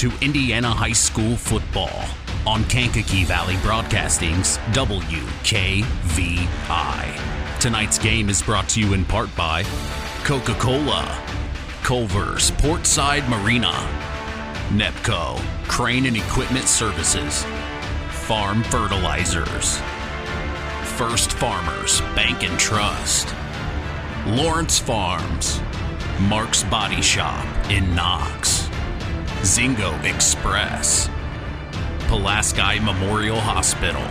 to Indiana High School football on Kankakee Valley Broadcasting's WKVI. Tonight's game is brought to you in part by Coca-Cola, Culver's Portside Marina, Nepco, Crane and Equipment Services, Farm Fertilizers, First Farmers Bank and Trust, Lawrence Farms, Mark's Body Shop in Knox, Zingo Express, Pulaski Memorial Hospital,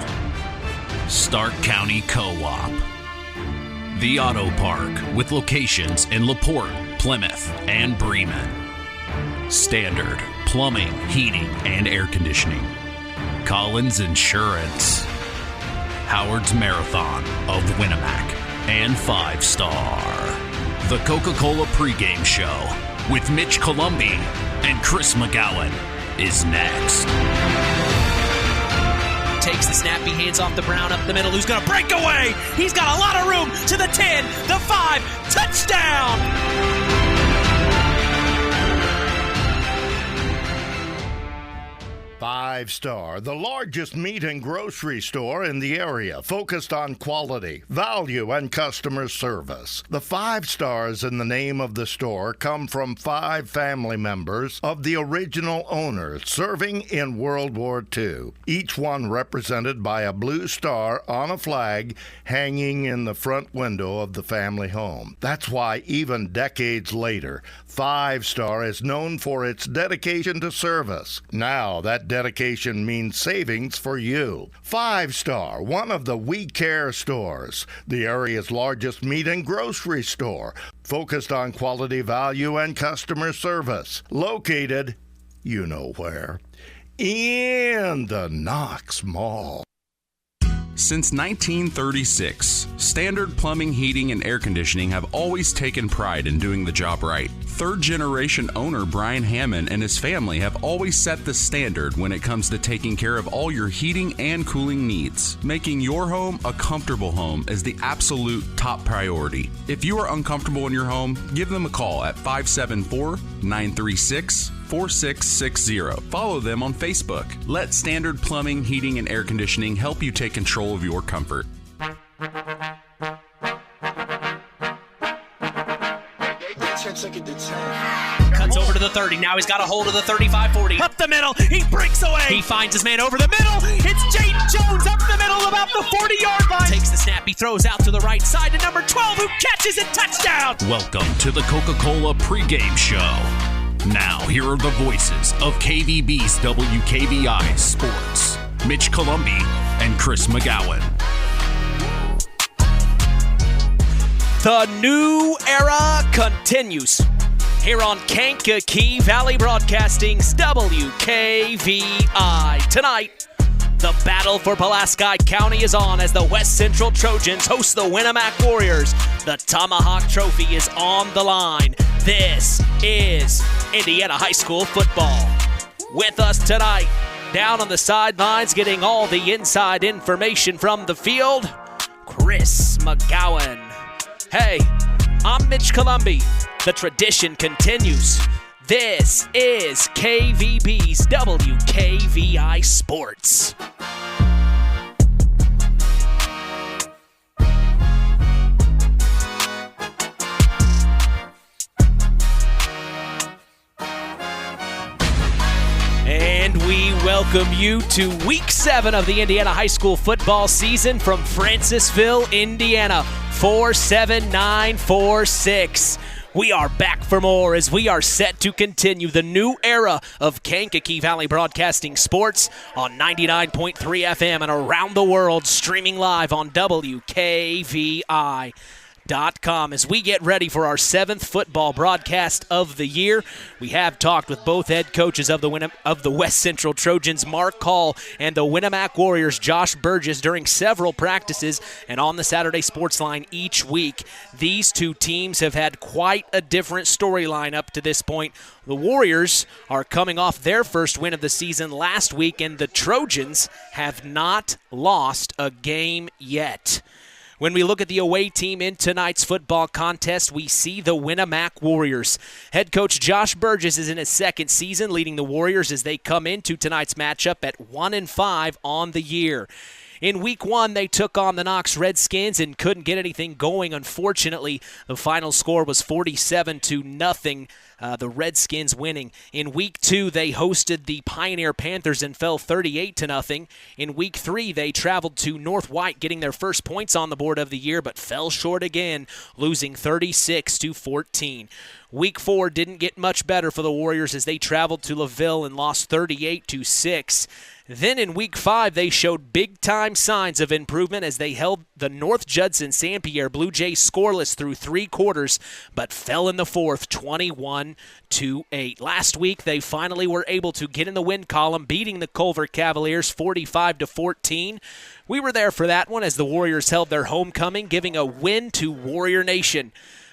Stark County Co-op, The Auto Park with locations in LaPorte, Plymouth, and Bremen, Standard Plumbing, Heating, and Air Conditioning, Collins Insurance, Howard's Marathon of Winamac, and 5 Star. The Coca-Cola pregame show with Mitch Columbi and Chris McGowan is next. Takes the snap, he hands off to Brown up the middle, who's going to break away. He's got a lot of room to the 10, the 5, touchdown! 5 Star, the largest meat and grocery store in the area, focused on quality, value, and customer service. The 5 stars in the name of the store come from 5 family members of the original owners serving in World War II, each one represented by a blue star on a flag hanging in the front window of the family home. That's why even decades later, 5 Star is known for its dedication to service. Now that dedication means savings for you. 5 Star, one of the We Care stores, the area's largest meat and grocery store, focused on quality, value, and customer service. Located, you know where, in the Knox Mall. Since 1936, Standard Plumbing, Heating, and Air Conditioning have always taken pride in doing the job right. Third-generation owner Brian Hammond and his family have always set the standard when it comes to taking care of all your heating and cooling needs. Making your home a comfortable home is the absolute top priority. If you are uncomfortable in your home, give them a call at 574-936-4660. Follow them on Facebook. Let Standard Plumbing, Heating, and Air Conditioning help you take control of your comfort. Cuts over to the 30. Now he's got a hold of the 35-40. Up the middle. He breaks away. He finds his man over the middle. It's Jaden Jones up the middle about the 40-yard line. Takes the snap. He throws out to the right side to number 12, who catches it. Touchdown. Welcome to the Coca-Cola pregame show. Now, here are the voices of KVB's WKVI Sports, Mitch Columbi and Chris McGowan. The new era continues here on Kankakee Valley Broadcasting's WKVI. Tonight, the battle for Pulaski County is on as the West Central Trojans host the Winamac Warriors. The Tomahawk Trophy is on the line. This is Indiana High School football. With us tonight, down on the sidelines, getting all the inside information from the field, Chris McGowan. Hey, I'm Mitch Columbi. The tradition continues. This is KVB's WKVI Sports. And we welcome you to Week 7 of the Indiana High School football season from Francisville, Indiana. 47946. We are back for more as we are set to continue the new era of Kankakee Valley Broadcasting Sports on 99.3 FM and around the world, streaming live on WKVI.com as we get ready for our 7th football broadcast of the year. We have talked with both head coaches of the West Central Trojans, Mark Hall, and the Winamac Warriors, Josh Burgess, during several practices and on the Saturday Sports Line each week. These two teams have had quite a different storyline up to this point. The Warriors are coming off their first win of the season last week, and the Trojans have not lost a game yet. When we look at the away team in tonight's football contest, we see the Winamac Warriors. Head coach Josh Burgess is in his second season, leading the Warriors as they come into tonight's matchup at 1-5 on the year. In Week 1, they took on the Knox Redskins and couldn't get anything going. Unfortunately, the final score was 47-0. The Redskins winning. In Week 2, they hosted the Pioneer Panthers and fell 38-0. In Week 3, they traveled to North White, getting their first points on the board of the year, but fell short again, losing 36-14. Week 4 didn't get much better for the Warriors as they traveled to LaVille and lost 38-6. Then in Week 5, they showed big-time signs of improvement as they held the North Judson St. Pierre Blue Jays scoreless through 3 quarters, but fell in the fourth, 21-8. Last week, they finally were able to get in the win column, beating the Culver Cavaliers 45-14. We were there for that one as the Warriors held their homecoming, giving a win to Warrior Nation.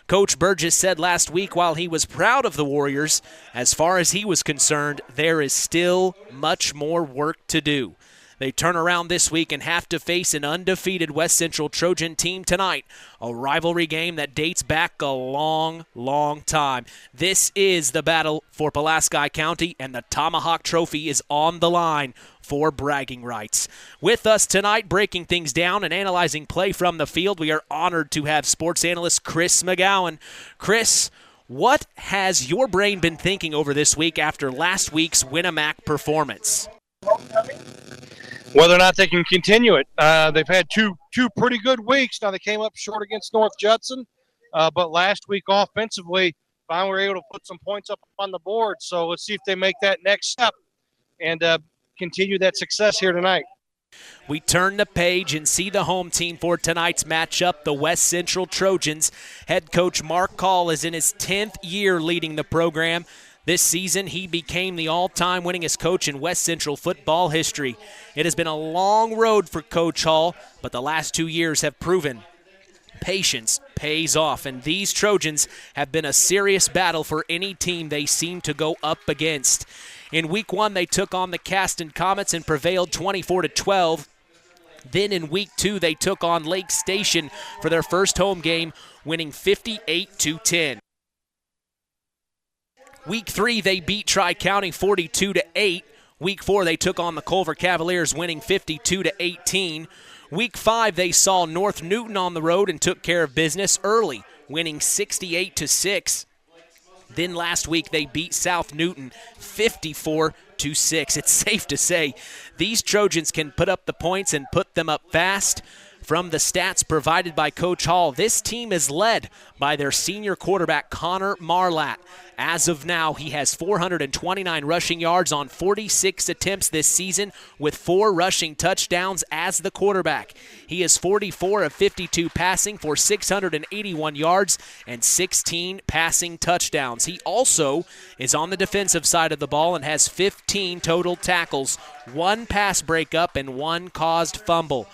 Coach Burgess said last week while he was proud of the Warriors, as far as he was concerned, there is still much more work to do. They turn around this week and have to face an undefeated West Central Trojan team tonight, a rivalry game that dates back a long, long time. This is the battle for Pulaski County, and the Tomahawk Trophy is on the line for bragging rights. With us tonight, breaking things down and analyzing play from the field, we are honored to have sports analyst Chris McGowan. Chris, what has your brain been thinking over this week after last week's Winamac performance? Whether or not they can continue it. They've had two pretty good weeks. Now they came up short against North Judson, but last week offensively, finally were able to put some points up on the board. So let's see if they make that next step and continue that success here tonight. We turn the page and see the home team for tonight's matchup, the West Central Trojans. Head coach Mark Call is in his 10th year leading the program. This season, he became the all-time winningest coach in West Central football history. It has been a long road for Coach Hall, but the last 2 years have proven patience pays off, and these Trojans have been a serious battle for any team they seem to go up against. In Week 1, they took on the Caston Comets and prevailed 24-12. Then in Week 2, they took on Lake Station for their first home game, winning 58-10. Week 3, they beat Tri-County 42-8. Week 4, they took on the Culver Cavaliers, winning 52-18. Week 5, they saw North Newton on the road and took care of business early, winning 68-6. Then last week, they beat South Newton 54-6. It's safe to say these Trojans can put up the points and put them up fast. From the stats provided by Coach Hall, this team is led by their senior quarterback, Connor Marlatt. As of now, he has 429 rushing yards on 46 attempts this season with 4 rushing touchdowns as the quarterback. He is 44 of 52 passing for 681 yards and 16 passing touchdowns. He also is on the defensive side of the ball and has 15 total tackles, 1 pass breakup, and 1 caused fumble.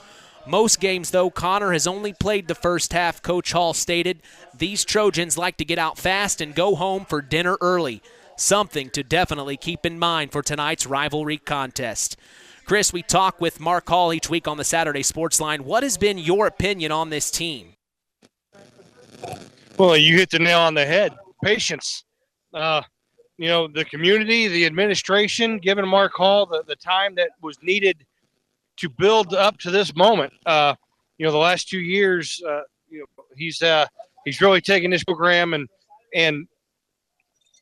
Most games, though, Connor has only played the first half. Coach Hall stated, these Trojans like to get out fast and go home for dinner early. Something to definitely keep in mind for tonight's rivalry contest. Chris, we talk with Mark Hall each week on the Saturday Sports Line. What has been your opinion on this team? Well, you hit the nail on the head. Patience. The community, the administration, giving Mark Hall the time that was needed to build up to this moment. The last 2 years, he's really taken this program and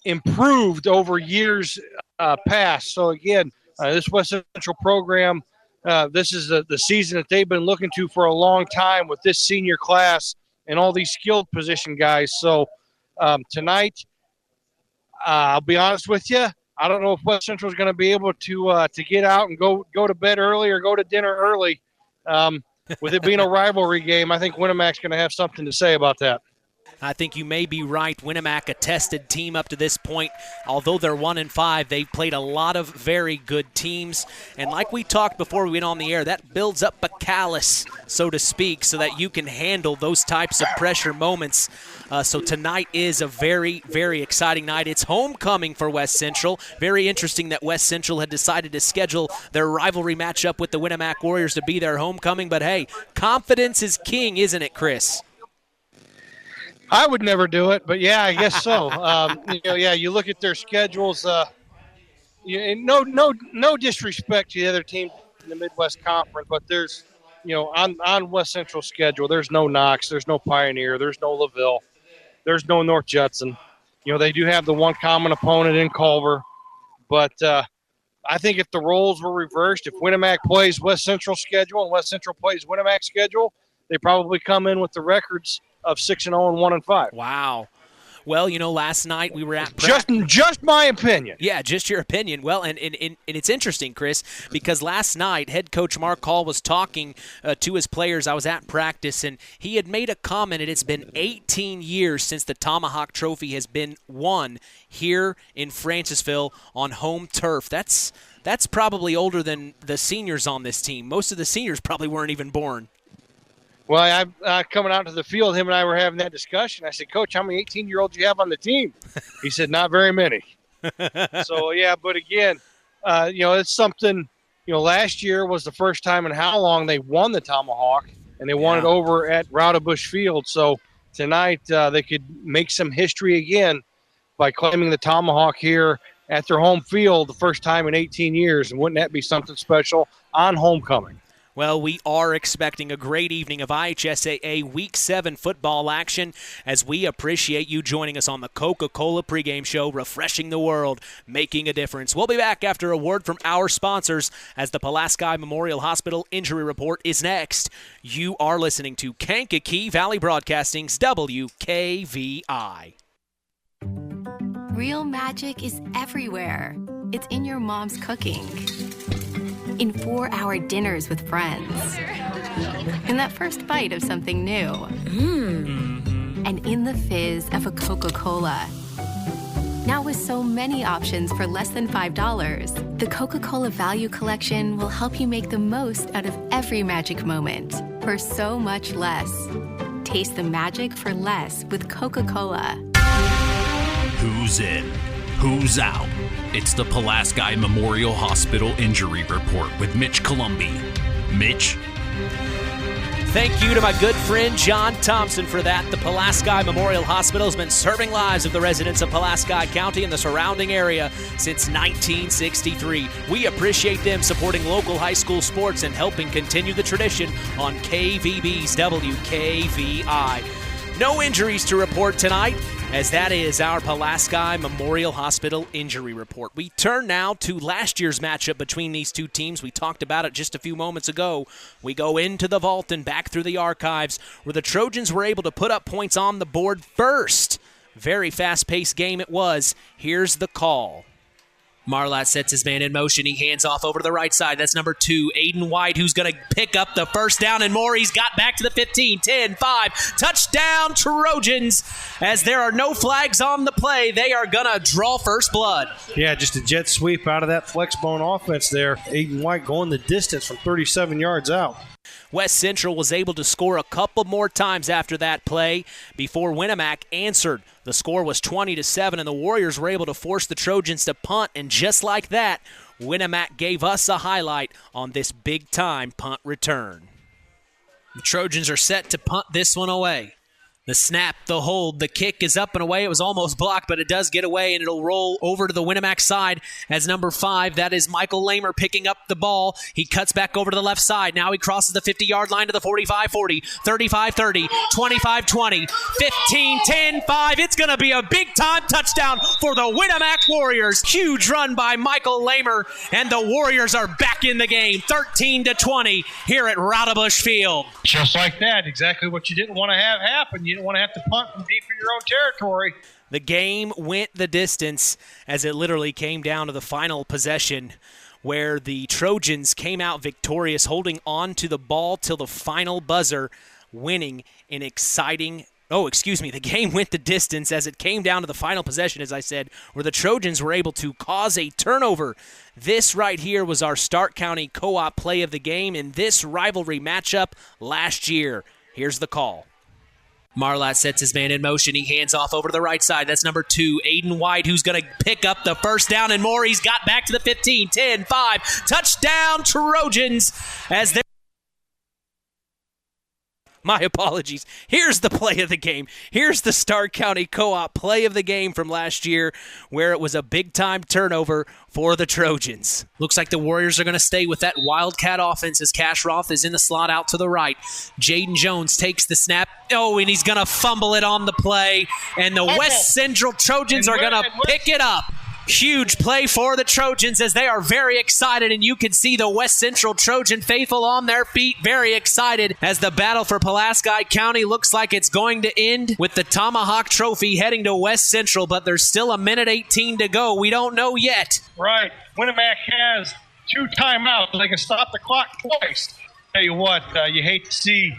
improved over years past. So again, this West Central program, this is the season that they've been looking to for a long time with this senior class and all these skilled position guys. So tonight, I'll be honest with you, I don't know if West Central is going to be able to get out and go to bed early or go to dinner early. With it being a rivalry game, I think Winamac's going to have something to say about that. I think you may be right. Winamac, a tested team up to this point. Although they're 1-5, they've played a lot of very good teams. And like we talked before we went on the air, that builds up a callus, so to speak, so that you can handle those types of pressure moments. So tonight is a very, very exciting night. It's homecoming for West Central. Very interesting that West Central had decided to schedule their rivalry matchup with the Winamac Warriors to be their homecoming. But hey, confidence is king, isn't it, Chris? I would never do it, but yeah, I guess so. You look at their schedules. No disrespect to the other team in the Midwest Conference, but there's, on West Central's schedule, there's no Knox, there's no Pioneer, there's no LaVille, there's no North Judson. They do have the one common opponent in Culver, but I think if the roles were reversed, if Winamac plays West Central's schedule and West Central plays Winamac's schedule, they probably come in with the records of 6-0 and 1-5. Wow. Well, last night we were at just my opinion. Yeah, just your opinion. Well, and it's interesting, Chris, because last night head coach Mark Hall was talking to his players. I was at practice, and he had made a comment, and it's been 18 years since the Tomahawk Trophy has been won here in Francisville on home turf. That's probably older than the seniors on this team. Most of the seniors probably weren't even born. Well, I'm coming out to the field. Him and I were having that discussion. I said, Coach, how many 18-year-olds do you have on the team? He said, not very many. So, yeah, but again, it's something, last year was the first time in how long they won the Tomahawk, and they won it over at Rowdebush Field. So tonight they could make some history again by claiming the Tomahawk here at their home field the first time in 18 years. And wouldn't that be something special on homecoming? Well, we are expecting a great evening of IHSAA Week 7 football action as we appreciate you joining us on the Coca-Cola pregame show, refreshing the world, making a difference. We'll be back after a word from our sponsors as the Pulaski Memorial Hospital Injury Report is next. You are listening to Kankakee Valley Broadcasting's WKVI. Real magic is everywhere. It's in your mom's cooking, in 4-hour dinners with friends, in that first bite of something new, and in the fizz of a Coca-Cola. Now with so many options for less than $5, the Coca-Cola Value Collection will help you make the most out of every magic moment for so much less. Taste the magic for less with Coca-Cola. Who's in? Who's out? It's the Pulaski Memorial Hospital Injury Report with Mitch Columbi. Mitch? Thank you to my good friend John Thompson for that. The Pulaski Memorial Hospital has been serving lives of the residents of Pulaski County and the surrounding area since 1963. We appreciate them supporting local high school sports and helping continue the tradition on KVB's WKVI. No injuries to report tonight, as that is our Pulaski Memorial Hospital Injury Report. We turn now to last year's matchup between these two teams. We talked about it just a few moments ago. We go into the vault and back through the archives where the Trojans were able to put up points on the board first. Very fast-paced game it was. Here's the call. Marlatt sets his man in motion. He hands off over to the right side. That's number 2, Aiden White, who's going to pick up the first down and more. He's got back to the 15, 10, 5. Touchdown, Trojans. As there are no flags on the play, they are going to draw first blood. Yeah, just a jet sweep out of that flex bone offense there. Aiden White going the distance from 37 yards out. West Central was able to score a couple more times after that play before Winamac answered. The score was 20-7, and the Warriors were able to force the Trojans to punt, and just like that, Winamac gave us a highlight on this big-time punt return. The Trojans are set to punt this one away. The snap, the hold, the kick is up and away. It was almost blocked, but it does get away, and it'll roll over to the Winamac side as number 5. That is Michael Lamer picking up the ball. He cuts back over to the left side. Now he crosses the 50-yard line to the 45-40, 35-30, 25-20, 15-10-5. It's going to be a big-time touchdown for the Winamac Warriors. Huge run by Michael Lamer, and the Warriors are back in the game, 13-20 here at Rowdebush Field. Just like that, exactly what you didn't want to have happen. You didn't want to have to punt from deep in your own territory. The game went the distance as it literally came down to the final possession where the Trojans came out victorious, holding on to the ball till the final buzzer, winning in exciting The game went the distance as it came down to the final possession, as I said, where the Trojans were able to cause a turnover. This right here was our Stark County Co-op play of the game in this rivalry matchup last year. Here's the call. Marlatt sets his man in motion. He hands off over to the right side. That's number 2, Aiden White, who's going to pick up the first down and more. He's got back to the 15, 10, 5. Touchdown, Trojans, as they're... My apologies. Here's the play of the game. Here's the Stark County Co-op play of the game from last year where it was a big-time turnover for the Trojans. Looks like the Warriors are going to stay with that Wildcat offense as Cash Roth is in the slot out to the right. Jaden Jones takes the snap. Oh, and he's going to fumble it on the play. And the West Central Trojans are going to pick it up. Huge play for the Trojans as they are very excited, and you can see the West Central Trojan faithful on their feet, very excited as the battle for Pulaski County looks like it's going to end with the Tomahawk Trophy heading to West Central, but there's still a minute 18 to go. We don't know yet. Right. Winamac has 2 timeouts. They can stop the clock twice. Tell you what, you hate to see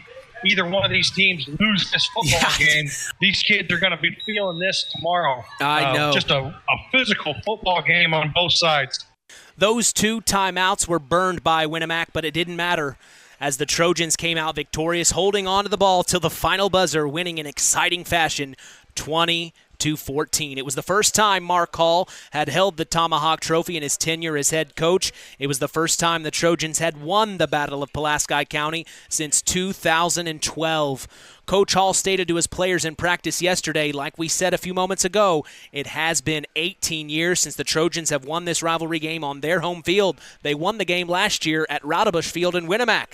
either one of these teams lose this football game. These kids are going to be feeling this tomorrow. I know. Just a physical football game on both sides. Those 2 timeouts were burned by Winamac, but it didn't matter as the Trojans came out victorious, holding on to the ball till the final buzzer, winning in exciting fashion, 20-14. It was the first time Mark Hall had held the Tomahawk Trophy in his tenure as head coach. It was the first time the Trojans had won the Battle of Pulaski County since 2012. Coach Hall stated to his players in practice yesterday, like we said a few moments ago, it has been 18 years since the Trojans have won this rivalry game on their home field. They won the game last year at Roudabush Field in Winamac.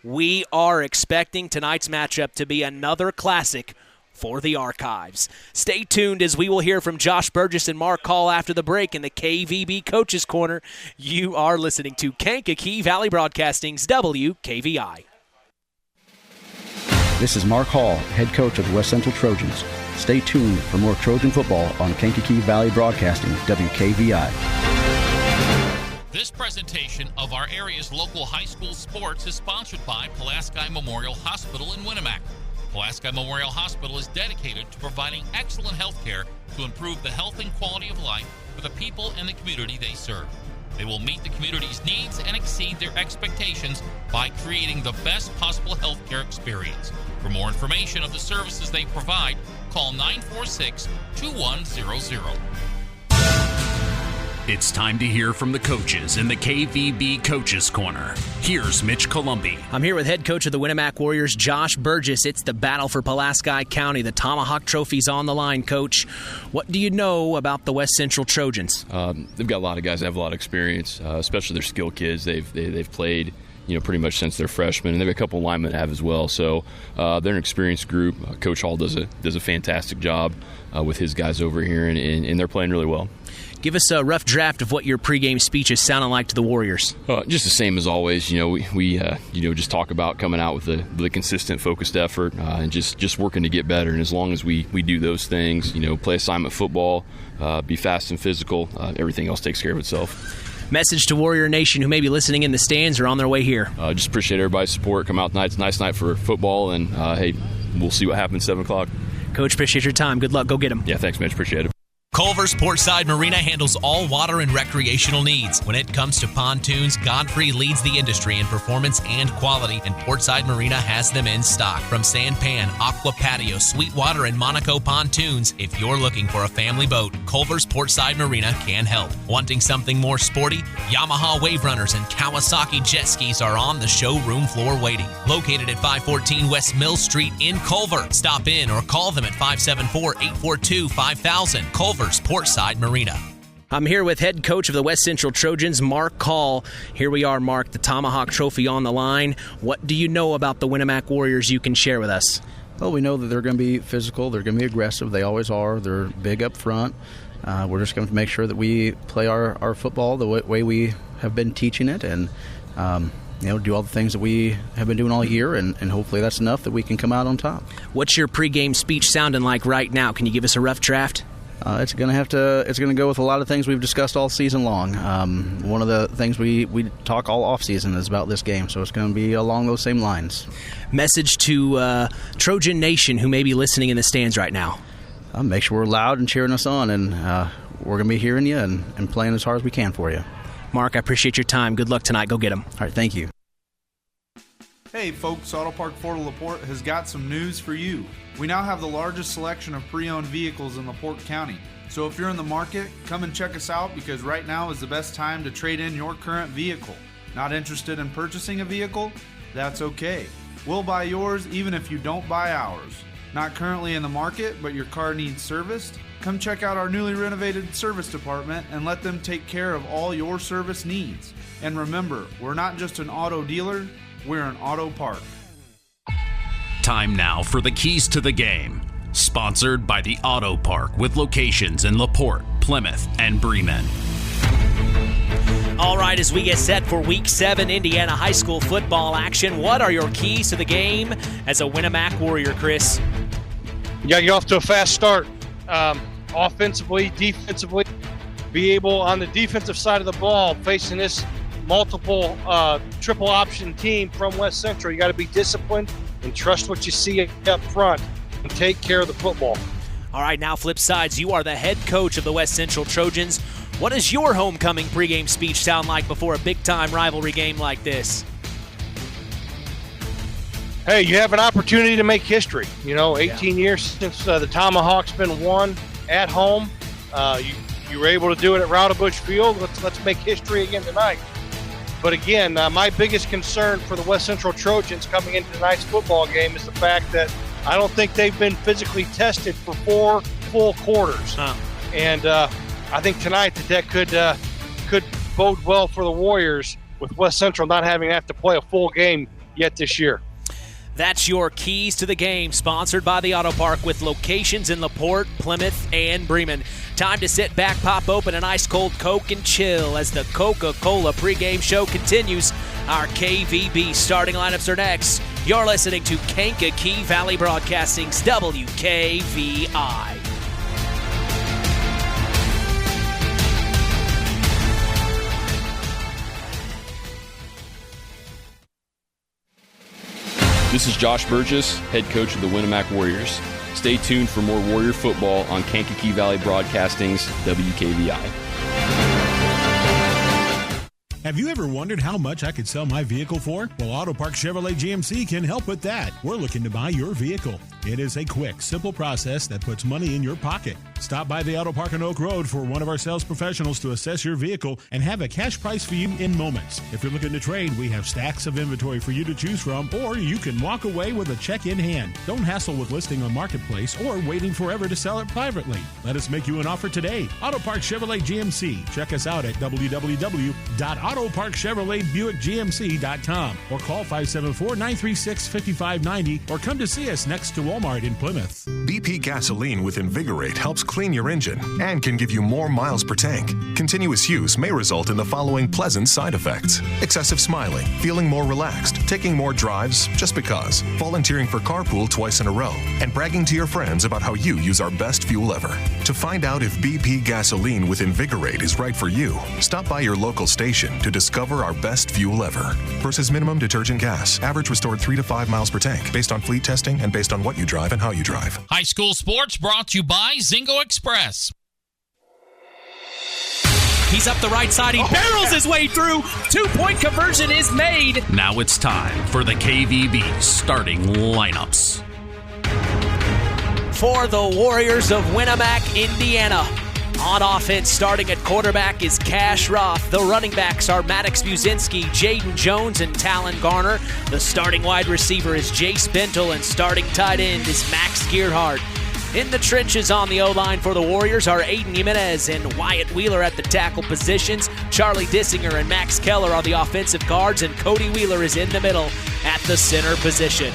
We are expecting tonight's matchup to be another classic for the archives. Stay tuned as we will hear from Josh Burgess and Mark Hall after the break in the KVB Coaches Corner. You are listening to Kankakee Valley Broadcasting's WKVI. This is Mark Hall, head coach of the West Central Trojans. Stay tuned for more Trojan football on Kankakee Valley Broadcasting, WKVI. This presentation of our area's local high school sports is sponsored by Pulaski Memorial Hospital in Winamac. Pulaski Memorial Hospital is dedicated to providing excellent health care to improve the health and quality of life for the people and the community they serve. They will meet the community's needs and exceed their expectations by creating the best possible health care experience. For more information of the services they provide, call 946-2100. It's time to hear from the coaches in the KVB Coaches Corner. Here's Mitch Columbi. I'm here with head coach of the Winamac Warriors, Josh Burgess. It's the battle for Pulaski County. The Tomahawk Trophy's on the line, Coach. What do you know about the West Central Trojans? They've got a lot of guys that have a lot of experience, especially their skill kids. They've played, pretty much since they're freshmen, and they have a couple of linemen that have as well. So they're an experienced group. Coach Hall does a fantastic job with his guys over here, and they're playing really well. Give us a rough draft of what your pregame speech is sounding like to the Warriors. Just the same as always. We just talk about coming out with the consistent, focused effort and just working to get better. And as long as we do those things, play assignment football, be fast and physical, everything else takes care of itself. Message to Warrior Nation who may be listening in the stands or on their way here. Just appreciate everybody's support. Come out tonight. It's a nice night for football, and hey, we'll see what happens 7 o'clock. Coach, appreciate your time. Good luck. Go get them. Yeah, thanks, Mitch. Appreciate it. Culver's Portside Marina handles all water and recreational needs. When it comes to pontoons, Godfrey leads the industry in performance and quality, and Portside Marina has them in stock. From Sanpan, Aqua Patio, Sweetwater, and Monaco pontoons, if you're looking for a family boat, Culver's Portside Marina can help. Wanting something more sporty? Yamaha Wave Runners and Kawasaki jet skis are on the showroom floor waiting. Located at 514 West Mill Street in Culver. Stop in or call them at 574-842-5000. Culver's Portside Marina. I'm here with head coach of the West Central Trojans, Mark Hall. Here we are, Mark, the Tomahawk Trophy on the line. What do you know about the Winamac Warriors you can share with us? Well, we know that they're going to be physical. They're going to be aggressive. They always are. They're big up front. We're just going to make sure that we play our football the way we have been teaching it, and do all the things that we have been doing all year, and hopefully that's enough that we can come out on top. What's your pregame speech sounding like right now? Can you give us a rough draft? It's going to go with a lot of things we've discussed all season long. One of the things we talk all off season is about this game, so it's going to be along those same lines. Message to Trojan Nation who may be listening in the stands right now. Make sure we're loud and cheering us on, and we're going to be hearing you and playing as hard as we can for you. Mark, I appreciate your time. Good luck tonight. Go get them. All right, thank you. Hey folks, Auto Park Fort LaPorte has got some news for you. We now have the largest selection of pre-owned vehicles in LaPorte County. So if you're in the market, come and check us out because right now is the best time to trade in your current vehicle. Not interested in purchasing a vehicle? That's okay. We'll buy yours even if you don't buy ours. Not currently in the market, but your car needs serviced? Come check out our newly renovated service department and let them take care of all your service needs. And remember, we're not just an auto dealer, we're an auto park. Time now for the keys to the game. Sponsored by the Auto Park with locations in LaPorte, Plymouth, and Bremen. All right, as we get set for Week 7 Indiana high school football action, what are your keys to the game as a Winamac Warrior, Chris? You got to get off to a fast start. Offensively, defensively, be able on the defensive side of the ball, facing this multiple triple option team from West Central. You got to be disciplined and trust what you see up front and take care of the football. All right, now flip sides. You are the head coach of the West Central Trojans. What does your homecoming pregame speech sound like before a big-time rivalry game like this? Hey, you have an opportunity to make history. 18 years since the Tomahawk's been won at home. You were able to do it at Rowdebush Field. Let's make history again tonight. But again, my biggest concern for the West Central Trojans coming into tonight's football game is the fact that I don't think they've been physically tested for 4 full quarters. And I think tonight that could bode well for the Warriors with West Central not having to have to play a full game yet this year. That's your keys to the game, sponsored by the Auto Park with locations in LaPorte, Plymouth, and Bremen. Time to sit back, pop open an ice-cold Coke and chill as the Coca-Cola pregame show continues. Our KVB starting lineups are next. You're listening to Kankakee Valley Broadcasting's WKVI. This is Josh Burgess, head coach of the Winamac Warriors. Stay tuned for more Warrior football on Kankakee Valley Broadcasting's WKVI. Have you ever wondered how much I could sell my vehicle for? Well, Auto Park Chevrolet GMC can help with that. We're looking to buy your vehicle. It is a quick, simple process that puts money in your pocket. Stop by the Auto Park on Oak Road for one of our sales professionals to assess your vehicle and have a cash price for you in moments. If you're looking to trade, we have stacks of inventory for you to choose from, or you can walk away with a check in hand. Don't hassle with listing on Marketplace or waiting forever to sell it privately. Let us make you an offer today. Auto Park Chevrolet GMC. Check us out at www.autoparkchevroletbuickgmc.com or call 574-936-5590 or come to see us next to Walmart in Plymouth. BP gasoline with Invigorate helps clean your engine and can give you more miles per tank. Continuous use may result in the following pleasant side effects: excessive smiling, feeling more relaxed, taking more drives just because, volunteering for carpool twice in a row, and bragging to your friends about how you use our best fuel ever. To find out if BP gasoline with Invigorate is right for you, stop by your local station to discover our best fuel ever. Versus minimum detergent gas. Average restored 3 to 5 miles per tank, based on fleet testing and based on what you drive and how you drive. High school sports brought to you by Zingo Express. He's up the right side. He barrels his way through. 2-point conversion is made. Now it's time for the KVB starting lineups. For the Warriors of Winamac, Indiana. On offense, starting at quarterback is Cash Roth. The running backs are Maddox Buzinski, Jaden Jones, and Talon Garner. The starting wide receiver is Jace Bentel, and starting tight end is Max Gearhart. In the trenches on the O-line for the Warriors are Aiden Jimenez and Wyatt Wheeler at the tackle positions. Charlie Dissinger and Max Keller are the offensive guards, and Cody Wheeler is in the middle at the center position.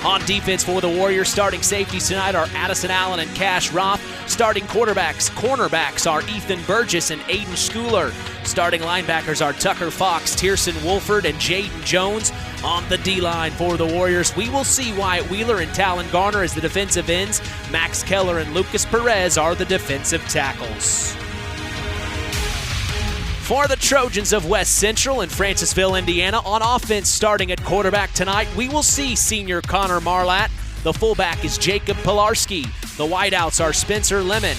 On defense for the Warriors, starting safeties tonight are Addison Allen and Cash Roth. Starting cornerbacks are Ethan Burgess and Aiden Schooler. Starting linebackers are Tucker Fox, Tierson Wolford, and Jaden Jones. On the D-line for the Warriors, we will see Wyatt Wheeler and Talon Garner as the defensive ends. Max Keller and Lucas Perez are the defensive tackles. For the Trojans of West Central in Francisville, Indiana, on offense starting at quarterback tonight, we will see senior Connor Marlatt. The fullback is Jacob Pilarski. The wideouts are Spencer Lemon,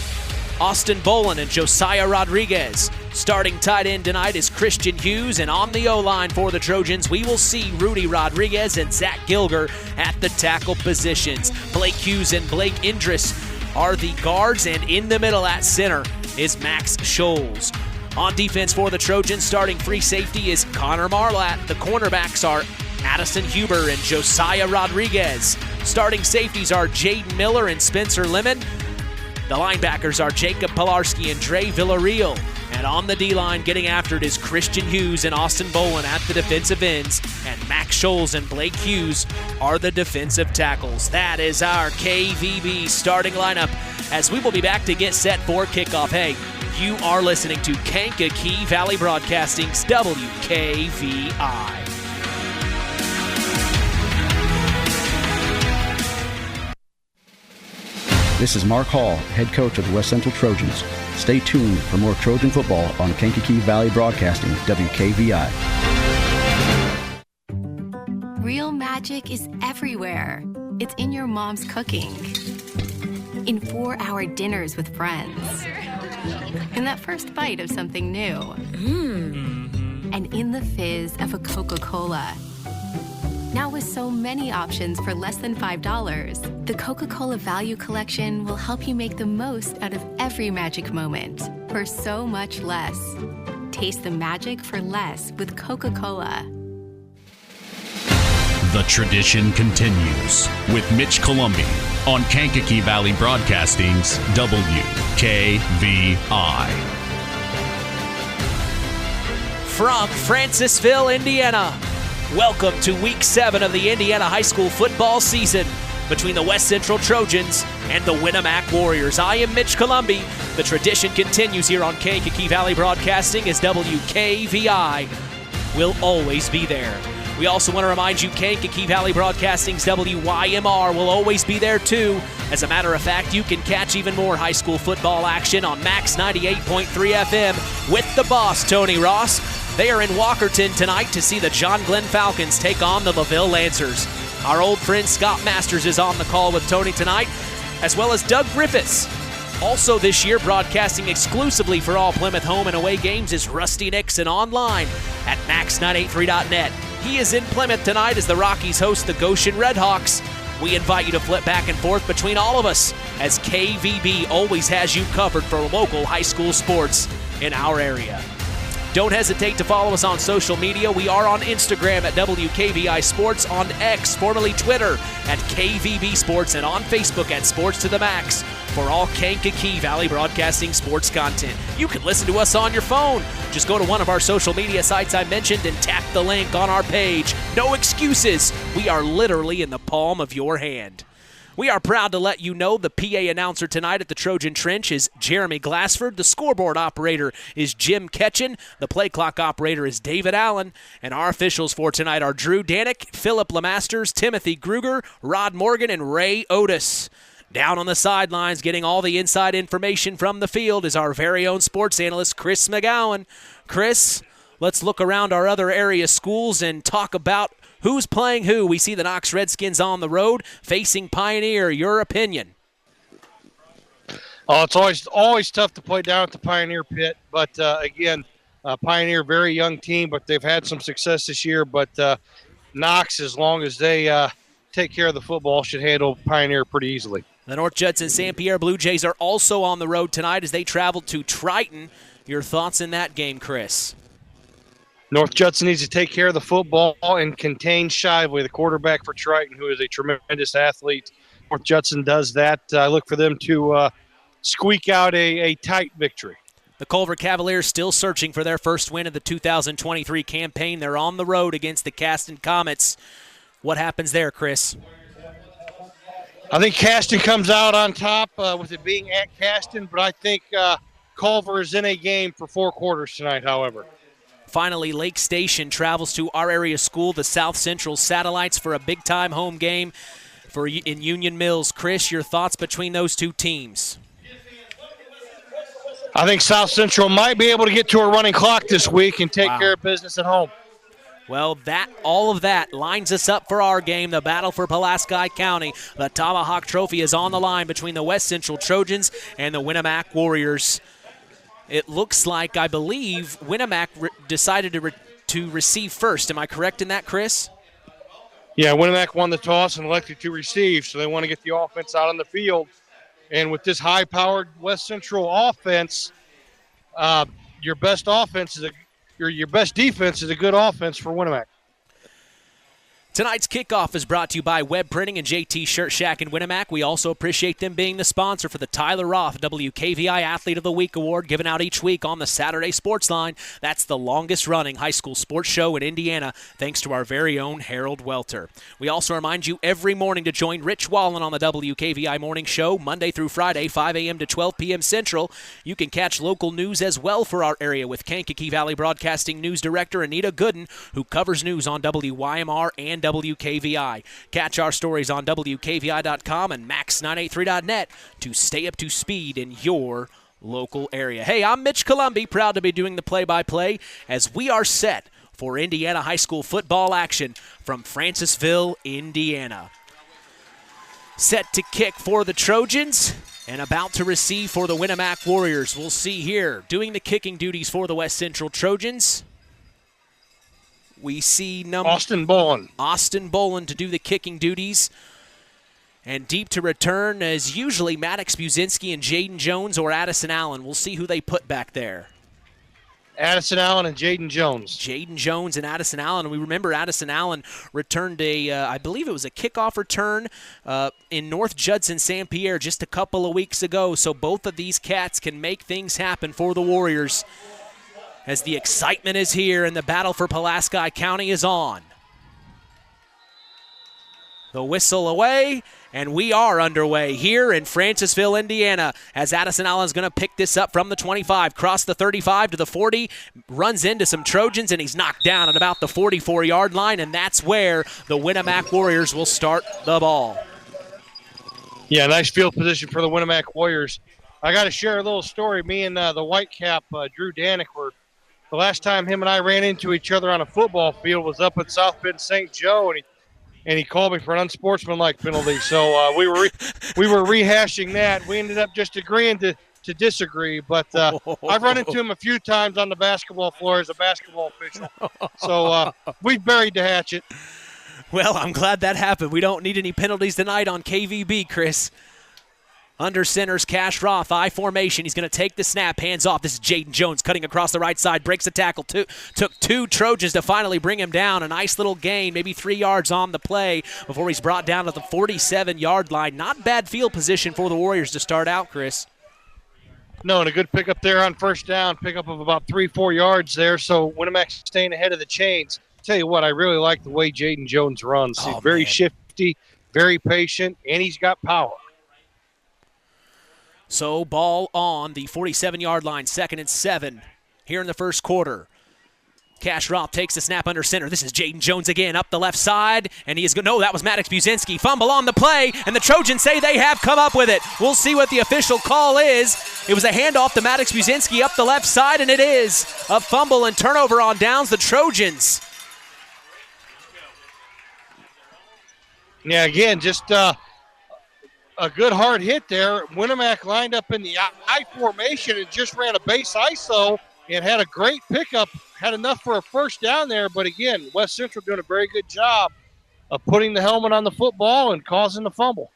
Austin Bolin, and Josiah Rodriguez. Starting tight end tonight is Christian Hughes, and on the O-line for the Trojans, we will see Rudy Rodriguez and Zach Gilger at the tackle positions. Blake Hughes and Blake Indris are the guards, and in the middle at center is Max Scholes. On defense for the Trojans, starting free safety is Connor Marlatt. The cornerbacks are Addison Huber and Josiah Rodriguez. Starting safeties are Jaden Miller and Spencer Lemon. The linebackers are Jacob Pilarski and Dre Villarreal. And on the D-line, getting after it is Christian Hughes and Austin Bolin at the defensive ends. And Max Scholes and Blake Hughes are the defensive tackles. That is our KVB starting lineup as we will be back to get set for kickoff. Hey, you are listening to Kankakee Valley Broadcasting's WKVI. This is Mark Hall, head coach of the West Central Trojans. Stay tuned for more Trojan football on Kankakee Valley Broadcasting, WKVI. Real magic is everywhere. It's in your mom's cooking, in 4-hour dinners with friends, in that first bite of something new, and in the fizz of a Coca-Cola. Now with so many options for less than $5, the Coca-Cola Value Collection will help you make the most out of every magic moment for so much less. Taste the magic for less with Coca-Cola. The tradition continues with Mitch Columbi on Kankakee Valley Broadcasting's WKVI. From Francisville, Indiana, welcome to Week 7 of the Indiana High School football season between the West Central Trojans and the Winamac Warriors. I am Mitch Columbi. The tradition continues here on Kankakee Valley Broadcasting as WKVI will always be there. We also want to remind you Kankakee Valley Broadcasting's WYMR will always be there too. As a matter of fact, you can catch even more high school football action on Max 98.3 FM with the boss, Tony Ross. They are in Walkerton tonight to see the John Glenn Falcons take on the LaVille Lancers. Our old friend Scott Masters is on the call with Tony tonight, as well as Doug Griffiths. Also this year, broadcasting exclusively for all Plymouth home and away games is Rusty Nixon online at max983.net. He is in Plymouth tonight as the Rockies host the Goshen Redhawks. We invite you to flip back and forth between all of us as KVB always has you covered for local high school sports in our area. Don't hesitate to follow us on social media. We are on Instagram at WKVI Sports, on X, formerly Twitter, at KVB Sports, and on Facebook at Sports to the Max for all Kankakee Valley Broadcasting sports content. You can listen to us on your phone. Just go to one of our social media sites I mentioned and tap the link on our page. No excuses. We are literally in the palm of your hand. We are proud to let you know the PA announcer tonight at the Trojan Trench is Jeremy Glassford. The scoreboard operator is Jim Ketchen. The play clock operator is David Allen. And our officials for tonight are Drew Danick, Philip Lemasters, Timothy Gruger, Rod Morgan, and Ray Otis. Down on the sidelines getting all the inside information from the field is our very own sports analyst, Chris McGowan. Chris, let's look around our other area schools and talk about who's playing who. We see the Knox Redskins on the road facing Pioneer. Your opinion? Oh, it's always tough to play down at the Pioneer pit. But, again, Pioneer, very young team, but they've had some success this year. But Knox, as long as they take care of the football, should handle Pioneer pretty easily. The North Judson St. Pierre Blue Jays are also on the road tonight as they travel to Triton. Your thoughts in that game, Chris? North Judson needs to take care of the football and contain Shively, the quarterback for Triton, who is a tremendous athlete. North Judson does that. I look for them to squeak out a tight victory. The Culver Cavaliers still searching for their first win of the 2023 campaign. They're on the road against the Caston Comets. What happens there, Chris? I think Caston comes out on top with it being at Caston, but I think Culver is in a game for 4 quarters tonight, however. Finally, Lake Station travels to our area school, the South Central Satellites, for a big-time home game in Union Mills. Chris, your thoughts between those two teams? I think South Central might be able to get to a running clock this week and take care of business at home. Well, all of that lines us up for our game, the battle for Pulaski County. The Tomahawk Trophy is on the line between the West Central Trojans and the Winamac Warriors. It looks like, I believe, Winamac decided to receive first. Am I correct in that, Chris? Yeah, Winamac won the toss and elected to receive, so they want to get the offense out on the field. And with this high-powered West Central offense, your best defense is a good offense for Winamac. Tonight's kickoff is brought to you by Web Printing and JT Shirt Shack in Winamac. We also appreciate them being the sponsor for the Tyler Roth WKVI Athlete of the Week Award given out each week on the Saturday Sports Line. That's the longest-running high school sports show in Indiana, thanks to our very own Harold Welter. We also remind you every morning to join Rich Wallen on the WKVI Morning Show, Monday through Friday, 5 a.m. to 12 p.m. Central. You can catch local news as well for our area with Kankakee Valley Broadcasting News Director Anita Gooden, who covers news on WYMR and WKVI. Catch our stories on WKVI.com and Max983.net to stay up to speed in your local area. Hey, I'm Mitch Columbi, proud to be doing the play-by-play as we are set for Indiana high school football action from Francisville, Indiana. Set to kick for the Trojans and about to receive for the Winamac Warriors. We'll see here, doing the kicking duties for the West Central Trojans. We see Austin Bolin to do the kicking duties. And deep to return is usually Maddox Buzinski and Jaden Jones or Addison Allen. We'll see who they put back there. Addison Allen and Jaden Jones. Jaden Jones and Addison Allen. And we remember Addison Allen returned I believe it was a kickoff return in North Judson, St. Pierre just a couple of weeks ago. So both of these cats can make things happen for the Warriors as the excitement is here and the battle for Pulaski County is on. The whistle away, and we are underway here in Francisville, Indiana, as Addison Allen's going to pick this up from the 25, cross the 35 to the 40, runs into some Trojans, and he's knocked down at about the 44-yard line, and that's where the Winamac Warriors will start the ball. Yeah, nice field position for the Winamac Warriors. I got to share a little story. Me and the Whitecap, Drew Danick, were the last time him and I ran into each other on a football field was up at South Bend St. Joe, and he called me for an unsportsmanlike penalty. So we were rehashing that. We ended up just agreeing to disagree, but I've run into him a few times on the basketball floor as a basketball official. So we've buried the hatchet. Well, I'm glad that happened. We don't need any penalties tonight on KVB, Chris. Under center's Cash Roth, I formation. He's going to take the snap, hands off. This is Jaden Jones cutting across the right side, breaks the tackle. Took two Trojans to finally bring him down. A nice little gain, maybe 3 yards on the play before he's brought down to the 47-yard line. Not bad field position for the Warriors to start out, Chris. No, and a good pickup there on first down, pickup of about 3-4 yards there. So Winamac's staying ahead of the chains. Tell you what, I really like the way Jaden Jones runs. He's very shifty, very patient, and he's got power. So ball on the 47-yard line, 2nd and 7 here in the first quarter. Cash Roth takes the snap under center. This is Jaden Jones again up the left side, and he is going. No, that was Maddox Buzinski. Fumble on the play, and the Trojans say they have come up with it. We'll see what the official call is. It was a handoff to Maddox Buzinski up the left side, and it is a fumble and turnover on downs. The Trojans. Yeah, again, just a good hard hit there. Winamac lined up in the I formation and just ran a base ISO and had a great pickup, had enough for a first down there. But again, West Central doing a very good job of putting the helmet on the football and causing the fumble.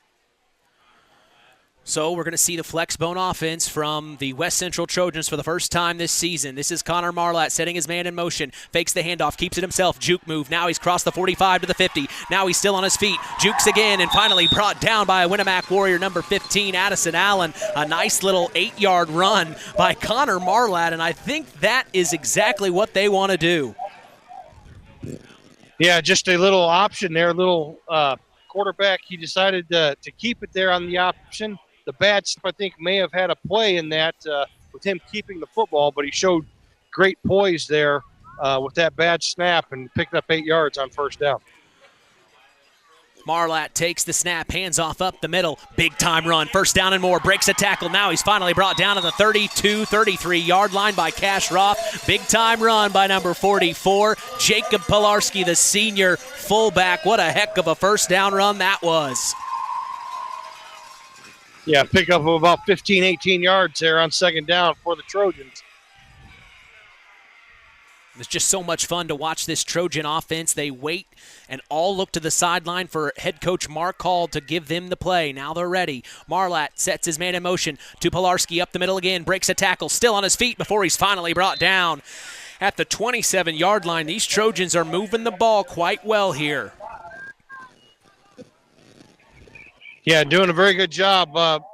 So we're going to see the flex bone offense from the West Central Trojans for the first time this season. This is Connor Marlatt setting his man in motion, fakes the handoff, keeps it himself, juke move. Now he's crossed the 45 to the 50. Now he's still on his feet, jukes again, and finally brought down by a Winamac Warrior number 15, Addison Allen. A nice little 8-yard run by Connor Marlatt, and I think that is exactly what they want to do. Yeah, just a little option there, a little quarterback. He decided to keep it there on the option. The bad stuff, I think, may have had a play in that with him keeping the football, but he showed great poise there with that bad snap and picked up 8 yards on first down. Marlatt takes the snap, hands off up the middle. Big time run, first down and more, breaks a tackle. Now he's finally brought down to the 32, 33-yard line by Cash Roth. Big time run by number 44, Jacob Pilarski, the senior fullback. What a heck of a first down run that was. Yeah, pick up of about 15, 18 yards there on second down for the Trojans. It's just so much fun to watch this Trojan offense. They wait and all look to the sideline for head coach Mark Hall to give them the play. Now they're ready. Marlatt sets his man in motion to Pilarski up the middle again, breaks a tackle, still on his feet before he's finally brought down at the 27-yard line. These Trojans are moving the ball quite well here. Yeah, doing a very good job.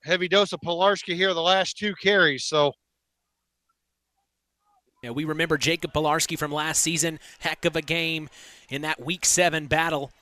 Heavy dose of Pilarski here the last 2 carries, so. Yeah, we remember Jacob Pilarski from last season. Heck of a game in that Week 7 battle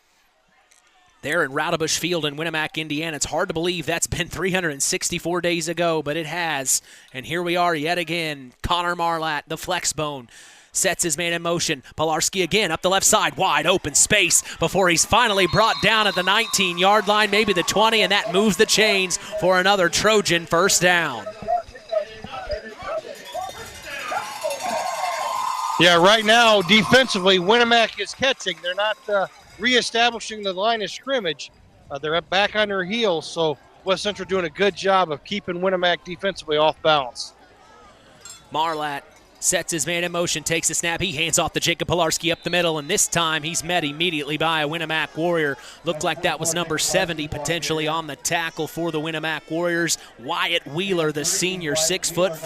there in Raudebusch Field in Winamac, Indiana. It's hard to believe that's been 364 days ago, but it has. And here we are yet again. Connor Marlatt, the flex bone, sets his man in motion. Pilarski again up the left side, wide open space before he's finally brought down at the 19-yard line, maybe the 20, and that moves the chains for another Trojan first down. Yeah, right now, defensively, Winamac is catching. They're not reestablishing the line of scrimmage. They're back on their heels, so West Central doing a good job of keeping Winamac defensively off balance. Marlatt sets his man in motion, takes a snap. He hands off to Jacob Pilarski up the middle, and this time he's met immediately by a Winamac Warrior. Looked like that was number 70 potentially on the tackle for the Winamac Warriors. Wyatt Wheeler, the senior, 6'4",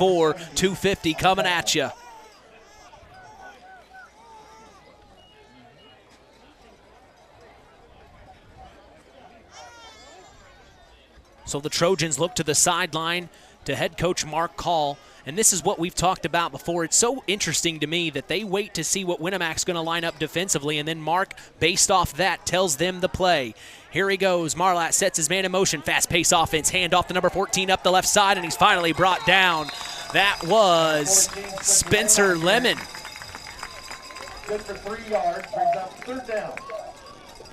250, coming at you. So the Trojans look to the sideline to head coach Mark Hall, and this is what we've talked about before. It's so interesting to me that they wait to see what Winamac's going to line up defensively, and then Mark, based off that, tells them the play. Here he goes. Marlatt sets his man in motion. Fast-paced offense. Hand off to number 14 up the left side, and he's finally brought down. That was Spencer Lemon. Good for 3 yards. Brings up third down.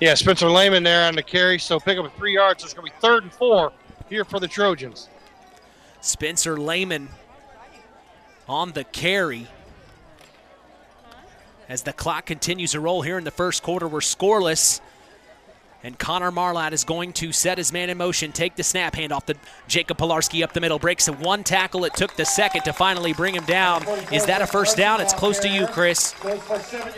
Yeah, Spencer Lehman there on the carry, so pick up 3 yards. So it's going to be 3rd and 4 here for the Trojans. Spencer Lehman on the carry. As the clock continues to roll here in the first quarter, we're scoreless. And Connor Marlatt is going to set his man in motion, take the snap, hand off to Jacob Pilarski up the middle. Breaks a 1 tackle. It took the second to finally bring him down. Is that a first down? It's close to you, Chris.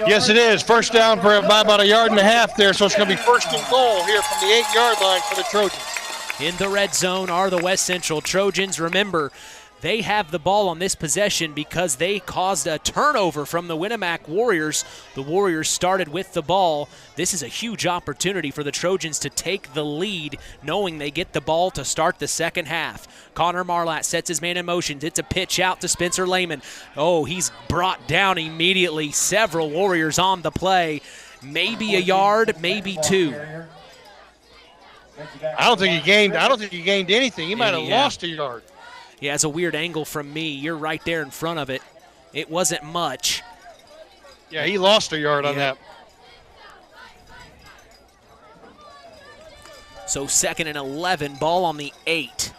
Yes, it is. First down by about 1.5 yards there, so it's going to be 1st and goal here from the 8-yard line for the Trojans. In the red zone are the West Central Trojans. Remember, they have the ball on this possession because they caused a turnover from the Winamac Warriors. The Warriors started with the ball. This is a huge opportunity for the Trojans to take the lead, knowing they get the ball to start the second half. Connor Marlatt sets his man in motion. It's a pitch out to Spencer Lehman. Oh, he's brought down immediately. Several Warriors on the play. Maybe a yard, maybe 2. I don't think he gained anything. He might have lost a yard. Yeah, it's a weird angle from me. You're right there in front of it. It wasn't much. Yeah, he lost a yard on that. So 2nd and 11, ball on the 8.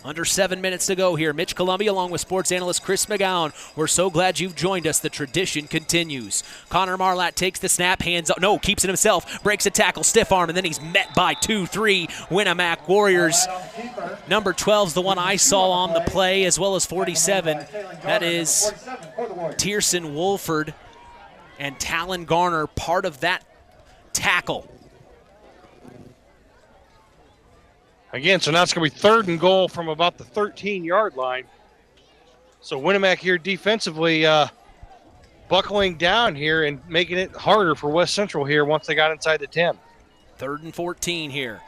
Under 7 minutes to go here. Mitch Columbia along with sports analyst Chris McGowan. We're so glad you've joined us. The tradition continues. Connor Marlatt takes the snap, hands up. No, keeps it himself. Breaks a tackle, stiff arm, and then he's met by 2-3 Winamac Warriors. Number 12's the one I saw on the play, as well as 47. That is Tierson Wolford and Talon Garner, part of that tackle. Again, so now it's going to be 3rd and goal from about the 13-yard line. So Winamac here defensively buckling down here and making it harder for West Central here once they got inside the 10. 3rd and 14 here.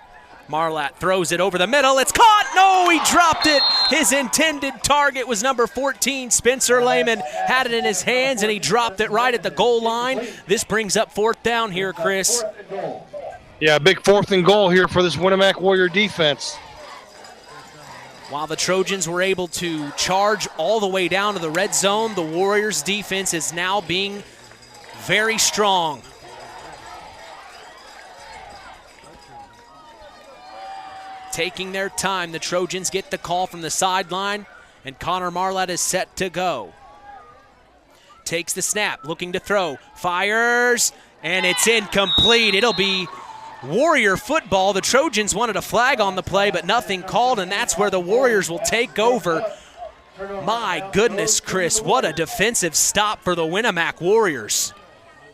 Marlatt throws it over the middle. It's caught. No, he dropped it. His intended target was number 14. Spencer Lehman had it in his hands, and he dropped it right at the goal line. This brings up 4th down here, Chris. Yeah, big 4th and goal here for this Winamac Warrior defense. While the Trojans were able to charge all the way down to the red zone, the Warriors' defense is now being very strong. Taking their time, the Trojans get the call from the sideline, and Connor Marlett is set to go. Takes the snap, looking to throw, fires, and it's incomplete. It'll be Warrior football. The Trojans wanted a flag on the play, but nothing called, and that's where the Warriors will take over. My goodness, Chris, what a defensive stop for the Winamac Warriors.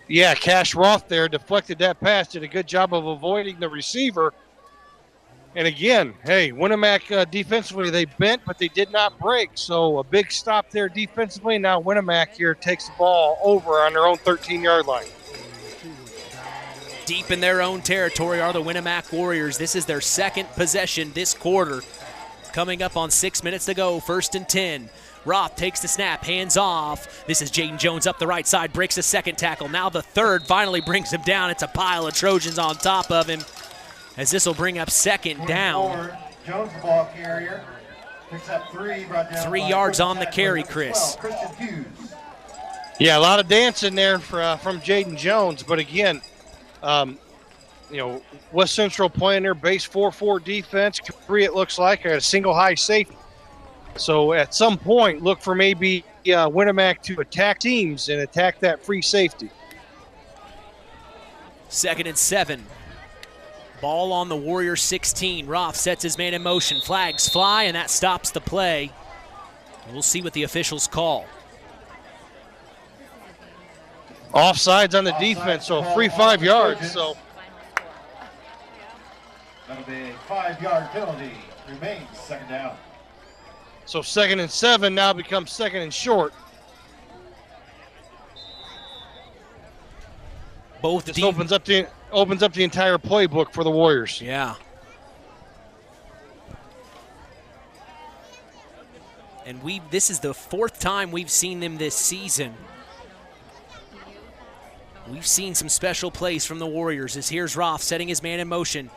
Yeah, Cash Roth there deflected that pass, did a good job of avoiding the receiver. And again, hey, Winamac defensively, they bent, but they did not break. So a big stop there defensively. Now Winamac here takes the ball over on their own 13-yard line. Deep in their own territory are the Winamac Warriors. This is their second possession this quarter. Coming up on 6 minutes to go, 1st and 10. Roth takes the snap, hands off. This is Jaden Jones up the right side, breaks a second tackle. Now the third finally brings him down. It's a pile of Trojans on top of him, as this will bring up second down. Jones, the ball carrier, picks up 3, brought down 3 yards on the carry, Chris. Yeah, a lot of dancing there from Jaden Jones, but again, West Central playing their base 4-4 defense. 3, it looks like, a single high safety. So at some point, look for maybe Winamac to attack teams and attack that free safety. 2nd and 7. Ball on the Warriors 16. Roth sets his man in motion. Flags fly, and that stops the play. We'll see what the officials call. Offsides on the defense, so free 5 yards. So that'll be a 5-yard penalty. Remains 2nd down. So 2nd and 7 now becomes 2nd and short. This opens up the entire playbook for the Warriors. Yeah. And this is the 4th time we've seen them this season. We've seen some special plays from the Warriors, as here's Roth setting his man in motion.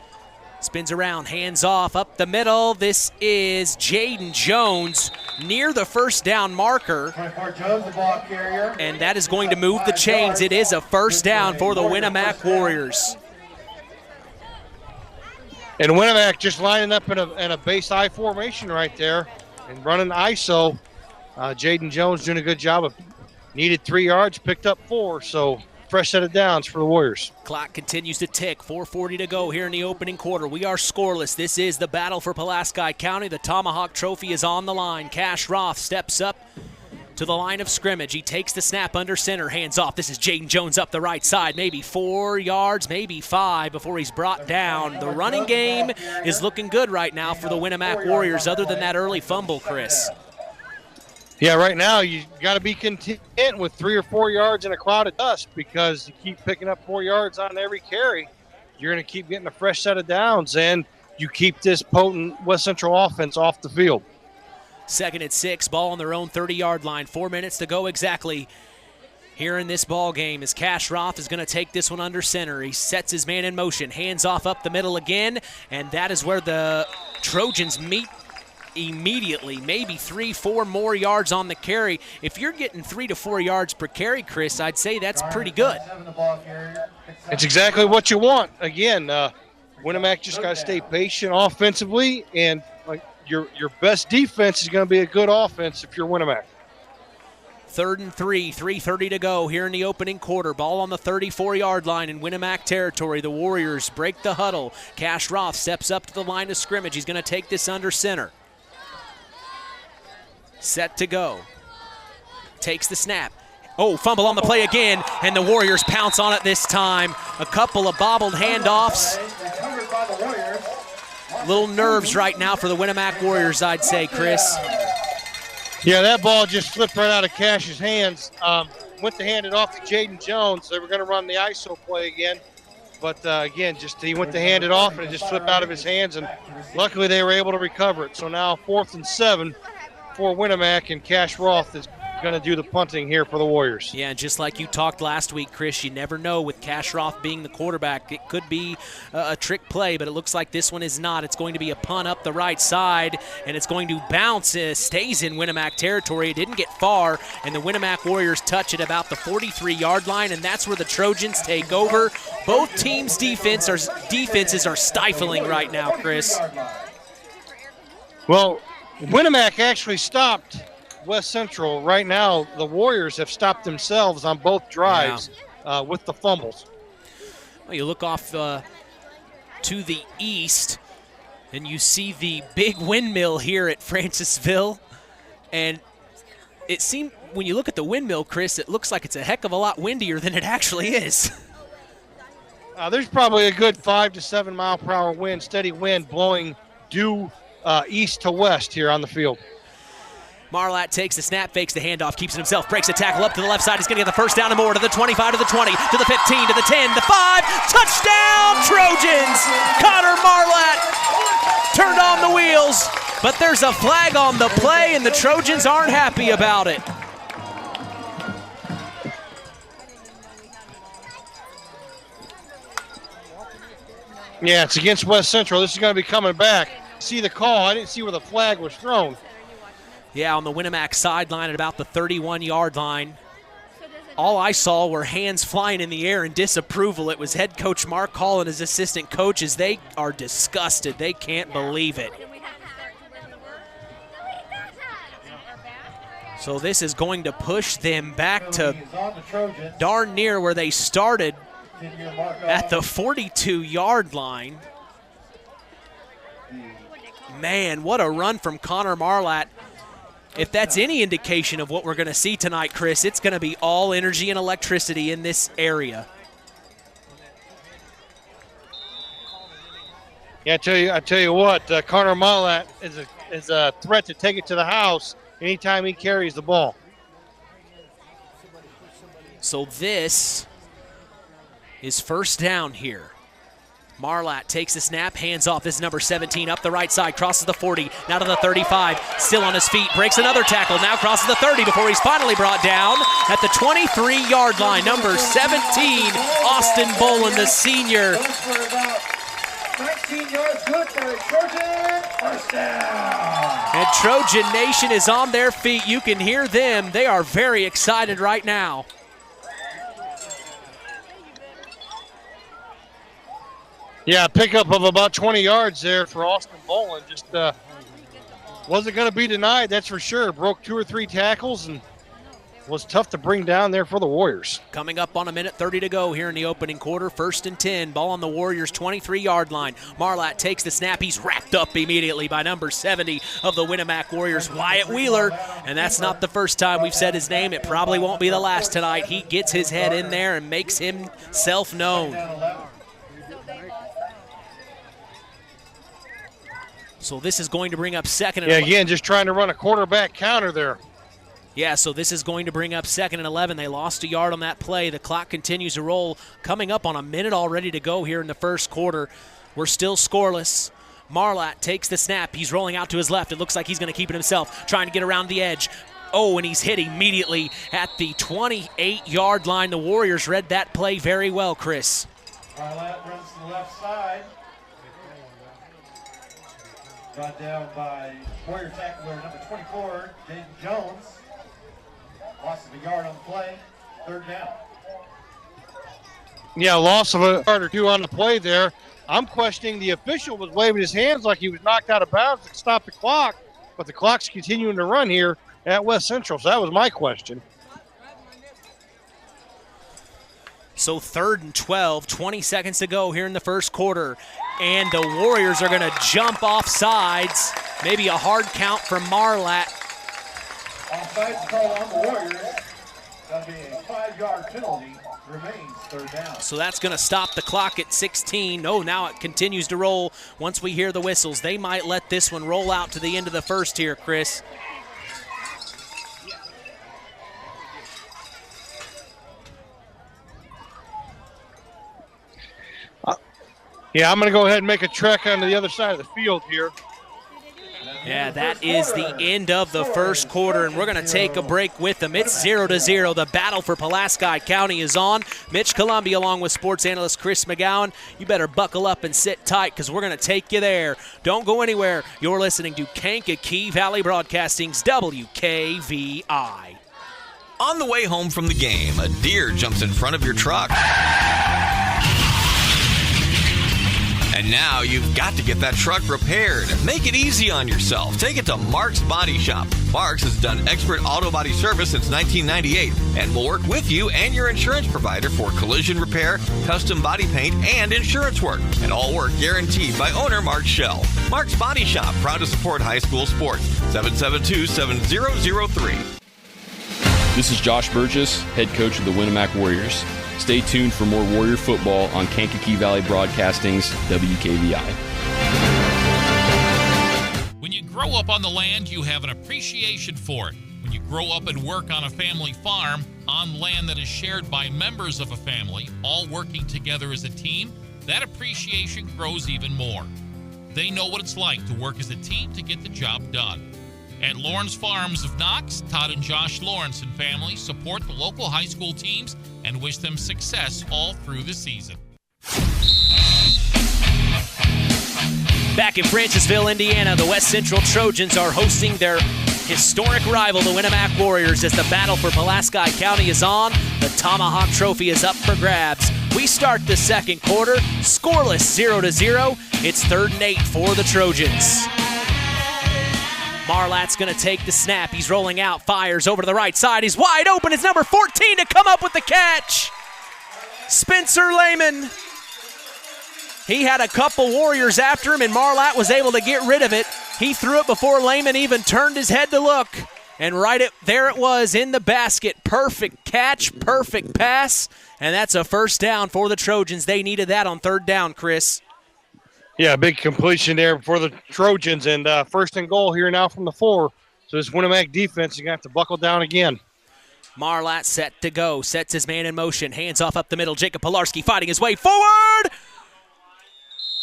Spins around, hands off, up the middle. This is Jaden Jones near the 1st down marker. 24 Jones, the ball carrier. And that is going to move the chains. It is a 1st down for the Winamac Warriors. And Winamac just lining up in a base I formation right there and running ISO. Jaden Jones doing a good job of needed 3 yards, picked up 4. So fresh set of downs for the Warriors. Clock continues to tick. 4:40 to go here in the opening quarter. We are scoreless. This is the battle for Pulaski County. The Tomahawk Trophy is on the line. Cash Roth steps up to the line of scrimmage. He takes the snap under center, hands off. This is Jaden Jones up the right side. Maybe 4 yards, maybe 5 before he's brought down. The running game is looking good right now for the Winamac Warriors, other than that early fumble, Chris. Yeah, right now you got to be content with 3 or 4 yards in a cloud of dust, because you keep picking up 4 yards on every carry, you're going to keep getting a fresh set of downs, and you keep this potent West Central offense off the field. 2nd and 6, ball on their own 30-yard line. 4 minutes to go exactly here in this ball game, as Cash Roth is going to take this one under center. He sets his man in motion, hands off up the middle again, and that is where the Trojans meet immediately. Maybe 3-4 more yards on the carry. If you're getting 3 to 4 yards per carry, Chris, I'd say that's pretty good. It's exactly what you want. Again, Winamac just got to stay patient offensively, and your best defense is going to be a good offense if you're Winamac. 3rd and 3, 3:30 to go here in the opening quarter. Ball on the 34-yard line in Winamac territory. The Warriors break the huddle. Cash Roth steps up to the line of scrimmage. He's going to take this under center. Set to go. Takes the snap. Oh, fumble on the play again, and the Warriors pounce on it this time. A couple of bobbled handoffs. Little nerves right now for the Winamac Warriors, I'd say, Chris. Yeah, that ball just slipped right out of Cash's hands. Went to hand it off to Jaden Jones. They were going to run the ISO play again. But, again, he went to hand it off, and it just slipped out of his hands, and luckily they were able to recover it. So now 4th and 7 for Winamac, and Cash Roth is going to do the punting here for the Warriors. Yeah, and just like you talked last week, Chris, you never know with Kashroff being the quarterback. It could be a trick play, but it looks like this one is not. It's going to be a punt up the right side, and it's going to bounce. Stays in Winamac territory. It didn't get far, and the Winamac Warriors touch at about the 43-yard line, and that's where the Trojans take over. Both teams' defenses are stifling right now, Chris. Well, Winamac actually stopped West Central. Right now, the Warriors have stopped themselves on both drives with the fumbles. Well, you look off to the east, and you see the big windmill here at Francisville. And it seemed, when you look at the windmill, Chris, it looks like it's a heck of a lot windier than it actually is. There's probably a good 5 to 7 mile per hour wind, steady wind blowing due east to west here on the field. Marlatt takes the snap, fakes the handoff, keeps it himself, breaks a tackle up to the left side. He's going to get the first down and more to the 25, to the 20, to the 15, to the 10, the 5. Touchdown, Trojans! Connor Marlatt turned on the wheels, but there's a flag on the play, and the Trojans aren't happy about it. Yeah, it's against West Central. This is going to be coming back. See the call. I didn't see where the flag was thrown. Yeah, on the Winamac sideline at about the 31-yard line. All I saw were hands flying in the air in disapproval. It was head coach Mark Hall and his assistant coaches. They are disgusted. They can't believe it. So this is going to push them back to darn near where they started at the 42-yard line. Man, what a run from Connor Marlatt. If that's any indication of what we're going to see tonight, Chris, it's going to be all energy and electricity in this area. Yeah, I tell you what, Connor Marlatt is a threat to take it to the house anytime he carries the ball. So this is first down here. Marlatt takes the snap, hands off. This is number 17 up the right side, crosses the 40, now to the 35, still on his feet, breaks another tackle, now crosses the 30 before he's finally brought down at the 23-yard line. Number 17, Austin Bolin, the senior. 19 yards good for a Trojan first down. And Trojan Nation is on their feet. You can hear them. They are very excited right now. Yeah, pickup of about 20 yards there for Austin Bolin. Just wasn't going to be denied, that's for sure. Broke 2 or 3 tackles and was tough to bring down there for the Warriors. Coming up on 1:30 to go here in the opening quarter. 1st and 10. Ball on the Warriors' 23-yard line. Marlatt takes the snap. He's wrapped up immediately by number 70 of the Winamac Warriors, Wyatt Wheeler. And that's not the first time we've said his name. It probably won't be the last tonight. He gets his head in there and makes himself known. So this is going to bring up second and 11. Again, just trying to run a quarterback counter there. Yeah, so this is going to bring up 2nd and 11. They lost a yard on that play. The clock continues to roll. Coming up on 1 minute already to go here in the first quarter. We're still scoreless. Marlatt takes the snap. He's rolling out to his left. It looks like he's going to keep it himself, trying to get around the edge. Oh, and he's hit immediately at the 28-yard line. The Warriors read that play very well, Chris. Marlatt runs to the left side. Brought down by Warrior tackler number 24, Jaden Jones. Loss of a yard on the play. 3rd down. Yeah, loss of a yard or 2 on the play there. I'm questioning the official was waving his hands like he was knocked out of bounds to stop the clock, but the clock's continuing to run here at West Central, so that was my question. So 3rd and 12, 20 seconds to go here in the first quarter. And the Warriors are going to jump off sides. Maybe a hard count from Marlatt. Offsides call on the Warriors. That'll be a 5-yard penalty. Remains 3rd down. So that's going to stop the clock at 16. Oh, now it continues to roll once we hear the whistles. They might let this one roll out to the end of the first here, Chris. Yeah, I'm going to go ahead and make a trek onto the other side of the field here. Yeah, that is the end of the first quarter, and we're going to take a break with them. It's 0-0. The battle for Pulaski County is on. Mitch Columbia along with sports analyst Chris McGowan. You better buckle up and sit tight because we're going to take you there. Don't go anywhere. You're listening to Kankakee Valley Broadcasting's WKVI. On the way home from the game, a deer jumps in front of your truck. And now you've got to get that truck repaired. Make it easy on yourself. Take it to Mark's Body Shop. Mark's has done expert auto body service since 1998 and will work with you and your insurance provider for collision repair, custom body paint, and insurance work. And all work guaranteed by owner Mark Schell. Mark's Body Shop, proud to support high school sports. 772-7003. This is Josh Burgess, head coach of the Winamac Warriors. Stay tuned for more Warrior football on Kankakee Valley Broadcasting's WKVI. When you grow up on the land, you have an appreciation for it. When you grow up and work on a family farm, on land that is shared by members of a family, all working together as a team, that appreciation grows even more. They know what it's like to work as a team to get the job done. At Lawrence Farms of Knox, Todd and Josh Lawrence and family support the local high school teams and wish them success all through the season. Back in Francisville, Indiana, the West Central Trojans are hosting their historic rival, the Winamac Warriors, as the battle for Pulaski County is on. The Tomahawk Trophy is up for grabs. We start the second quarter, scoreless 0-0. It's 3rd and 8 for the Trojans. Marlat's going to take the snap. He's rolling out, fires over to the right side. He's wide open. It's number 14 to come up with the catch. Spencer Lehman. He had a couple Warriors after him, and Marlat was able to get rid of it. He threw it before Lehman even turned his head to look. And there it was in the basket. Perfect catch, perfect pass, and that's a first down for the Trojans. They needed that on 3rd down, Chris. Yeah, big completion there for the Trojans, and 1st and goal here now from the 4. So this Winamac defense is going to have to buckle down again. Marlat set to go, sets his man in motion, hands off up the middle. Jacob Pilarski fighting his way forward,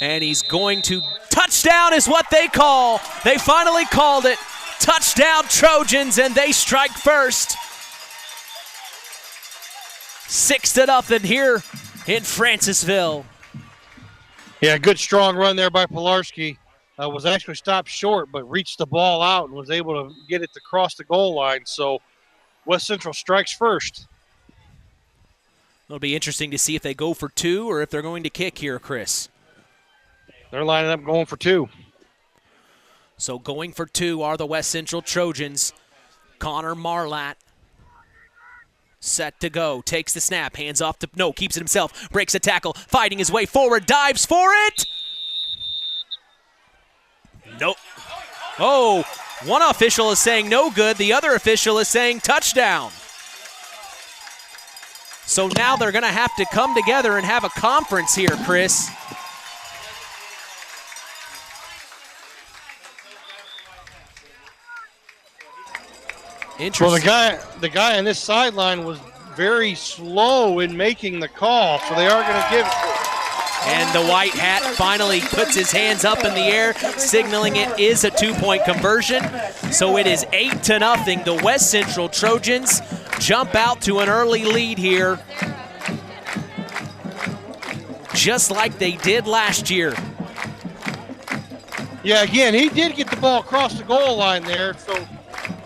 and he's going to touchdown is what they call. They finally called it. Touchdown Trojans, and they strike first. 6-0 here in Francisville. Yeah, good strong run there by Pilarski. Was actually stopped short, but reached the ball out and was able to get it to cross the goal line. So West Central strikes first. It'll be interesting to see if they go for 2 or if they're going to kick here, Chris. They're lining up going for 2. So going for 2 are the West Central Trojans. Connor Marlat. Set to go, takes the snap, hands off to, keeps it himself, breaks a tackle, fighting his way forward, dives for it. Nope. Oh, one official is saying no good, the other official is saying touchdown. So now they're going to have to come together and have a conference here, Chris. Well, the guy on this sideline was very slow in making the call, so they are going to give it to him. And the white hat finally puts his hands up in the air, signaling it is a 2-point conversion. So it is 8-0. The West Central Trojans jump out to an early lead here, just like they did last year. Yeah, again, he did get the ball across the goal line there, so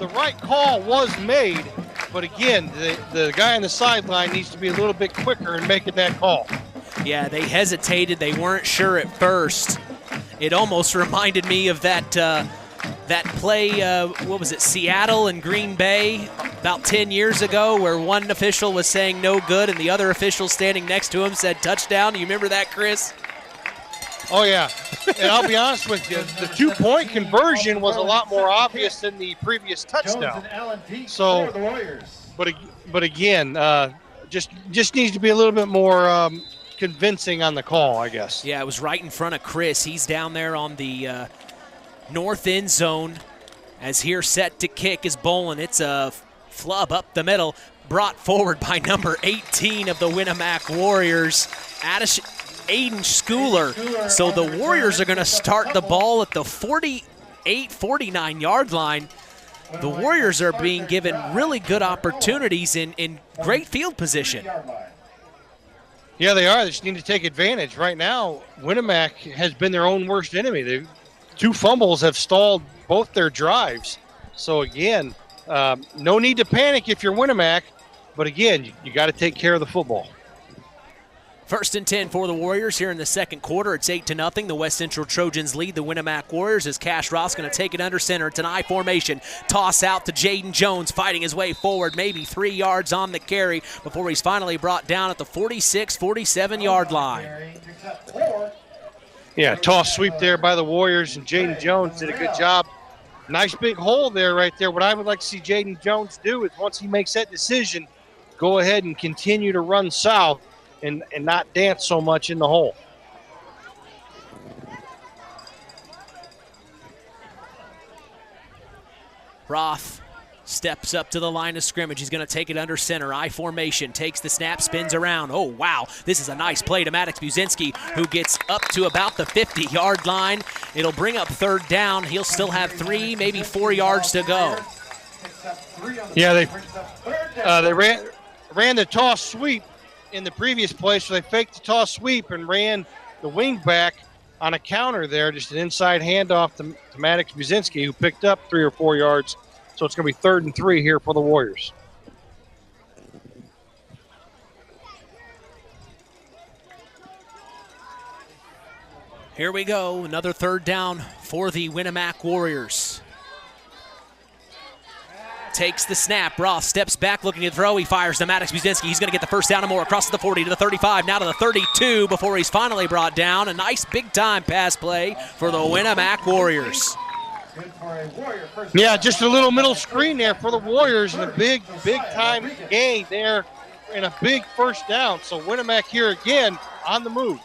the right call was made, but again, the guy on the sideline needs to be a little bit quicker in making that call. Yeah, they hesitated. They weren't sure at first. It almost reminded me of that play, what was it, Seattle and Green Bay about 10 years ago, where one official was saying no good and the other official standing next to him said touchdown. You remember that, Chris? Oh, yeah. And I'll be honest with you, the 2-point conversion was a lot more obvious than the previous touchdown. So, but again, just needs to be a little bit more convincing on the call, I guess. Yeah, it was right in front of Chris. He's down there on the north end zone as here set to kick is Bolin. It's a flub up the middle, brought forward by number 18 of the Winamac Warriors, Aiden Schooler. So the Warriors are going to start the ball at the 40 49-yard line. The Warriors are being given really good opportunities in great field position. Yeah, they are. They just need to take advantage. Right now, Winamac has been their own worst enemy. The 2 fumbles have stalled both their drives. So, again, no need to panic if you're Winamac. But, again, you got to take care of the football. 1st and 10 for the Warriors here in the second quarter. It's 8-0. The West Central Trojans lead the Winamac Warriors as Cash Roth's going to take it under center. It's an I formation. Toss out to Jaden Jones, fighting his way forward, maybe 3 yards on the carry before he's finally brought down at the 46, 47-yard line. Yeah, toss sweep there by the Warriors, and Jaden Jones did a good job. Nice big hole there right there. What I would like to see Jaden Jones do is once he makes that decision, go ahead and continue to run south and not dance so much in the hole. Roth steps up to the line of scrimmage. He's going to take it under center. I formation. Takes the snap, spins around. Oh, wow. This is a nice play to Maddox Buzinski, who gets up to about the 50-yard line. It'll bring up 3rd down. He'll still have 3, maybe 4 yards to go. Yeah, they ran the toss sweep in the previous play, so they faked the toss sweep and ran the wing back on a counter there, just an inside handoff to Maddox Buzinski, who picked up 3 or 4 yards. So it's going to be 3rd and 3 here for the Warriors. Here we go, another 3rd down for the Winamac Warriors. Takes the snap. Roth steps back looking to throw. He fires to Maddox Buzinski. He's going to get the 1st down and more across the 40 to the 35, now to the 32 before he's finally brought down. A nice big-time pass play for the Winamac Warriors. Yeah, just a little middle screen there for the Warriors and a big-time gain there and a big 1st down. So Winamac here again on the move.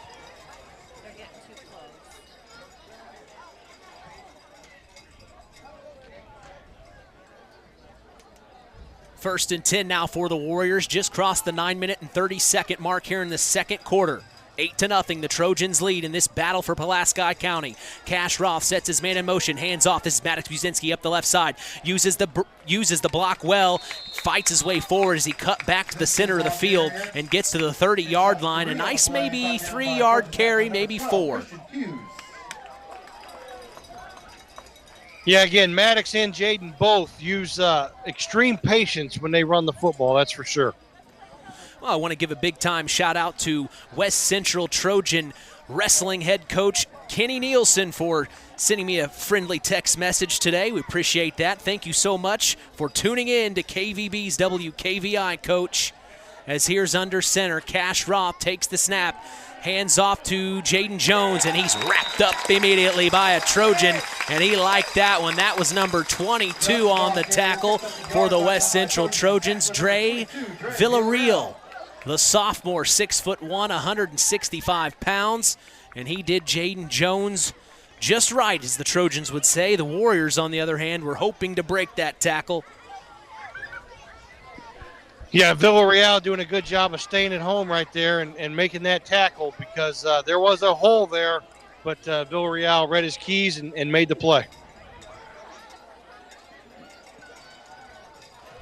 First and 10 now for the Warriors. Just crossed the 9-minute and 30-second mark here in the second quarter. 8-0, the Trojans lead in this battle for Pulaski County. Cash Roth sets his man in motion, hands off. This is Maddox Buzinski up the left side. Uses the block well, fights his way forward as he cut back to the center of the field and gets to the 30-yard line. A nice maybe 3-yard carry, maybe 4. Yeah, again, Maddox and Jaden both use extreme patience when they run the football, that's for sure. Well, I want to give a big-time shout-out to West Central Trojan wrestling head coach Kenny Nielsen for sending me a friendly text message today. We appreciate that. Thank you so much for tuning in to KVB's WKVI, Coach. As here's under center, Cash Roth takes the snap, hands off to Jaden Jones, and he's wrapped up immediately by a Trojan, and he liked that one. That was number 22 on the tackle for the West Central Trojans, Dre Villarreal. The sophomore, 6'1", 165 pounds, and he did Jaden Jones just right, as the Trojans would say. The Warriors, on the other hand, were hoping to break that tackle. Yeah, Villarreal doing a good job of staying at home right there and making that tackle, because there was a hole there, but Villarreal read his keys and made the play.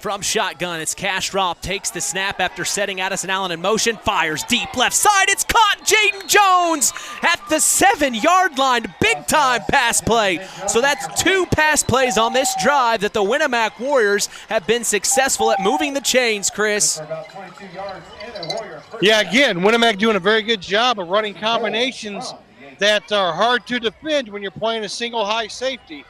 From shotgun, it's Cash Roth, takes the snap after setting Addison Allen in motion, fires deep left side, it's caught! Jaden Jones at the 7-yard line, big-time pass play. So that's 2 pass plays on this drive that the Winamac Warriors have been successful at moving the chains, Chris. Yeah, again, Winamac doing a very good job of running combinations that are hard to defend when you're playing a single high safety.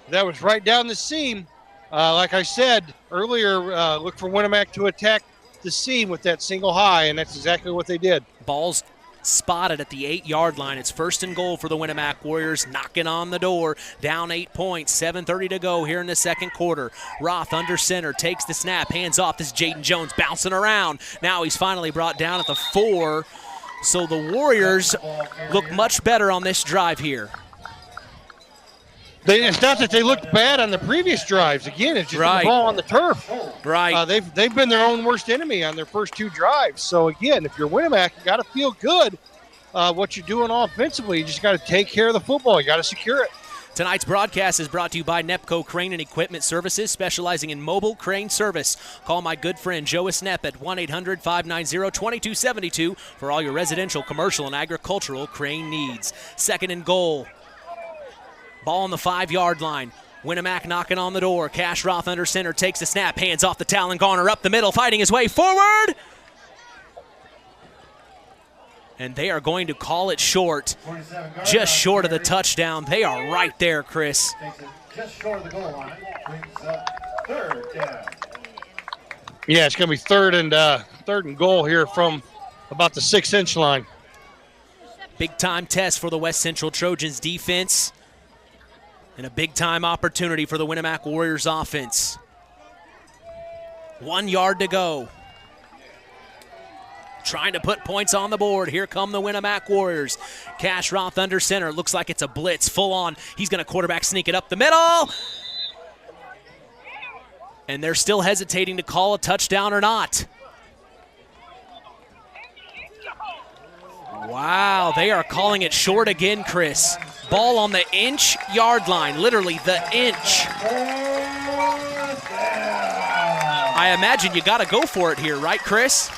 That was right down the seam. Like I said earlier, look for Winamac to attack the seam with that single high, and that's exactly what they did. Ball's spotted at the 8-yard line. It's 1st and goal for the Winamac Warriors, knocking on the door, down 8 points, 7:30 to go here in the second quarter. Roth under center, takes the snap, hands off. This is Jaden Jones bouncing around. Now he's finally brought down at the 4. So the Warriors look much better on this drive here. It's not that they looked bad on the previous drives. Again, it's just the ball on the turf. Right. They've been their own worst enemy on their first 2 drives. So, again, if you're Winamac, you got to feel good what you're doing offensively. You just got to take care of the football. You got to secure it. Tonight's broadcast is brought to you by Nepco Crane and Equipment Services, specializing in mobile crane service. Call my good friend Joe Snep at 1-800-590-2272 for all your residential, commercial, and agricultural crane needs. Second and goal. Ball on the 5-yard line. Winamac knocking on the door. Cash Roth under center, takes a snap, hands off the Talon Garner, up the middle, fighting his way forward. And they are going to call it short, just short of the touchdown. They are right there, Chris. Just short of the goal line. Brings up third down. Yeah, it's going to be third and goal here from about the 6-inch line. Big-time test for the West Central Trojans defense and a big-time opportunity for the Winamac Warriors offense. 1 yard to go. Trying to put points on the board. Here come the Winamac Warriors. Cash Roth under center. Looks like it's a blitz full on. He's going to quarterback sneak it up the middle. And they're still hesitating to call a touchdown or not. Wow, they are calling it short again, Chris. Ball on the inch-yard line, literally the inch. I imagine you got to go for it here, right, Chris?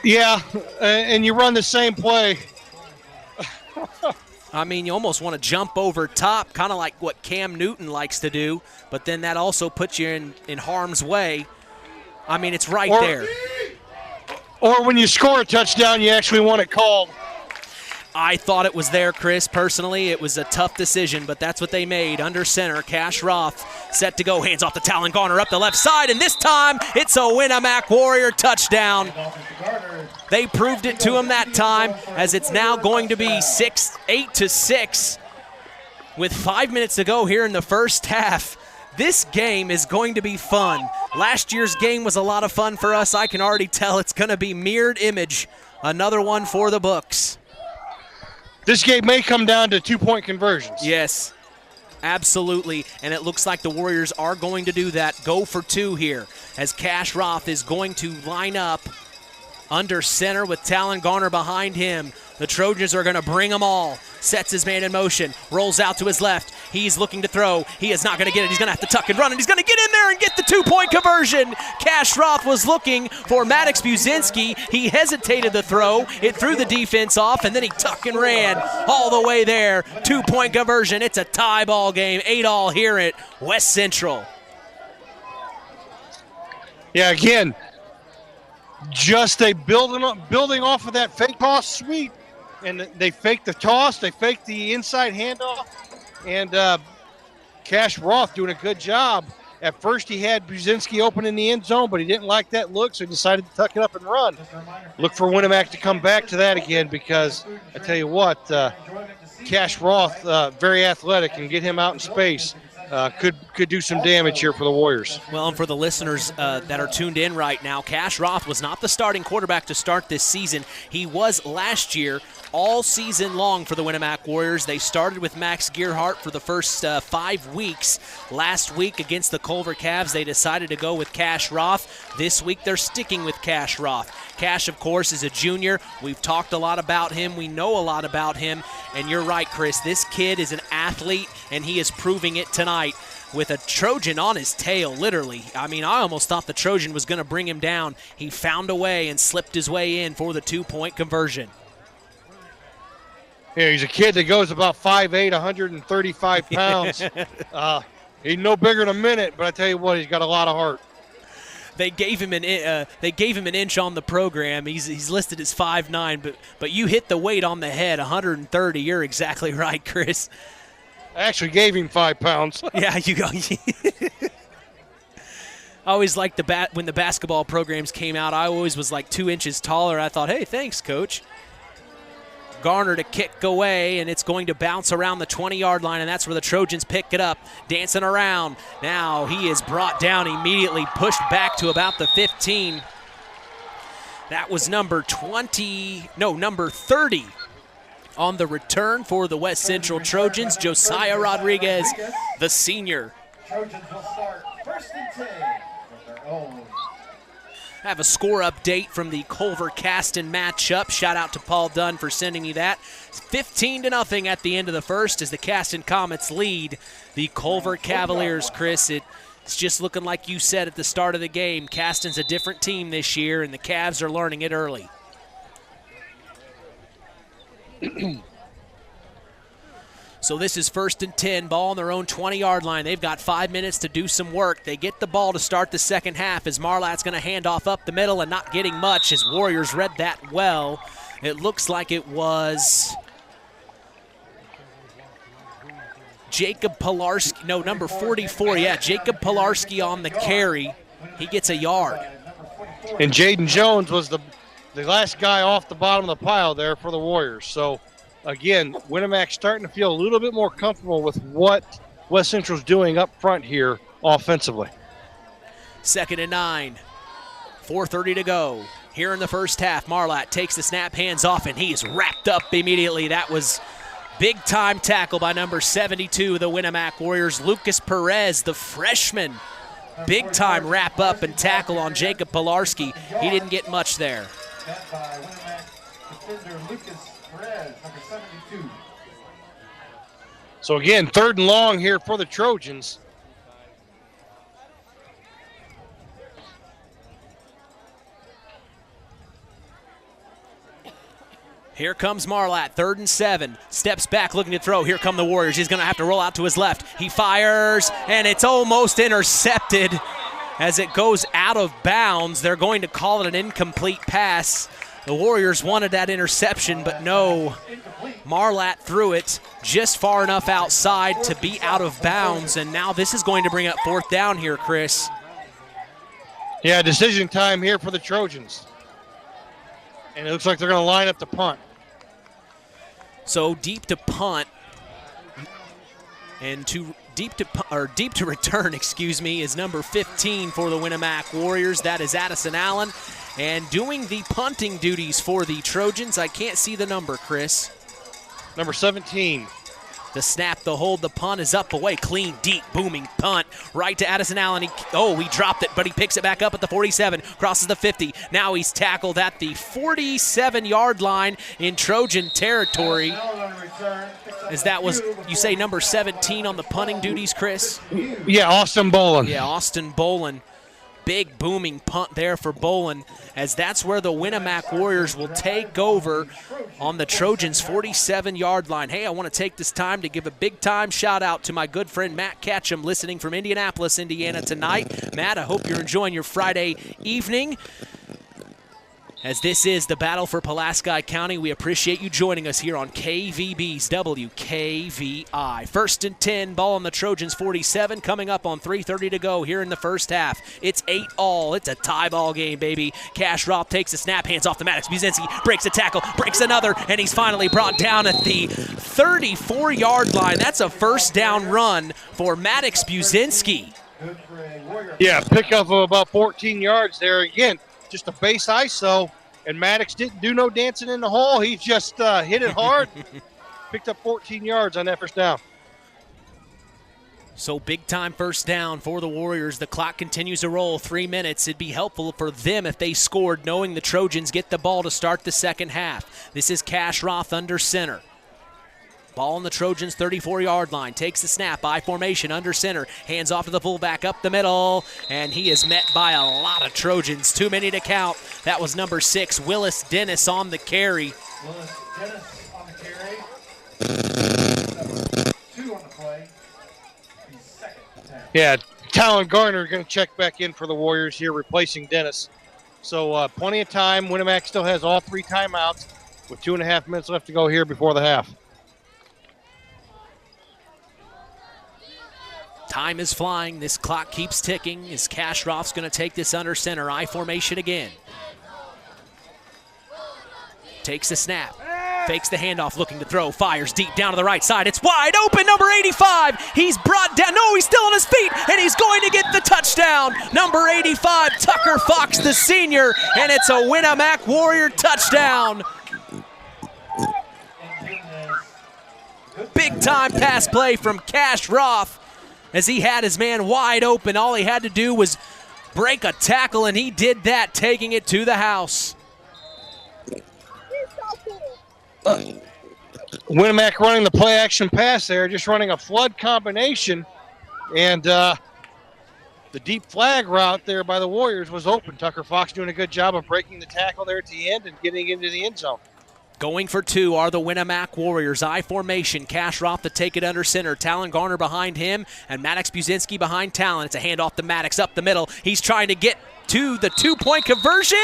Yeah, and you run the same play. I mean, you almost want to jump over top, kind of like what Cam Newton likes to do, but then that also puts you in harm's way. I mean, it's right there. Or when you score a touchdown, you actually want it called. I thought it was there, Chris. Personally, it was a tough decision, but that's what they made. Under center, Cash Roth set to go. Hands off the Talon Garner up the left side, and this time it's a Winamac Warrior touchdown. They proved it to him that time, as it's now going to be 8-6 with 5 minutes to go here in the first half. This game is going to be fun. Last year's game was a lot of fun for us. I can already tell it's going to be mirrored image. Another one for the books. This game may come down to 2-point conversions. Yes, absolutely. And it looks like the Warriors are going to do that. Go for 2 here, as Cash Roth is going to line up under center with Talon Garner behind him. The Trojans are going to bring them all. Sets his man in motion, rolls out to his left. He's looking to throw. He is not going to get it. He's going to have to tuck and run, and he's going to get in there and get the 2-point conversion. Cash Roth was looking for Maddox Buzinski. He hesitated the throw. It threw the defense off, and then he tuck and ran all the way there. 2-point conversion. It's a tie ball game. 8-all here at West Central. Yeah, again, just they building off of that fake toss sweep. And they faked the toss, they faked the inside handoff, and Cash Roth doing a good job. At first he had Buzinski open in the end zone, but he didn't like that look, so he decided to tuck it up and run. Look for Winamac to come back to that again, because I tell you what, Cash Roth, very athletic, and get him out in space. Could do some damage here for the Warriors. Well, and for the listeners that are tuned in right now, Cash Roth was not the starting quarterback to start this season. He was last year all season long for the Winamac Warriors. They started with Max Gearhart for the first 5 weeks. Last week against the Culver Cavs, they decided to go with Cash Roth. This week, they're sticking with Cash Roth. Cash, of course, is a junior. We've talked a lot about him. We know a lot about him. And you're right, Chris. This kid is an athlete, and he is proving it tonight with a Trojan on his tail, literally. I mean, I almost thought the Trojan was going to bring him down. He found a way and slipped his way in for the 2-point conversion. Yeah, he's a kid that goes about 5'8", 135 pounds. He's no bigger than a minute, but I tell you what, he's got a lot of heart. They gave him an inch on the program. He's listed as 5'9", but you hit the weight on the head, 130. You're exactly right, Chris. I actually gave him 5 pounds. Yeah, you go. I always liked when the basketball programs came out. I always was like 2 inches taller. I thought, hey, thanks, coach. Garner to kick away, and it's going to bounce around the 20-yard line, and that's where the Trojans pick it up, dancing around. Now he is brought down immediately, pushed back to about the 15. That was number 30 on the return for the West Central Trojans, Josiah Rodriguez, the senior. Trojans will start 1st and 10 from their own. have a score update from the Culver-Caston matchup. Shout out to Paul Dunn for sending me that. 15-0 at the end of the first as the Caston Comets lead the Culver Cavaliers, Chris. It's just looking like you said at the start of the game. Caston's a different team this year, and the Cavs are learning it early. So this is 1st and 10, ball on their own 20-yard line. They've got 5 minutes to do some work. They get the ball to start the second half as Marlat's going to hand off up the middle and not getting much as Warriors read that well. It looks like it was Jacob Pilarski, no, number 44, yeah, Jacob Pilarski on the carry. He gets a yard. And Jaden Jones was the last guy off the bottom of the pile there for the Warriors. So, again, Winamac starting to feel a little bit more comfortable with what West Central's doing up front here offensively. 2nd and 9, 4:30 to go. Here in the first half, Marlat takes the snap, hands off, and he's wrapped up immediately. That was big-time tackle by number 72, the Winamac Warriors. Lucas Perez, the freshman, big-time wrap up and tackle on Jacob Pilarski. He didn't get much there. So again, 3rd and long here for the Trojans. Here comes Marlat, 3rd and 7. Steps back looking to throw. Here come the Warriors. He's going to have to roll out to his left. He fires, and it's almost intercepted as it goes out of bounds. They're going to call it an incomplete pass. The Warriors wanted that interception, but no. Marlat threw it just far enough outside to be out of bounds, and now this is going to bring up 4th down here, Chris. Yeah, decision time here for the Trojans. And it looks like they're going to line up the punt. So deep to punt, and deep to return, is number 15 for the Winamac Warriors. That is Addison Allen. And doing the punting duties for the Trojans, I can't see the number, Chris. Number 17. The snap, the hold, the punt is up away. Clean, deep, booming punt right to Addison Allen. He dropped it, but he picks it back up at the 47, crosses the 50. Now he's tackled at the 47-yard line in Trojan territory. As that was, you say, number 17 on the punting duties, Chris? Yeah, Austin Bolin. Yeah, Austin Bolin. Big booming punt there for Bolin, as that's where the Winamac Warriors will take over on the Trojans' 47-yard line. Hey, I want to take this time to give a big-time shout-out to my good friend Matt Ketchum, listening from Indianapolis, Indiana tonight. Matt, I hope you're enjoying your Friday evening. As this is the battle for Pulaski County, we appreciate you joining us here on KVB's WKVI. 1st and 10, ball on the Trojans' 47, coming up on 3:30 to go here in the first half. It's 8-all. It's a tie ball game, baby. Cash Roth takes a snap, hands off to Maddox. Buzinski breaks a tackle, breaks another, and he's finally brought down at the 34-yard line. That's a first down run for Maddox Buzinski. Yeah, pickup of about 14 yards there again. Just a base ISO, and Maddox didn't do no dancing in the hole. He just hit it hard, picked up 14 yards on that first down. So big-time first down for the Warriors. The clock continues to roll, 3 minutes. It'd be helpful for them if they scored, knowing the Trojans get the ball to start the second half. This is Cash Roth under center. Ball on the Trojans' 34-yard line. Takes the snap, I formation, under center. Hands off to the fullback, up the middle. And he is met by a lot of Trojans. Too many to count. That was number 6, Willis Dennis on the carry. Willis Dennis on the carry. 2 on the play. He's 2nd down. Yeah, Talon Garner going to check back in for the Warriors here, replacing Dennis. So plenty of time. Winamac still has all 3 timeouts with 2.5 minutes left to go here before the half. Time is flying. This clock keeps ticking as Cash Roth's going to take this under center. I formation again. Takes the snap. Fakes the handoff, looking to throw. Fires deep down to the right side. It's wide open, number 85. He's brought down. No, he's still on his feet, and he's going to get the touchdown. Number 85, Tucker Fox, the senior, and it's a Winamac Warrior touchdown. Big-time pass play from Cash Roth as he had his man wide open. All he had to do was break a tackle, and he did that, taking it to the house. Winamac running the play action pass there, just running a flood combination, and the deep flag route there by the Warriors was open. Tucker Fox doing a good job of breaking the tackle there at the end and getting into the end zone. Going for two are the Winamac Warriors. I formation. Cash Roth to take it under center. Talon Garner behind him, and Maddox Buzinski behind Talon. It's a handoff to Maddox up the middle. He's trying to get to the two-point conversion,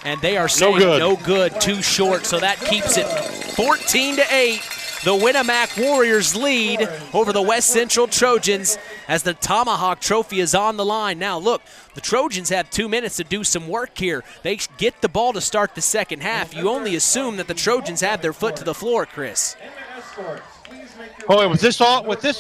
and they are saying no good, too short, so that keeps it 14-8. The Winamac Warriors lead over the West Central Trojans as the Tomahawk Trophy is on the line. Now, look, the Trojans have 2 minutes to do some work here. They get the ball to start the second half. You only assume that the Trojans have their foot to the floor, Chris. Oh, with this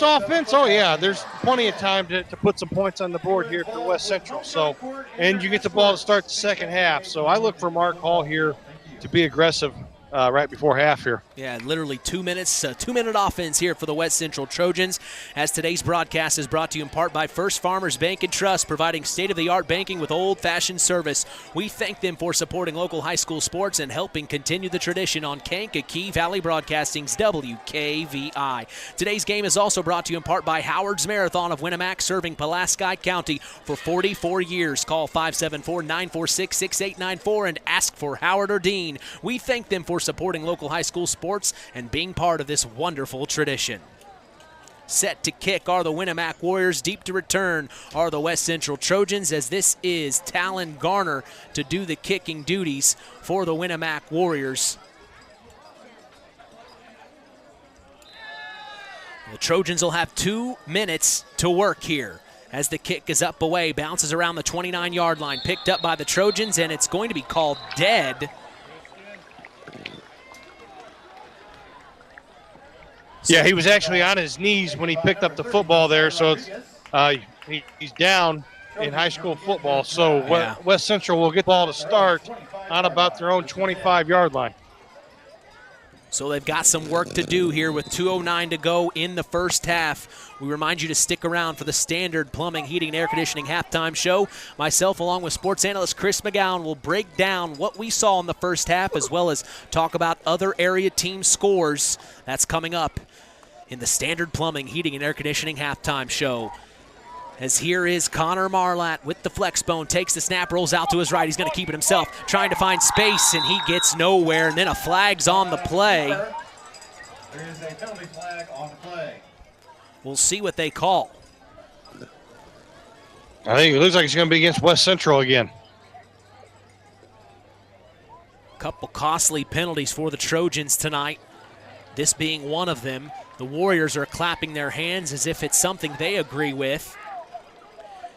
offense, oh yeah, there's plenty of time to put some points on the board here for West Central. So, and you get the ball to start the second half. So I look for Mark Hall here to be aggressive right before half here. Yeah, literally 2 minutes, 2-minute offense here for the West Central Trojans, as today's broadcast is brought to you in part by First Farmers Bank and Trust, providing state-of-the-art banking with old-fashioned service. We thank them for supporting local high school sports and helping continue the tradition on Kankakee Valley Broadcasting's WKVI. Today's game is also brought to you in part by Howard's Marathon of Winamac, serving Pulaski County for 44 years. Call 574-946-6894 and ask for Howard or Dean. We thank them for supporting local high school sports and being part of this wonderful tradition. Set to kick are the Winamac Warriors. Deep to return are the West Central Trojans, as this is Talon Garner to do the kicking duties for the Winamac Warriors. The Trojans will have 2 minutes to work here as the kick is up away, bounces around the 29-yard line, picked up by the Trojans, and it's going to be called dead. Yeah, he was actually on his knees when he picked up the football there, so he's down in high school football. So yeah. West Central will get the ball to start on about their own 25-yard line. So they've got some work to do here with 2:09 to go in the first half. We remind you to stick around for the Standard Plumbing, Heating, and Air Conditioning halftime show. Myself, along with sports analyst Chris McGowan, will break down what we saw in the first half, as well as talk about other area team scores. That's coming up in the Standard Plumbing, Heating, and Air Conditioning halftime show. As here is Connor Marlatt with the flex bone, takes the snap, rolls out to his right. He's going to keep it himself, trying to find space, and he gets nowhere, and then a flag's on the play. There is a penalty flag on the play. We'll see what they call. I think it looks like it's going to be against West Central again. Couple costly penalties for the Trojans tonight, this being one of them. The Warriors are clapping their hands as if it's something they agree with.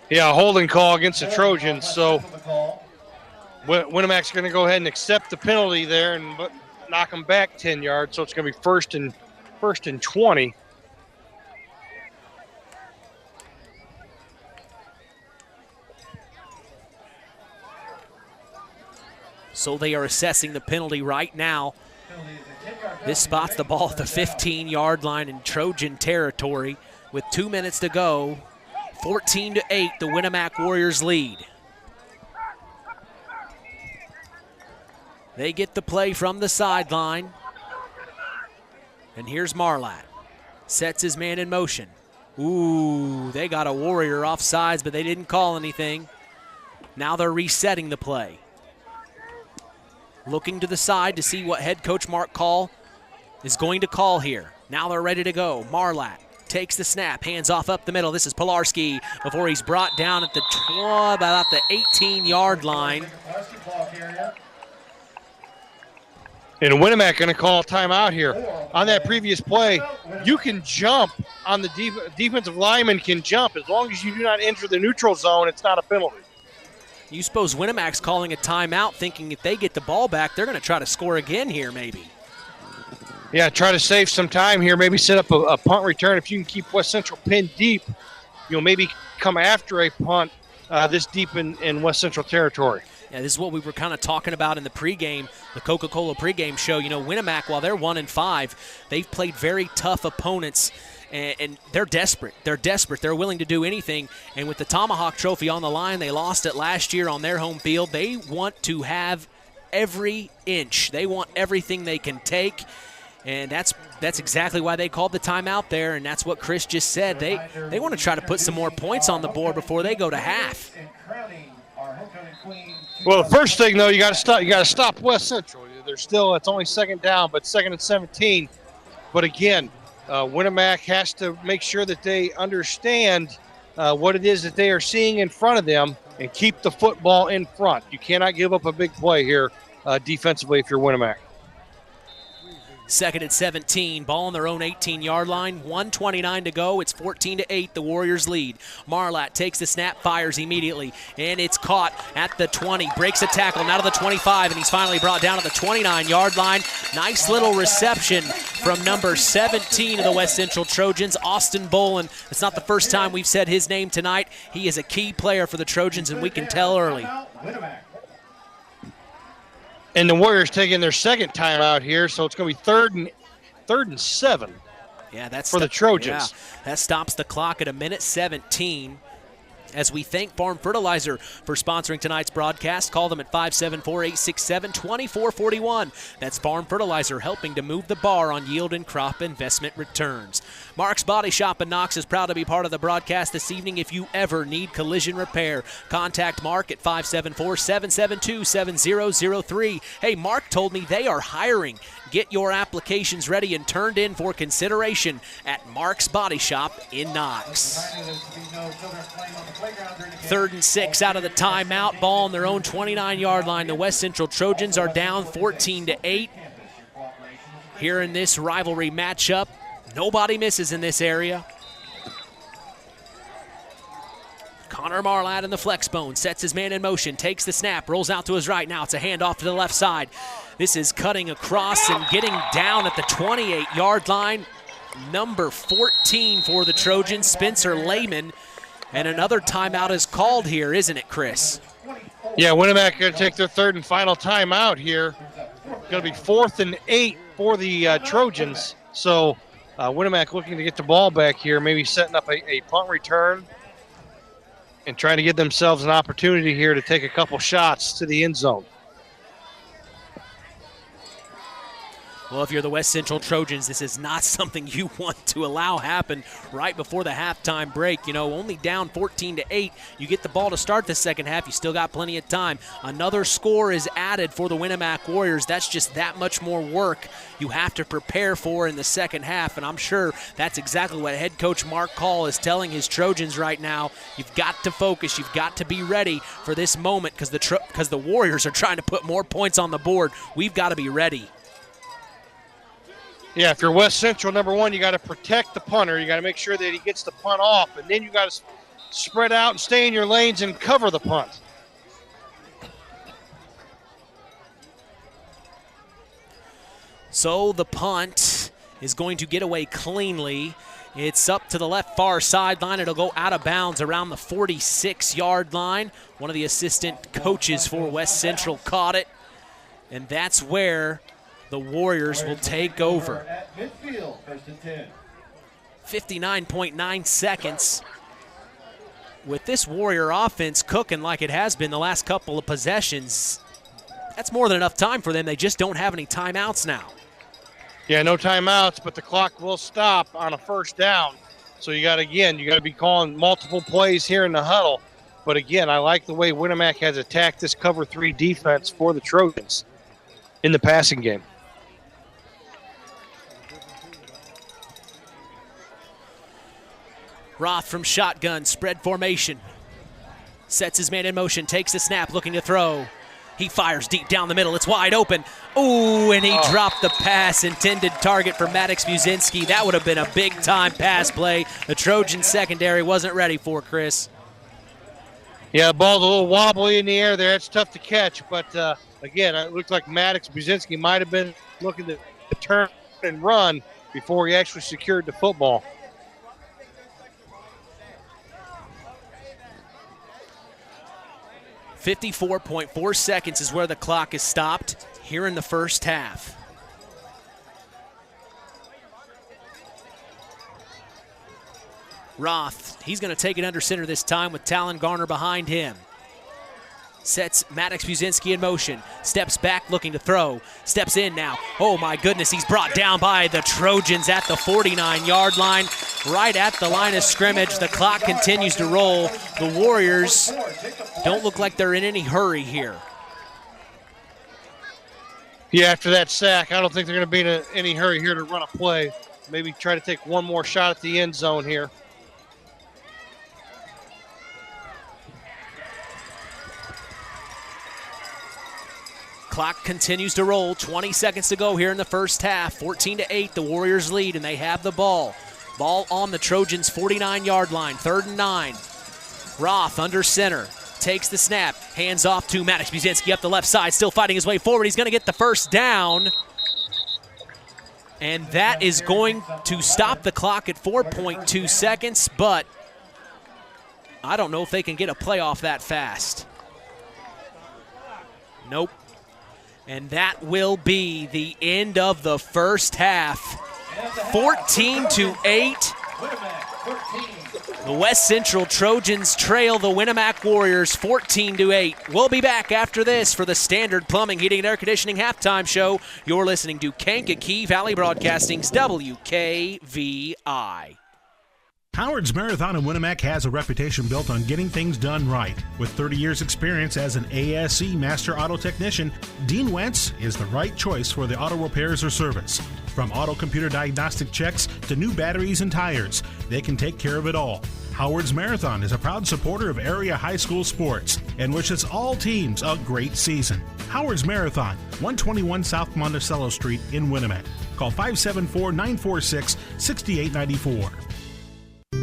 Yeah, a holding call against the Trojans. So Winamac's going to go ahead and accept the penalty there and knock them back 10 yards. So it's going to be first and 20. So they are assessing the penalty right now. This spots the ball at the 15-yard line in Trojan territory with 2 minutes to go. 14-8, the Winamac Warriors lead. They get the play from the sideline. And here's Marlatt. Sets his man in motion. Ooh, they got a Warrior off sides, but they didn't call anything. Now they're resetting the play. Looking to the side to see what head coach Mark Call is going to call here. Now they're ready to go. Marlatt takes the snap, hands off up the middle. This is Pilarski before he's brought down at about the 18-yard line. And Winamac going to call a timeout here. On that previous play, you can jump on the defensive lineman can jump. As long as you do not enter the neutral zone, it's not a penalty. You suppose Winamac's calling a timeout thinking if they get the ball back, they're going to try to score again here maybe. Yeah, try to save some time here. Maybe set up a punt return. If you can keep West Central pinned deep, you'll maybe come after a punt this deep in West Central territory. Yeah, this is what we were kind of talking about in the pregame, the Coca-Cola pregame show. You know, Winamac, while they're 1-5, they've played very tough opponents and they're desperate. They're desperate. They're willing to do anything. And with the Tomahawk Trophy on the line, they lost it last year on their home field. They want to have every inch. They want everything they can take. And that's exactly why they called the timeout there, and that's what Chris just said. They want to try to put some more points on the board before they go to half. Well, the first thing though, you got to stop West Central. They're still, it's only second down, but 2nd and 17. But again, Winamac has to make sure that they understand what it is that they are seeing in front of them and keep the football in front. You cannot give up a big play here defensively if you're Winamac. 2nd and 17, ball on their own 18-yard line, 1:29 to go. It's 14-8, the Warriors lead. Marlatt takes the snap, fires immediately, and it's caught at the 20. Breaks a tackle, now to the 25, and he's finally brought down at the 29-yard line. Nice little reception from number 17 of the West Central Trojans, Austin Bolin. It's not the first time we've said his name tonight. He is a key player for the Trojans, and we can tell early. And the Warriors taking their second timeout here, so it's going to be third and 7. Yeah, that's for the Trojans. Yeah, that stops the clock at 1:17. As we thank Farm Fertilizer for sponsoring tonight's broadcast, call them at 574-867-2441. That's Farm Fertilizer, helping to move the bar on yield and crop investment returns. Mark's Body Shop in Knox is proud to be part of the broadcast this evening. If you ever need collision repair, contact Mark at 574-772-7003. Hey, Mark told me they are hiring. Get your applications ready and turned in for consideration at Mark's Body Shop in Knox. 3rd and 6 out of the timeout. Ball on their own 29-yard line. The West Central Trojans are down 14-8. Here in this rivalry matchup, nobody misses in this area. Connor Marlatt in the flex bone, sets his man in motion, takes the snap, rolls out to his right. Now it's a handoff to the left side. This is cutting across and getting down at the 28-yard line. Number 14 for the Trojans, Spencer Lehman. And another timeout is called here, isn't it, Chris? Yeah, Winamac going to take their third and final timeout here. Going to be 4th and 8 for the Trojans. So Winamac looking to get the ball back here, maybe setting up a punt return and trying to give themselves an opportunity here to take a couple shots to the end zone. Well, if you're the West Central Trojans, this is not something you want to allow happen right before the halftime break. You know, only down 14-8. You get the ball to start the second half. You still got plenty of time. Another score is added for the Winamac Warriors. That's just that much more work you have to prepare for in the second half, and I'm sure that's exactly what head coach Mark Call is telling his Trojans right now. You've got to focus. You've got to be ready for this moment because the Warriors are trying to put more points on the board. We've got to be ready. Yeah, if you're West Central, number one, you got to protect the punter. You got to make sure that he gets the punt off, and then you got to spread out and stay in your lanes and cover the punt. So the punt is going to get away cleanly. It's up to the left far sideline. It'll go out of bounds around the 46-yard line. One of the assistant coaches for West Central caught it, and that's where the Warriors will take over. 59.9 seconds. With this Warrior offense cooking like it has been the last couple of possessions, that's more than enough time for them. They just don't have any timeouts now. Yeah, no timeouts, but the clock will stop on a first down. So you got to be calling multiple plays here in the huddle. But again, I like the way Winamac has attacked this cover 3 defense for the Trojans in the passing game. Roth from shotgun, spread formation. Sets his man in motion, takes the snap, looking to throw. He fires deep down the middle. It's wide open. Ooh, and he dropped the pass. Intended target for Maddox Buzinski. That would have been a big-time pass play. The Trojan secondary wasn't ready for, Chris. Yeah, the ball's a little wobbly in the air there. It's tough to catch. But, again, it looked like Maddox Buzinski might have been looking to turn and run before he actually secured the football. .4 seconds is where the clock is stopped here in the first half. Roth, he's going to take it under center this time with Talon Garner behind him. Sets Maddox Buzinski in motion. Steps back looking to throw. Steps in now. Oh my goodness, he's brought down by the Trojans at the 49-yard line. Right at the line of scrimmage. The clock continues to roll. The Warriors don't look like they're in any hurry here. Yeah, after that sack, I don't think they're going to be in any hurry here to run a play. Maybe try to take one more shot at the end zone here. Clock continues to roll. 20 seconds to go here in the first half. 14-8, the Warriors lead, and they have the ball. Ball on the Trojans' 49-yard line. 3rd and 9. Roth under center. Takes the snap. Hands off to Maddox Buzinski up the left side. Still fighting his way forward. He's going to get the first down. And that is going to stop the clock at 4.2 seconds, but I don't know if they can get a play off that fast. Nope. And that will be the end of the first half. 14-8. The West Central Trojans trail the Winamac Warriors 14-8. We'll be back after this for the Standard Plumbing, Heating, and Air Conditioning halftime show. You're listening to Kankakee Valley Broadcasting's WKVI. Howard's Marathon in Winamac has a reputation built on getting things done right. With 30 years experience as an ASE Master Auto Technician, Dean Wentz is the right choice for the auto repairs or service. From auto computer diagnostic checks to new batteries and tires, they can take care of it all. Howard's Marathon is a proud supporter of area high school sports and wishes all teams a great season. Howard's Marathon, 121 South Monticello Street in Winamac. Call 574-946-6894.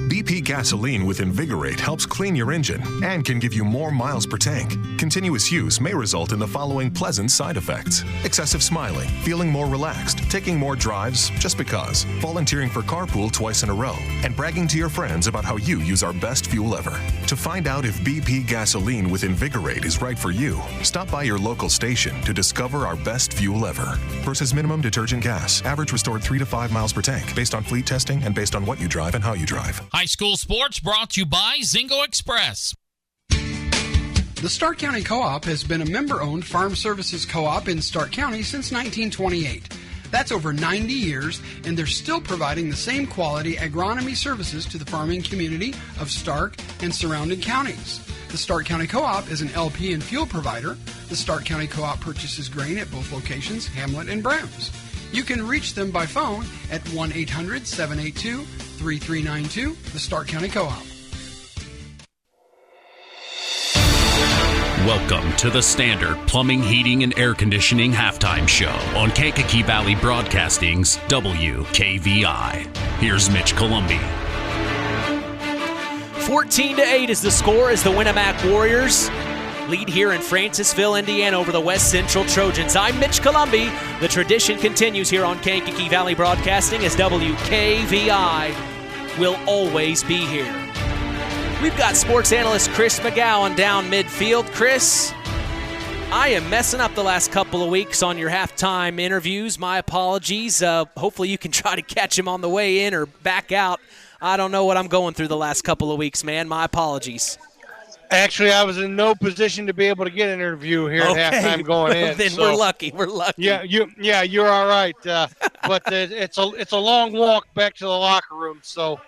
BP gasoline with Invigorate helps clean your engine and can give you more miles per tank. Continuous use may result in the following pleasant side effects: excessive smiling, feeling more relaxed, taking more drives just because, volunteering for carpool twice in a row, and bragging to your friends about how you use our best fuel ever. To find out if BP gasoline with Invigorate is right for you, stop by your local station to discover our best fuel ever. Versus minimum detergent gas, average restored 3 to 5 miles per tank, based on fleet testing and based on what you drive and how you drive. High school sports brought to you by Zingo Express. The Stark County Co-op has been a member-owned farm services co-op in Stark County since 1928. That's over 90 years, and they're still providing the same quality agronomy services to the farming community of Stark and surrounding counties. The Stark County Co-op is an LP and fuel provider. The Stark County Co-op purchases grain at both locations, Hamlet and Browns. You can reach them by phone at 1-800-782-3392, the Stark County Co-op. Welcome to the Standard Plumbing, Heating, and Air Conditioning halftime show on Kankakee Valley Broadcasting's WKVI. Here's Mitch Columbi. 14-8 is the score as the Winamac Warriors lead here in Francisville, Indiana over the West Central Trojans. I'm Mitch Columbi. The tradition continues here on Kankakee Valley Broadcasting as WKVI will always be here. We've got sports analyst Chris McGowan down midfield. Chris, I am messing up the last couple of weeks on your halftime interviews. My apologies. Hopefully you can try to catch him on the way in or back out. I don't know what I'm going through the last couple of weeks, man. My apologies. Actually, I was in no position to be able to get an interview here at halftime going in. Then we're lucky. We're lucky. Yeah, you're all right. But it's a long walk back to the locker room, so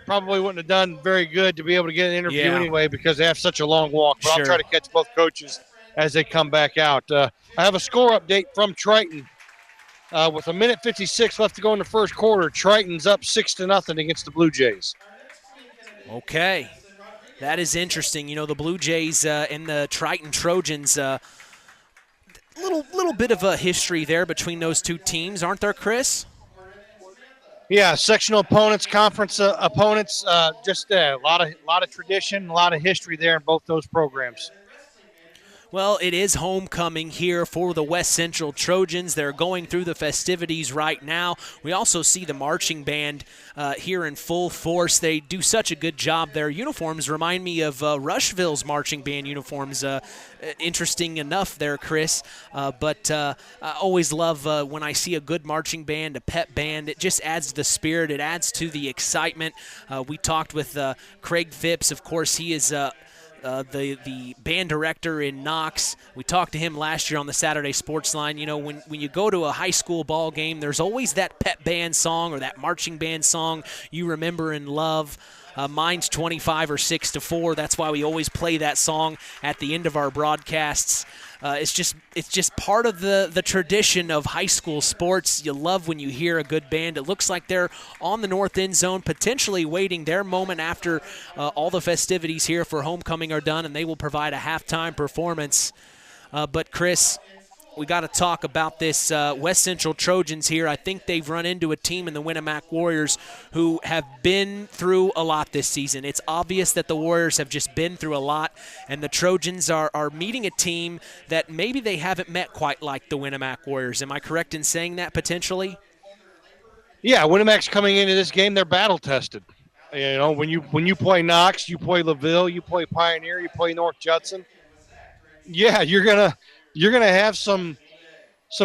probably wouldn't have done very good to be able to get an interview anyway because they have such a long walk. But I'll try to catch both coaches as they come back out. I have a score update from Triton. With 1:56 left to go in the first quarter, Triton's up 6-0 against the Blue Jays. Okay. That is interesting. You know, the Blue Jays and the Triton Trojans, little bit of a history there between those two teams, aren't there, Chris? Yeah, sectional opponents, conference opponents, just a lot of tradition, a lot of history there in both those programs. Well, it is homecoming here for the West Central Trojans. They're going through the festivities right now. We also see the marching band here in full force. They do such a good job. Their uniforms remind me of Rushville's marching band uniforms. Interesting enough there, Chris. But I always love when I see a good marching band, a pep band. It just adds to the spirit. It adds to the excitement. We talked with Craig Phipps. Of course, he is the band director in Knox. We talked to him last year on the Saturday Sports Line. You know, when you go to a high school ball game, there's always that pep band song or that marching band song you remember and love. Mine's 25 or 6-4. That's why we always play that song at the end of our broadcasts. It's just part of the tradition of high school sports. You love when you hear a good band. It looks like they're on the north end zone, potentially waiting their moment after all the festivities here for homecoming are done, and they will provide a halftime performance. But Chris, we got to talk about this West Central Trojans here. I think they've run into a team in the Winamac Warriors who have been through a lot this season. It's obvious that the Warriors have just been through a lot, and the Trojans are meeting a team that maybe they haven't met quite like the Winamac Warriors. Am I correct in saying that potentially? Yeah, Winamac's coming into this game, they're battle-tested. You know, when you play Knox, you play LaVille, you play Pioneer, you play North Judson. Yeah, you're gonna have some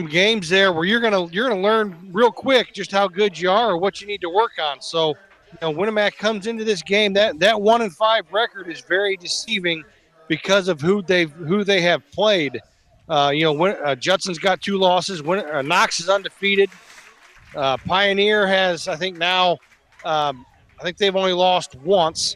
games there where you're gonna learn real quick just how good you are or what you need to work on. So, you know, Winamac comes into this game, that 1-5 record is very deceiving because of who they have played. Judson's got 2 losses. Knox is undefeated. Pioneer has, I think now, I think they've only lost once.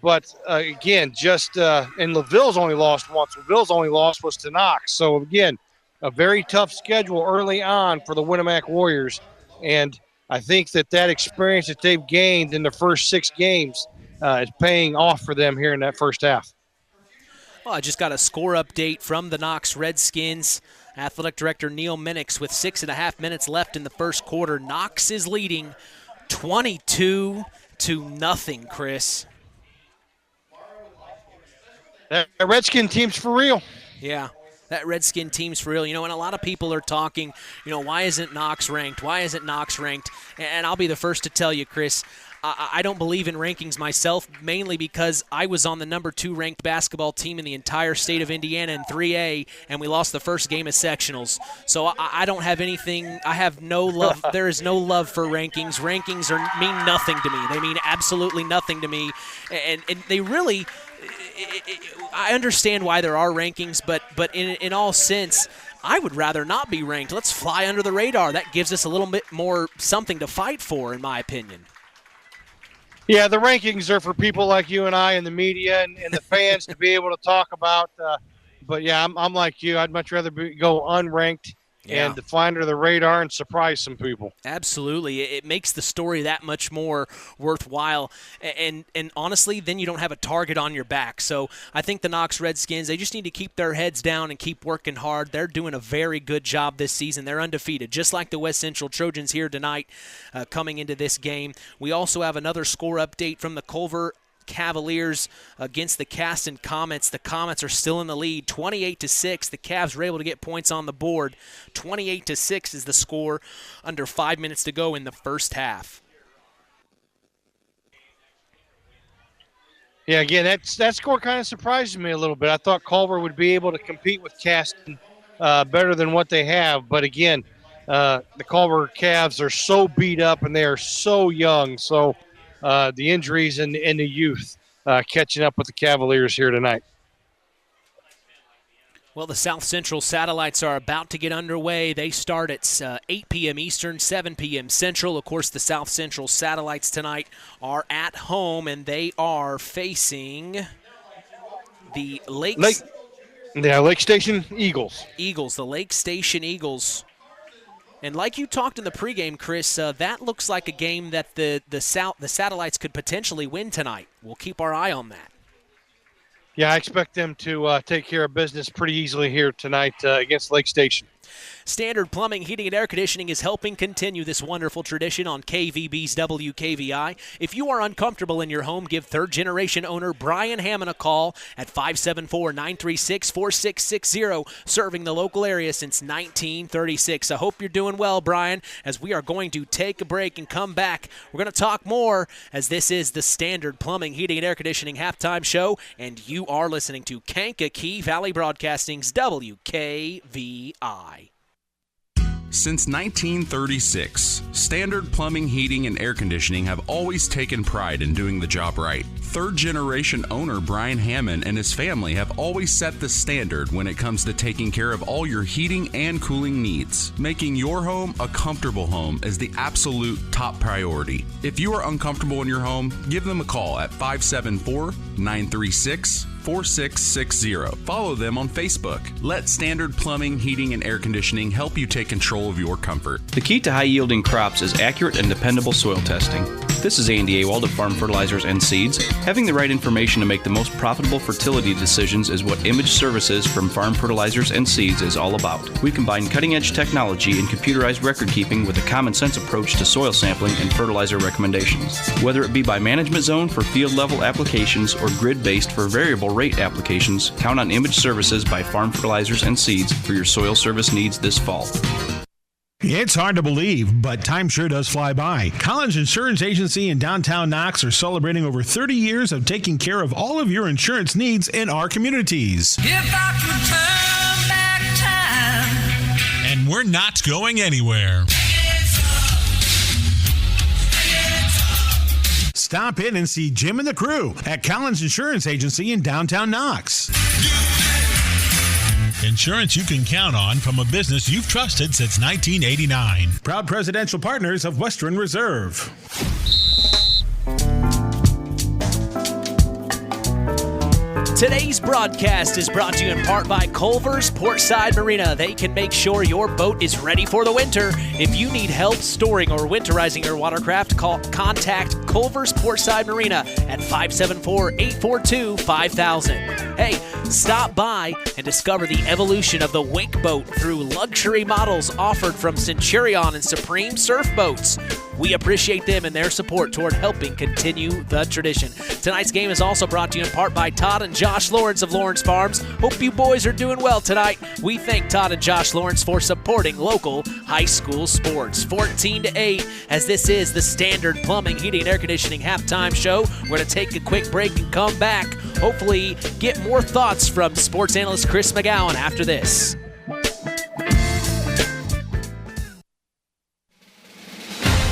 But, again, and LaVille's only lost once. LaVille's only loss was to Knox. So, again, a very tough schedule early on for the Winamac Warriors. And I think that experience that they've gained in the first 6 games is paying off for them here in that first half. Well, I just got a score update from the Knox Redskins. Athletic Director Neil Minix with 6.5 minutes left in the first quarter. Knox is leading 22-0, Chris. That Redskin team's for real. Yeah, that Redskin team's for real. You know, and a lot of people are talking, you know, why isn't Knox ranked? Why isn't Knox ranked? And I'll be the first to tell you, Chris, I don't believe in rankings myself, mainly because I was on the number 2 ranked basketball team in the entire state of Indiana in 3A, and we lost the first game of sectionals. So I don't have anything. I have no love. There is no love for rankings. Rankings mean nothing to me. They mean absolutely nothing to me, and they really. I understand why there are rankings, but in all sense, I would rather not be ranked. Let's fly under the radar. That gives us a little bit more something to fight for, in my opinion. Yeah, the rankings are for people like you and I and the media and the fans to be able to talk about. But, yeah, I'm like you. I'd much rather go unranked and to fly under the radar and surprise some people. Absolutely. It makes the story that much more worthwhile. And honestly, then you don't have a target on your back. So I think the Knox Redskins, they just need to keep their heads down and keep working hard. They're doing a very good job this season. They're undefeated, just like the West Central Trojans here tonight coming into this game. We also have another score update from the Culver Cavaliers against the Caston Comets. The Comets are still in the lead, 28-6. The Cavs were able to get points on the board. 28-6 is the score, under 5 minutes to go in the first half. Yeah, again, that score kind of surprised me a little bit. I thought Culver would be able to compete with Caston better than what they have. But again, the Culver Cavs are so beat up and they are so young. So the injuries and the youth catching up with the Cavaliers here tonight. Well, the South Central Satellites are about to get underway. They start at 8 p.m. Eastern, 7 p.m. Central. Of course, the South Central Satellites tonight are at home, and they are facing the Lake Station Eagles. The Lake Station Eagles. And like you talked in the pregame, Chris, that looks like a game that the Satellites could potentially win tonight. We'll keep our eye on that. Yeah, I expect them to take care of business pretty easily here tonight against Lake Station. Standard Plumbing, Heating, and Air Conditioning is helping continue this wonderful tradition on KVB's WKVI. If you are uncomfortable in your home, give third-generation owner Brian Hammond a call at 574-936-4660, serving the local area since 1936. I hope you're doing well, Brian, as we are going to take a break and come back. We're going to talk more, as this is the Standard Plumbing, Heating, and Air Conditioning halftime show, and you are listening to Kankakee Valley Broadcasting's WKVI. Since 1936, Standard Plumbing, Heating, and Air Conditioning have always taken pride in doing the job right. Third-generation owner Brian Hammond and his family have always set the standard when it comes to taking care of all your heating and cooling needs. Making your home a comfortable home is the absolute top priority. If you are uncomfortable in your home, give them a call at 574-936-4660. Follow them on Facebook. Let Standard Plumbing, Heating, and Air Conditioning help you take control of your comfort. The key to high-yielding crops is accurate and dependable soil testing. This is Andy Awald of Farm Fertilizers and Seeds. Having the right information to make the most profitable fertility decisions is what Image Services from Farm Fertilizers and Seeds is all about. We combine cutting-edge technology and computerized record-keeping with a common-sense approach to soil sampling and fertilizer recommendations. Whether it be by management zone for field-level applications or grid-based for variable rate applications, count on Image Services by Farm Fertilizers and Seeds for your soil service needs this fall. It's hard to believe, but time sure does fly by. Collins Insurance Agency in downtown Knox are celebrating over 30 years of taking care of all of your insurance needs in our communities. If I could turn back time. And we're not going anywhere. Stop in and see Jim and the crew at Collins Insurance Agency in downtown Knox. Insurance you can count on from a business you've trusted since 1989. Proud presidential partners of Western Reserve. Today's broadcast is brought to you in part by Culver's Portside Marina. They can make sure your boat is ready for the winter. If you need help storing or winterizing your watercraft, contact Culver's Portside Marina at 574-842-5000. Hey, stop by and discover the evolution of the wake boat through luxury models offered from Centurion and Supreme Surf Boats. We appreciate them and their support toward helping continue the tradition. Tonight's game is also brought to you in part by Todd and Josh Lawrence of Lawrence Farms. Hope you boys are doing well tonight. We thank Todd and Josh Lawrence for supporting local high school sports. 14-8, as this is the Standard Plumbing, Heating, and Air Conditioning halftime show. We're going to take a quick break and come back. Hopefully get more thoughts from sports analyst Chris McGowan after this.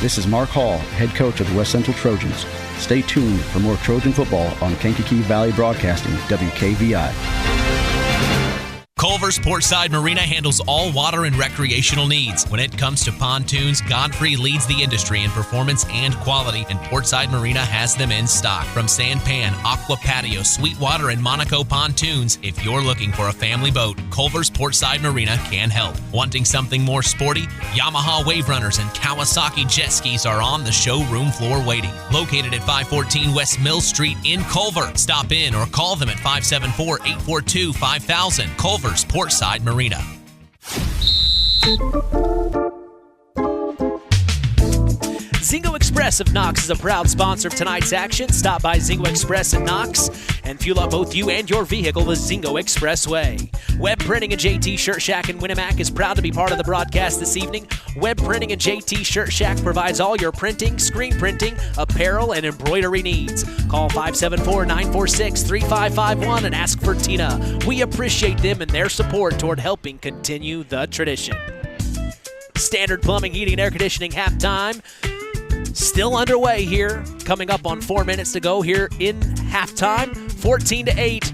This is Mark Hall, head coach of the West Central Trojans. Stay tuned for more Trojan football on Kankakee Valley Broadcasting, WKVI. Culver's Portside Marina handles all water and recreational needs. When it comes to pontoons, Godfrey leads the industry in performance and quality, and Portside Marina has them in stock. From Sanpan, Aqua Patio, Sweetwater, and Monaco pontoons, if you're looking for a family boat, Culver's Portside Marina can help. Wanting something more sporty? Yamaha Wave Runners and Kawasaki jet skis are on the showroom floor waiting. Located at 514 West Mill Street in Culver. Stop in or call them at 574-842-5000. Culver's Portside Marina. Zingo Express of Knox is a proud sponsor of tonight's action. Stop by Zingo Express in Knox and fuel up both you and your vehicle the Zingo Express way. Web Printing and JT Shirt Shack in Winamac is proud to be part of the broadcast this evening. Web Printing and JT Shirt Shack provides all your printing, screen printing, apparel, and embroidery needs. Call 574-946-3551 and ask for Tina. We appreciate them and their support toward helping continue the tradition. Standard Plumbing, Heating, and Air Conditioning halftime still underway here. Coming up on 4 minutes to go here in halftime. 14-8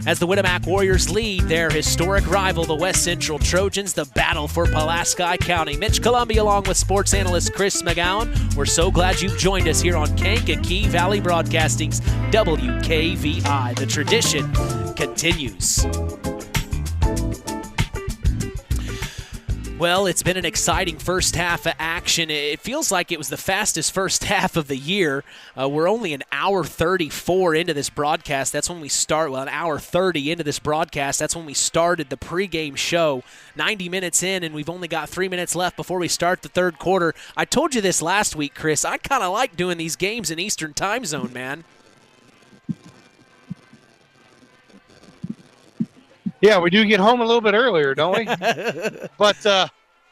as the Winamac Warriors lead their historic rival, the West Central Trojans, the battle for Pulaski County. Mitch Columbia along with sports analyst Chris McGowan. We're so glad you've joined us here on Kankakee Valley Broadcasting's WKVI. The tradition continues. Well, it's been an exciting first half of action. It feels like it was the fastest first half of the year. We're only an hour 34 into this broadcast. That's when we start. Well, an hour 30 into this broadcast. That's when we started the pregame show. 90 minutes in, and we've only got 3 minutes left before we start the third quarter. I told you this last week, Chris. I kind of like doing these games in Eastern time zone, man. Yeah, we do get home a little bit earlier, don't we? But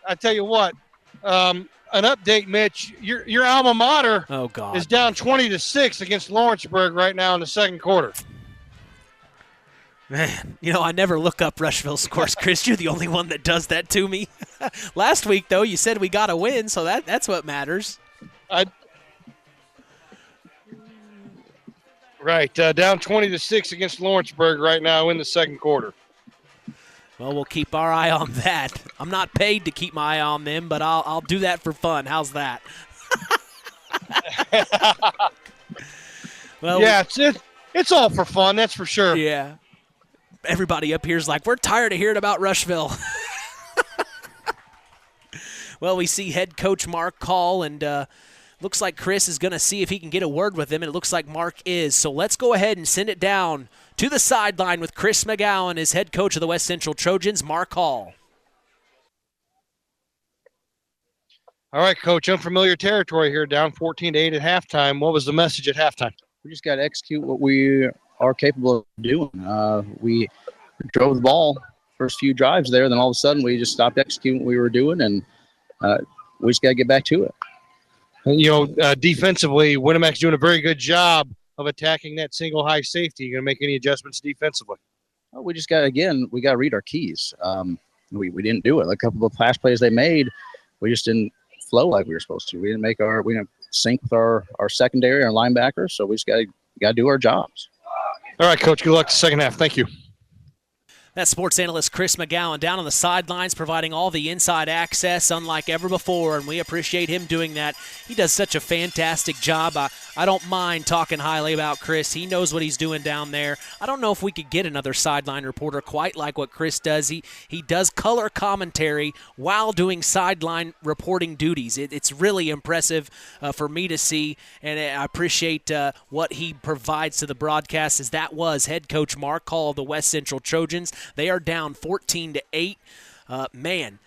I tell you what, an update, Mitch. Your alma mater is down 20-6 against Lawrenceburg right now in the second quarter. Man, I never look up Rushville scores, Chris. You're the only one that does that to me. Last week, though, you said we got to win, so that's what matters. Right, down 20-6 against Lawrenceburg right now in the second quarter. Well, we'll keep our eye on that. I'm not paid to keep my eye on them, but I'll do that for fun. How's that? Well, yeah, it's all for fun, that's for sure. Yeah. Everybody up here is like, we're tired of hearing about Rushville. Well, we see head coach Mark Call, and looks like Chris is going to see if he can get a word with him, and it looks like Mark is. So let's go ahead and send it down to the sideline with Chris McGowan as head coach of the West Central Trojans, Mark Hall. All right, Coach, unfamiliar territory here, down 14-8 at halftime. What was the message at halftime? We just got to execute what we are capable of doing. We drove the ball first few drives there, then all of a sudden we just stopped executing what we were doing, and we just got to get back to it. Defensively, Winamac's doing a very good job of attacking that single high safety. You going to make any adjustments defensively? Well, we just got to read our keys. We didn't do it. A couple of pass plays they made, we just didn't flow like we were supposed to. We didn't sync with our secondary, our linebackers, so we just got to do our jobs. All right, Coach, good luck the second half. Thank you. That's sports analyst Chris McGowan down on the sidelines providing all the inside access unlike ever before, and we appreciate him doing that. He does such a fantastic job. I don't mind talking highly about Chris. He knows what he's doing down there. I don't know if we could get another sideline reporter quite like what Chris does. He does color commentary while doing sideline reporting duties. It's really impressive for me to see, and I appreciate what he provides to the broadcast, as that was head coach Mark Hall of the West Central Trojans. They are down 14-8. Man,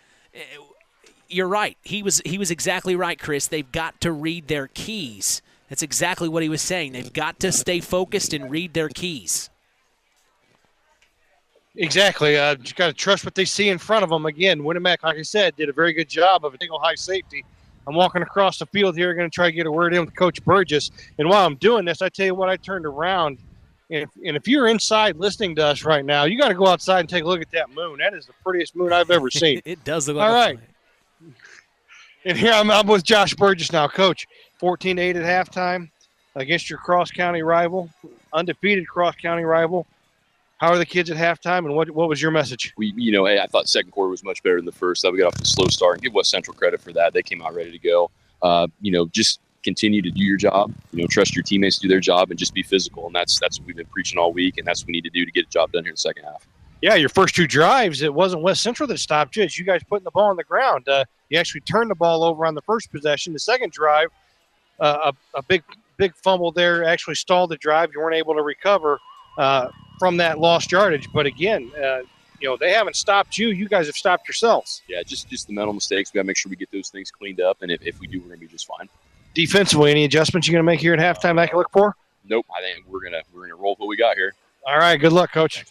you're right. He was exactly right, Chris. They've got to read their keys. That's exactly what he was saying. They've got to stay focused and read their keys. Exactly. Just got to trust what they see in front of them. Again, Winamac, like I said, did a very good job of a single high safety. I'm walking across the field here, going to try to get a word in with Coach Burgess. And while I'm doing this, I tell you what, I turned around. And if you're inside listening to us right now, you got to go outside and take a look at that moon. That is the prettiest moon I've ever seen. It does look like all right. And here I'm with Josh Burgess now. Coach, 14-8 at halftime against your cross-county rival, undefeated cross-county rival. How are the kids at halftime, and what was your message? I thought second quarter was much better than the first. We got off to a slow start, and give West Central credit for that. They came out ready to go. Just continue to do your job. Trust your teammates to do their job, and just be physical. And that's what we've been preaching all week, and that's what we need to do to get the job done here in the second half. Yeah, your first two drives, it wasn't West Central that stopped you. It's you guys putting the ball on the ground. You actually turned the ball over on the first possession. The second drive, a big fumble there actually stalled the drive. You weren't able to recover from that lost yardage. But again, they haven't stopped you. You guys have stopped yourselves. Yeah, just the mental mistakes. We got to make sure we get those things cleaned up, and if we do, we're going to be just fine. Defensively, any adjustments you're going to make here at halftime I can look for? Nope. I think we're gonna roll with what we got here. All right. Good luck, Coach.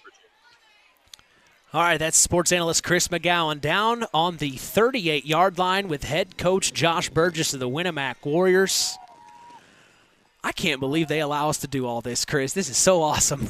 All right, that's sports analyst Chris McGowan down on the 38-yard line with head coach Josh Burgess of the Winamac Warriors. I can't believe they allow us to do all this, Chris. This is so awesome.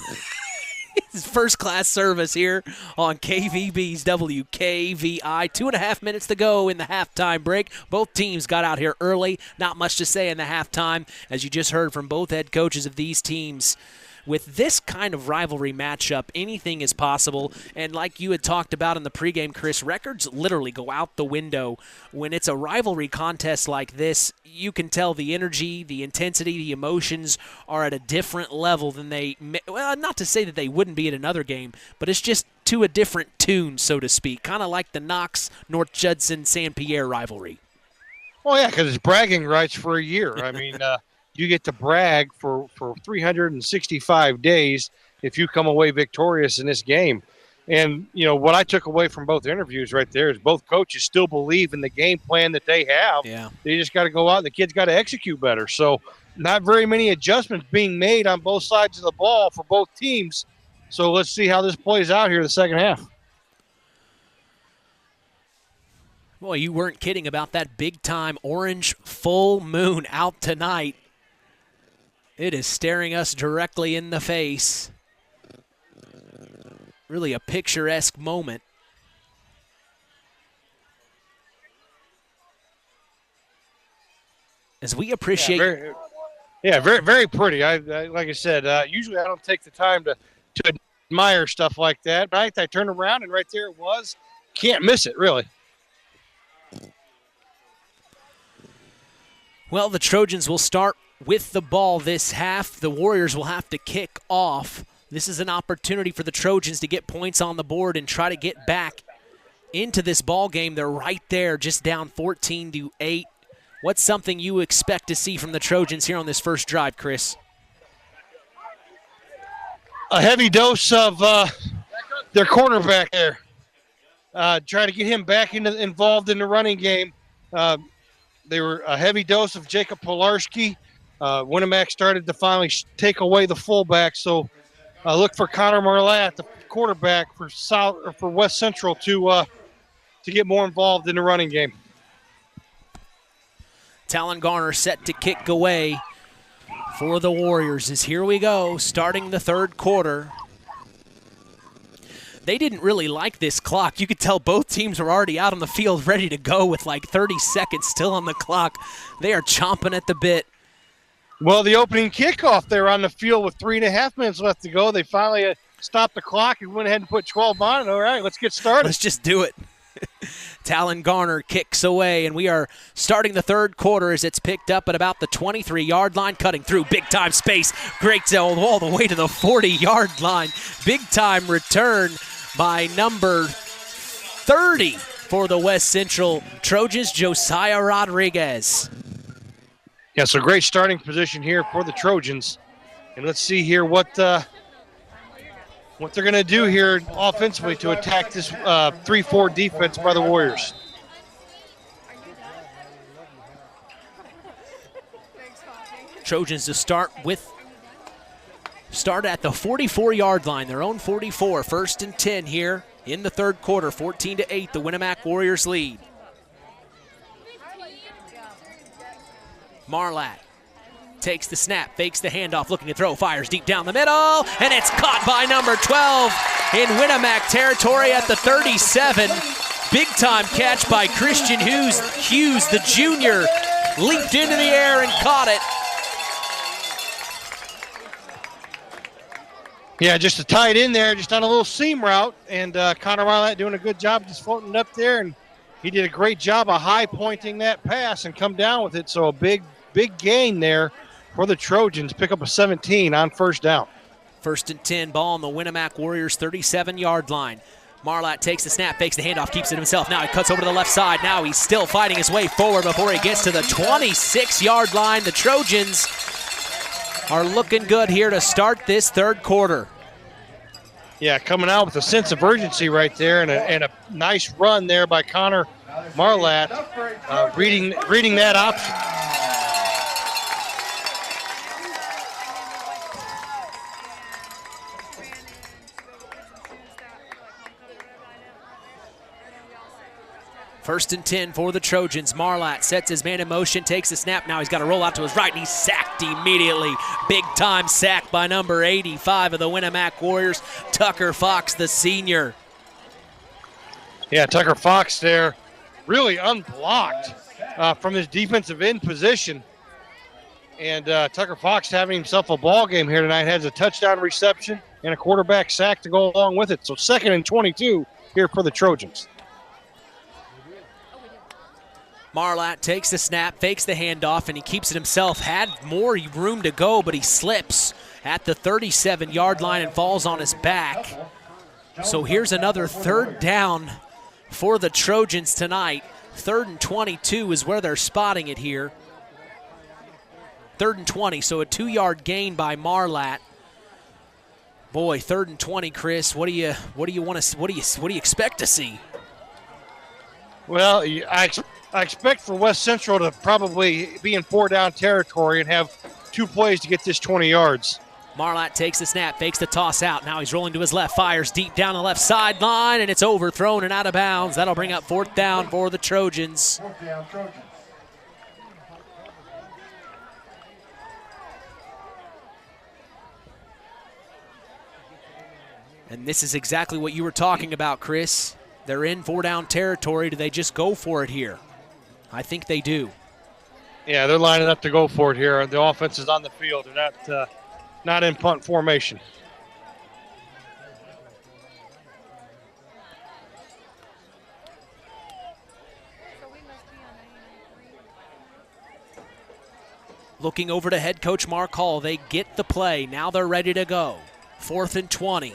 It's first-class service here on KVB's WKVI. 2.5 minutes to go in the halftime break. Both teams got out here early. Not much to say in the halftime, as you just heard from both head coaches of these teams. with this kind of rivalry matchup, anything is possible. And like you had talked about in the pregame, Chris, records literally go out the window. When it's a rivalry contest like this, you can tell the energy, the intensity, the emotions are at a different level than not to say that they wouldn't be at another game, but it's just to a different tune, so to speak, kind of like the Knox, North Judson, San Pierre rivalry. Oh, yeah, because it's bragging rights for a year. I mean, you get to brag for 365 days if you come away victorious in this game. And, what I took away from both interviews right there is both coaches still believe in the game plan that they have. Yeah. They just got to go out and the kids got to execute better. So not very many adjustments being made on both sides of the ball for both teams. So let's see how this plays out here in the second half. Boy, you weren't kidding about that big-time orange full moon out tonight. It is staring us directly in the face. Really a picturesque moment. As we appreciate... very, very pretty. I like I said, usually I don't take the time to admire stuff like that. Right? I turned around, and right there it was. Can't miss it, really. Well, the Trojans will start with the ball this half. The Warriors will have to kick off. This is an opportunity for the Trojans to get points on the board and try to get back into this ball game. They're right there, just down 14-8. What's something you expect to see from the Trojans here on this first drive, Chris? A heavy dose of their cornerback there. Try to get him back involved in the running game. They were a heavy dose of Jacob Polarski. Winamac started to finally take away the fullback, so look for Connor Marlatt, the quarterback for West Central, to get more involved in the running game. Talon Garner set to kick away for the Warriors. As here we go, starting the third quarter. They didn't really like this clock. You could tell both teams were already out on the field ready to go with like 30 seconds still on the clock. They are chomping at the bit. Well, the opening kickoff, they were on the field with 3.5 minutes left to go. They finally stopped the clock and went ahead and put 12 on it. All right, let's get started. Let's just do it. Talon Garner kicks away, and we are starting the third quarter as it's picked up at about the 23-yard line, cutting through big-time space. Great all the way to the 40-yard line. Big-time return by number 30 for the West Central Trojans, Josiah Rodriguez. Yeah, so great starting position here for the Trojans. And let's see here what they're going to do here offensively to attack this 3-4 defense by the Warriors. Trojans to start at the 44-yard line, their own 44. 1st and 10 here in the third quarter. 14-8, the Winamac Warriors lead. Marlatt takes the snap, fakes the handoff, looking to throw, fires deep down the middle, and it's caught by number 12 in Winamac territory at the 37. Big-time catch by Christian Hughes, the junior, leaped into the air and caught it. Yeah, just to tie it in there, just on a little seam route, and Connor Marlatt doing a good job just floating it up there, and he did a great job of high-pointing that pass and come down with it, so a big gain there for the Trojans. Pick up a 17 on first down. 1st and 10, ball on the Winamac Warriors 37-yard line. Marlatt takes the snap, fakes the handoff, keeps it himself. Now he cuts over to the left side. Now he's still fighting his way forward before he gets to the 26-yard line. The Trojans are looking good here to start this third quarter. Yeah, coming out with a sense of urgency right there, and a nice run there by Connor Marlatt, reading that option. First and 10 for the Trojans. Marlatt sets his man in motion, takes the snap. Now he's got to roll out to his right, and he's sacked immediately. Big-time sack by number 85 of the Winamac Warriors, Tucker Fox, the senior. Yeah, Tucker Fox there, really unblocked from his defensive end position. And Tucker Fox having himself a ball game here tonight, has a touchdown reception and a quarterback sack to go along with it. So 2nd and 22 here for the Trojans. Marlatt takes the snap, fakes the handoff, and he keeps it himself. Had more room to go, but he slips at the 37-yard line and falls on his back. So here's another 3rd down for the Trojans tonight. 3rd and 22 is where they're spotting it here. 3rd and 20, so a 2-yard gain by Marlatt. Boy, 3rd and 20, Chris. What do you expect to see? Well, I expect for West Central to probably be in 4-down territory and have 2 plays to get this 20 yards. Marlatt takes the snap, fakes the toss out. Now he's rolling to his left, fires deep down the left sideline, and it's overthrown and out of bounds. That'll bring up 4th down for the Trojans. 4th down, Trojans. And this is exactly what you were talking about, Chris. They're in 4-down territory. Do they just go for it here? I think they do. Yeah, they're lining up to go for it here. The offense is on the field. They're not in punt formation. Looking over to head coach Mark Hall. They get the play. Now they're ready to go. 4th and 20.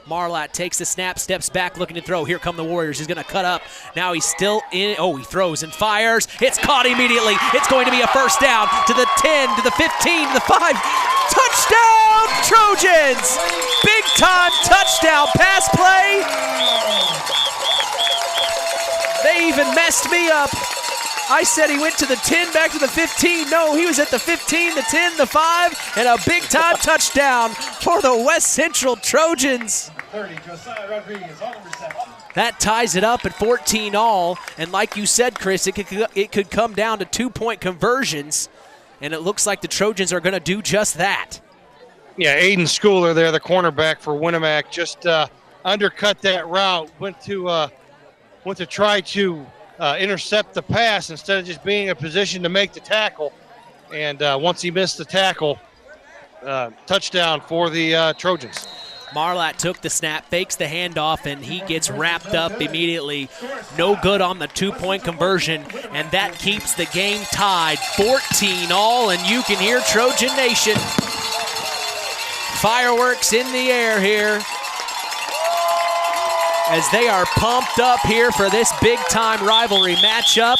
Marlatt takes the snap, steps back, looking to throw. Here come the Warriors. He's going to cut up. Now he's still in. Oh, he throws and fires. It's caught immediately. It's going to be a 1st down to the 10, to the 15, to the 5. Touchdown, Trojans! Big time touchdown pass play. They even messed me up. I said he went to the 10, back to the 15. No, he was at the 15, the 10, the 5, and a big-time touchdown for the West Central Trojans. 30, Josiah Rodriguez on the reception. That ties it up at 14 all, and like you said, Chris, it could come down to 2-point conversions, and it looks like the Trojans are going to do just that. Yeah, Aiden Schooler there, the cornerback for Winamac, just undercut that route, went to try to intercept the pass instead of just being in a position to make the tackle. And once he missed the tackle, touchdown for the Trojans. Marlatt took the snap, fakes the handoff, and he gets wrapped up immediately. No good on the 2-point conversion, and that keeps the game tied 14 all, and you can hear Trojan Nation. Fireworks in the air here as they are pumped up here for this big-time rivalry matchup.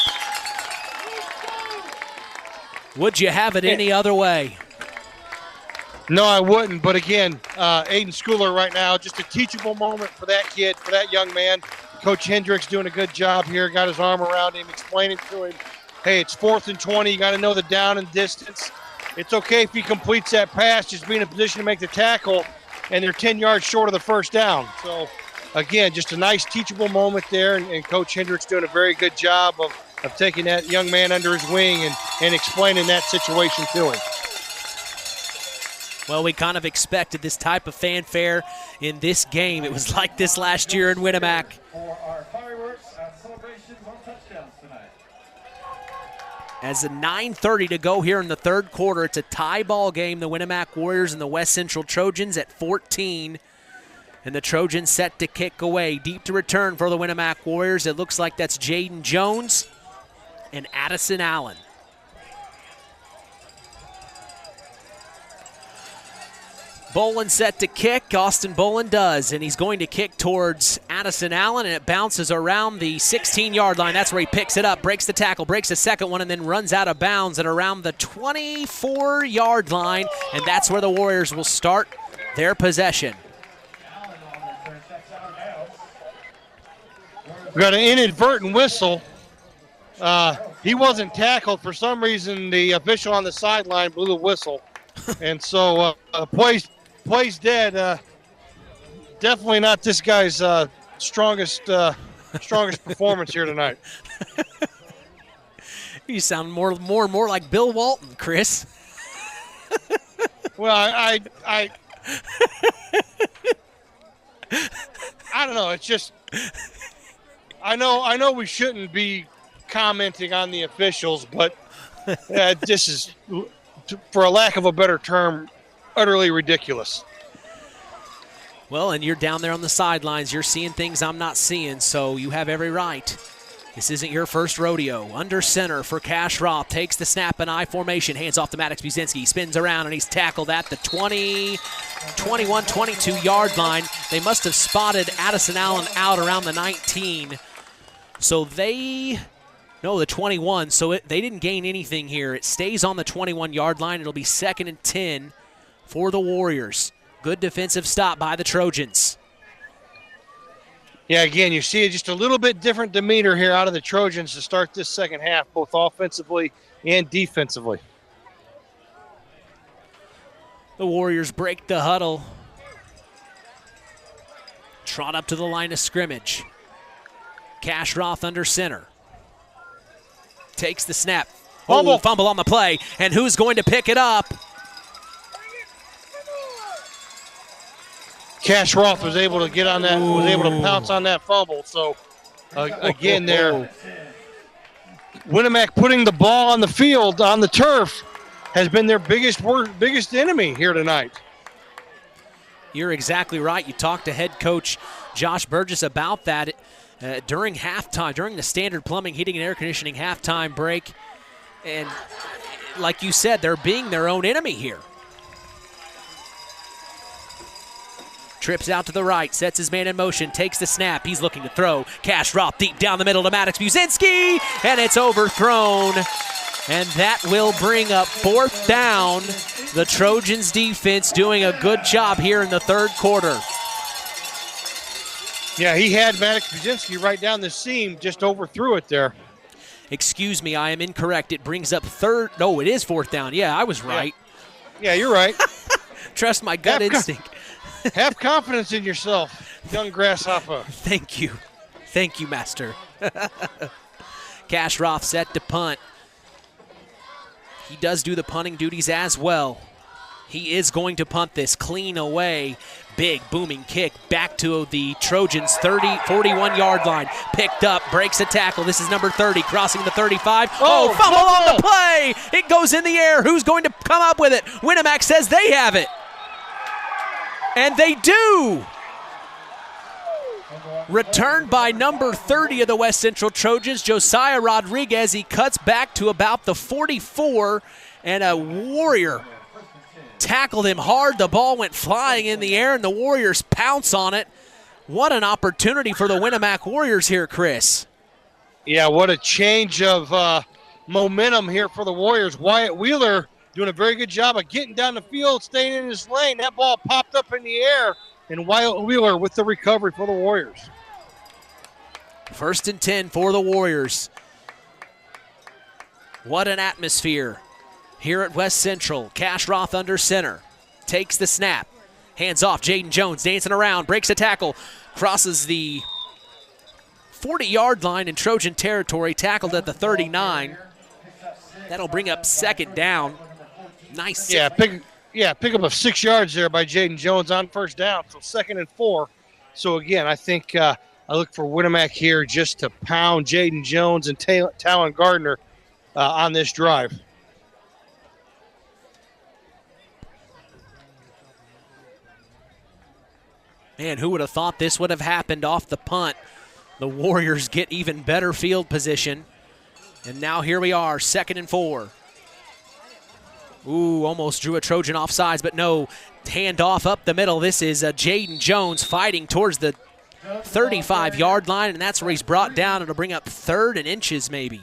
Would you have it any other way? No, I wouldn't. But again, Aiden Schooler right now, just a teachable moment for that kid, for that young man. Coach Hendricks doing a good job here, got his arm around him, explaining to him, hey, it's 4th and 20. You got to know the down and distance. It's okay if he completes that pass, just be in a position to make the tackle, and they're 10 yards short of the 1st down. So, again, just a nice teachable moment there, and Coach Hendricks doing a very good job of taking that young man under his wing and explaining that situation to him. Well, we kind of expected this type of fanfare in this game. It was like this last year in Winamac. For our fireworks and celebrations on touchdowns tonight. As a 9:30 to go here in the 3rd quarter, it's a tie ball game. The Winamac Warriors and the West Central Trojans at 14. And the Trojans set to kick away. Deep to return for the Winamac Warriors. It looks like that's Jaden Jones and Addison Allen. Bolin set to kick. Austin Bolin does, and he's going to kick towards Addison Allen, and it bounces around the 16-yard line. That's where he picks it up, breaks the tackle, breaks the second one, and then runs out of bounds at around the 24-yard line, and that's where the Warriors will start their possession. We got an inadvertent whistle. He wasn't tackled. For some reason, the official on the sideline blew the whistle. And so plays dead. Definitely not this guy's strongest performance here tonight. You sound more and more like Bill Walton, Chris. Well, I don't know. It's just I know we shouldn't be commenting on the officials, but this is for a lack of a better term, utterly ridiculous. Well, and you're down there on the sidelines. You're seeing things I'm not seeing, so you have every right. This isn't your first rodeo. Under center for Cash Roth. Takes the snap in I formation. Hands off to Maddox Buzinski. Spins around, and he's tackled at the 20, 21, 22-yard line. They must have spotted Addison Allen out around the 19. So the 21. So they didn't gain anything here. It stays on the 21-yard line. It'll be 2nd and 10 for the Warriors. Good defensive stop by the Trojans. Yeah, again, you see just a little bit different demeanor here out of the Trojans to start this second half, both offensively and defensively. The Warriors break the huddle. Trot up to the line of scrimmage. Cash Roth under center. Takes the snap. Fumble on the play. And who's going to pick it up? Cash Roth was able to get on that, was able to pounce on that fumble. So, again, there, Winamac putting the ball on the field, on the turf, has been their biggest enemy here tonight. You're exactly right. You talked to head coach Josh Burgess about that during halftime, during the standard plumbing, heating, and air conditioning halftime break. And like you said, they're being their own enemy here. Trips out to the right, sets his man in motion, takes the snap. He's looking to throw. Cash Roth deep down the middle to Maddox Buzinski, and it's overthrown. And that will bring up 4th down. The Trojans defense doing a good job here in the third quarter. Yeah, he had Maddox Buzinski right down the seam, just overthrew it there. Excuse me, I am incorrect. It brings up it is 4th down. Yeah, I was right. Yeah, you're right. Trust my gut instinct. Have confidence in yourself, young grasshopper. Thank you. Thank you, master. Cash Roth set to punt. He does do the punting duties as well. He is going to punt this clean away. Big booming kick back to the Trojans' 41-yard line. Picked up, breaks a tackle. This is number 30, crossing the 35. Fumble on the play. It goes in the air. Who's going to come up with it? Winamac says they have it. And they do. Returned by number 30 of the West Central Trojans, Josiah Rodriguez. He cuts back to about the 44, and a Warrior tackled him hard. The ball went flying in the air, and the Warriors pounce on it. What an opportunity for the Winamac Warriors here, Chris. Yeah, what a change of momentum here for the Warriors. Wyatt Wheeler doing a very good job of getting down the field, staying in his lane. That ball popped up in the air, and Wyatt Wheeler with the recovery for the Warriors. 1st and 10 for the Warriors. What an atmosphere here at West Central. Cash Roth under center. Takes the snap. Hands off. Jaden Jones dancing around. Breaks a tackle. Crosses the 40-yard line in Trojan territory. Tackled at the 39. That'll bring up 2nd down. Nice. Pick up of 6 yards there by Jaden Jones on 1st down. So 2nd and 4. So again, I think I look for Winamac here just to pound Jaden Jones and Talon Gardner on this drive. Man, who would have thought this would have happened off the punt? The Warriors get even better field position. And now here we are, 2nd and 4. Ooh, almost drew a Trojan offsides, but no. Handoff up the middle. This is Jaden Jones fighting towards the 35-yard line, and that's where he's brought down. It'll bring up 3rd and inches maybe.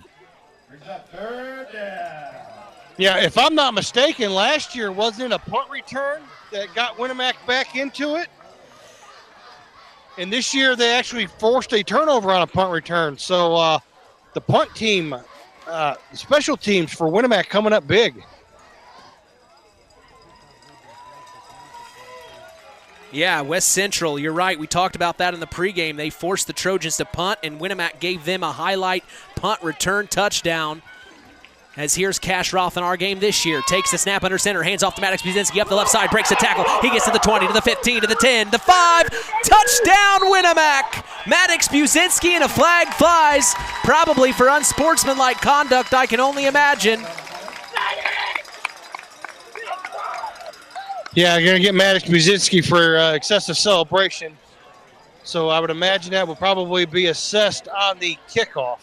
Yeah, if I'm not mistaken, last year wasn't a punt return that got Winamac back into it. And this year they actually forced a turnover on a punt return. So the punt team, the special teams for Winamac coming up big. Yeah, West Central, you're right. We talked about that in the pregame. They forced the Trojans to punt, and Winamac gave them a highlight punt return touchdown. As here's Cash Roth in our game this year. Takes the snap under center, hands off to Maddox Buzinski up the left side, breaks a tackle. He gets to the 20, to the 15, to the 10, the 5. Touchdown, Winamac! Maddox Buzinski, and a flag flies. Probably for unsportsmanlike conduct, I can only imagine. Yeah, you're going to get Maddox Muzinski for excessive celebration. So I would imagine that will probably be assessed on the kickoff.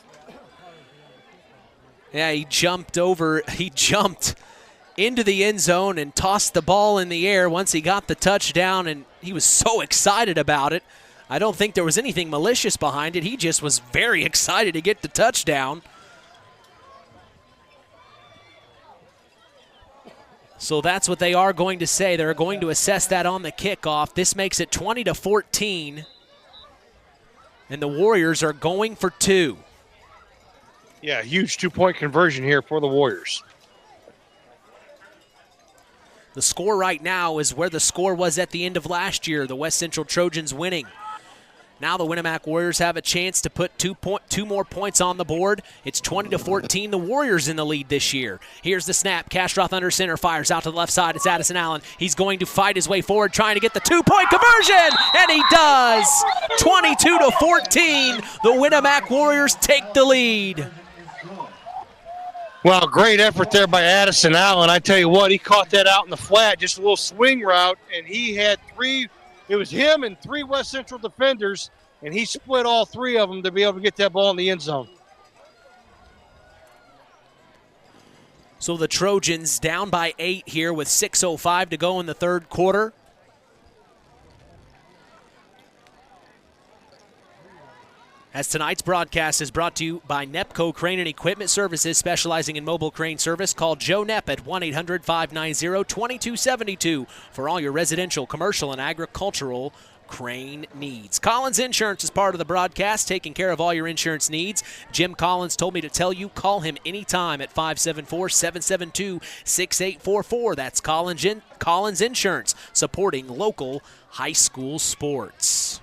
Yeah, he jumped into the end zone and tossed the ball in the air once he got the touchdown, and he was so excited about it. I don't think there was anything malicious behind it. He just was very excited to get the touchdown. So that's what they are going to say. They're going to assess that on the kickoff. This makes it 20-14, and the Warriors are going for 2. Yeah, huge 2-point conversion here for the Warriors. The score right now is where the score was at the end of last year, the West Central Trojans winning. Now the Winamac Warriors have a chance to put two more points on the board. It's 20-14, the Warriors in the lead this year. Here's the snap. Castroth under center, fires out to the left side. It's Addison Allen. He's going to fight his way forward, trying to get the 2-point conversion, and he does. 22-14, the Winamac Warriors take the lead. Well, great effort there by Addison Allen. I tell you what, he caught that out in the flat, just a little swing route, and he had 3. It was him and 3 West Central defenders, and he split all 3 of them to be able to get that ball in the end zone. So the Trojans down by 8 here with 6:05 to go in the third quarter. As tonight's broadcast is brought to you by Nepco Crane and Equipment Services, specializing in mobile crane service. Call Joe Nepp at 1-800-590-2272 for all your residential, commercial, and agricultural crane needs. Collins Insurance is part of the broadcast, taking care of all your insurance needs. Jim Collins told me to tell you, call him anytime at 574-772-6844. That's Collins Insurance, supporting local high school sports.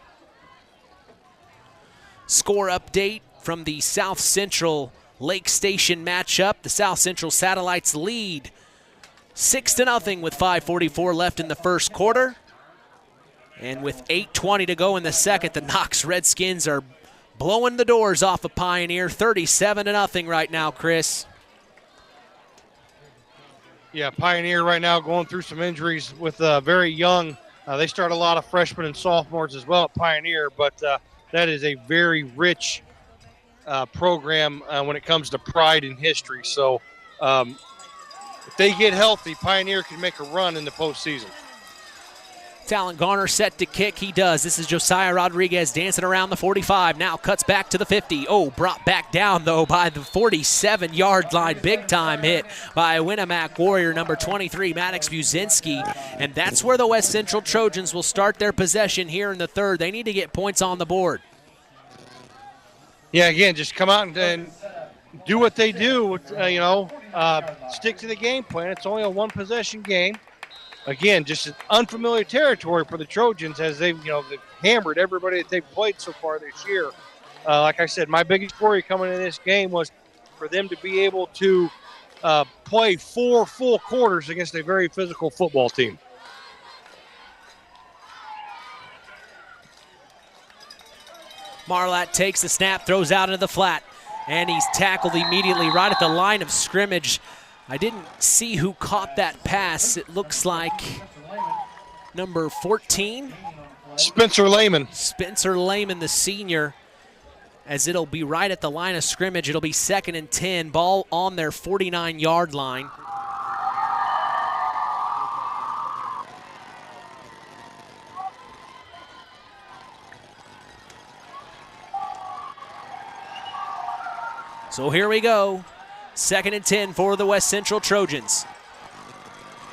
Score update from the South Central Lake Station matchup. The South Central Satellites lead 6-0 with 5:44 left in the first quarter. And with 8:20 to go in the second, the Knox Redskins are blowing the doors off of Pioneer, 37-0 right now, Chris. Yeah, Pioneer right now going through some injuries with very young. They start a lot of freshmen and sophomores as well at Pioneer, but that is a very rich program when it comes to pride and history. So if they get healthy, Pioneer can make a run in the postseason. Talon Garner set to kick. He does. This is Josiah Rodriguez dancing around the 45. Now cuts back to the 50. Oh, brought back down, though, by the 47-yard line. Big-time hit by Winamac Warrior number 23, Maddox Buzinski. And that's where the West Central Trojans will start their possession here in the third. They need to get points on the board. Yeah, again, just come out and do what they do. Stick to the game plan. It's only a one-possession game. Again, just unfamiliar territory for the Trojans as they've hammered everybody that they've played so far this year. Like I said, my biggest worry coming in this game was for them to be able to play 4 full quarters against a very physical football team. Marlatt takes the snap, throws out into the flat, and he's tackled immediately right at the line of scrimmage. I didn't see who caught that pass. It looks like number 14. Spencer Lehman. Spencer Lehman, the senior, as it'll be right at the line of scrimmage. It'll be 2nd and 10, ball on their 49-yard line. So here we go. 2nd and 10 for the West Central Trojans.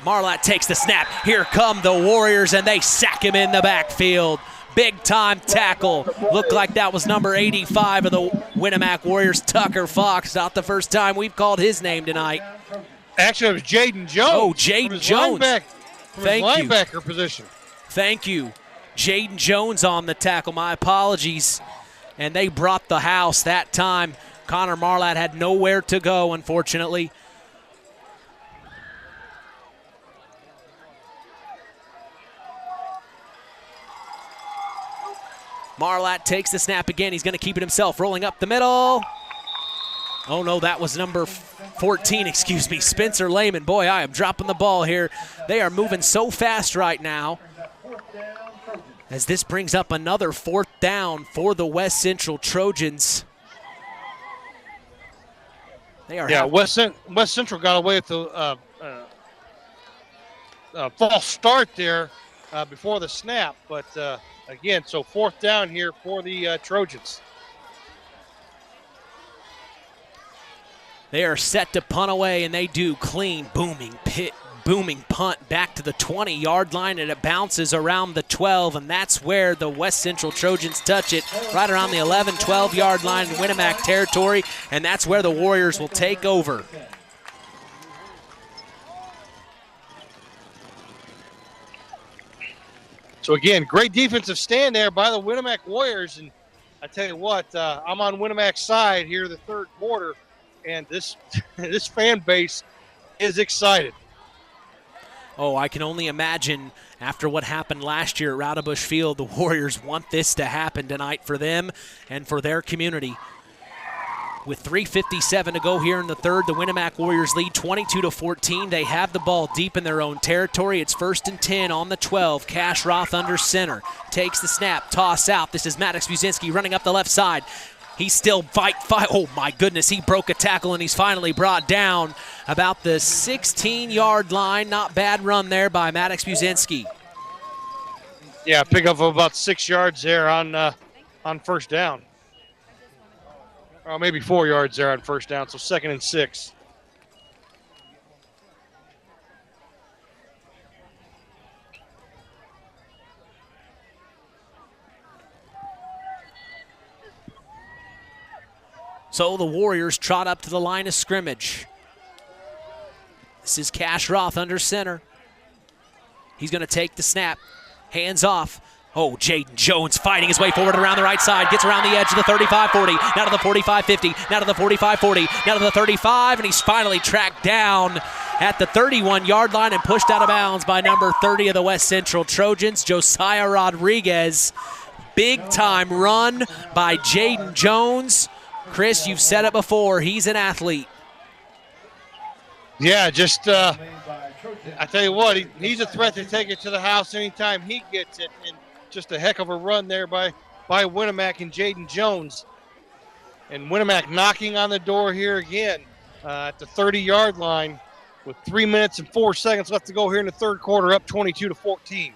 Marlatt takes the snap. Here come the Warriors, and they sack him in the backfield. Big-time tackle. Looked like that was number 85 of the Winamac Warriors, Tucker Fox. Not the first time we've called his name tonight. Actually, it was Jaden Jones. Oh, Jaden Jones. Linebacker position. Thank you. Jaden Jones on the tackle. My apologies. And they brought the house that time. Connor Marlatt had nowhere to go, unfortunately. Marlatt takes the snap again. He's going to keep it himself, rolling up the middle. Oh, no, that was number 14, excuse me, Spencer Lehman. Boy, I am dropping the ball here. They are moving so fast right now, as this brings up another 4th down for the West Central Trojans. They are West Central got away with the false start there before the snap. But, again, so 4th down here for the Trojans. They are set to punt away, and they do. Clean, booming punt back to the 20-yard line, and it bounces around the 12, and that's where the West Central Trojans touch it, right around the 11, 12-yard line in Winamac territory, and that's where the Warriors will take over. So, again, great defensive stand there by the Winamac Warriors, and I tell you what, I'm on Winamac's side here the third quarter, and this this fan base is excited. Oh, I can only imagine after what happened last year at Rowdebush Field, the Warriors want this to happen tonight for them and for their community. With 3:57 to go here in the third, the Winamac Warriors lead 22-14. They have the ball deep in their own territory. It's 1st and 10 on the 12. Cash Roth under center. Takes the snap, toss out. This is Maddox Buzinski running up the left side. He's still fight. Oh, my goodness. He broke a tackle, and he's finally brought down about the 16-yard line. Not bad run there by Maddox Buzinski. Yeah, pick up about 6 yards there on first down. Or maybe 4 yards there on first down, so 2nd and 6. So the Warriors trot up to the line of scrimmage. This is Cash Roth under center. He's going to take the snap. Hands off. Oh, Jaden Jones fighting his way forward around the right side. Gets around the edge of the 35-40. Now to the 45-50. Now to the 45-40. Now to the 35. And he's finally tracked down at the 31-yard line and pushed out of bounds by number 30 of the West Central Trojans, Josiah Rodriguez. Big-time run by Jaden Jones. Chris, you've said it before. He's an athlete. Yeah, just I tell you what, he's a threat to take it to the house anytime he gets it. And just a heck of a run there by Winamac and Jaden Jones. And Winamac knocking on the door here again at the 30-yard line with 3 minutes and 4 seconds left to go here in the third quarter, up 22-14.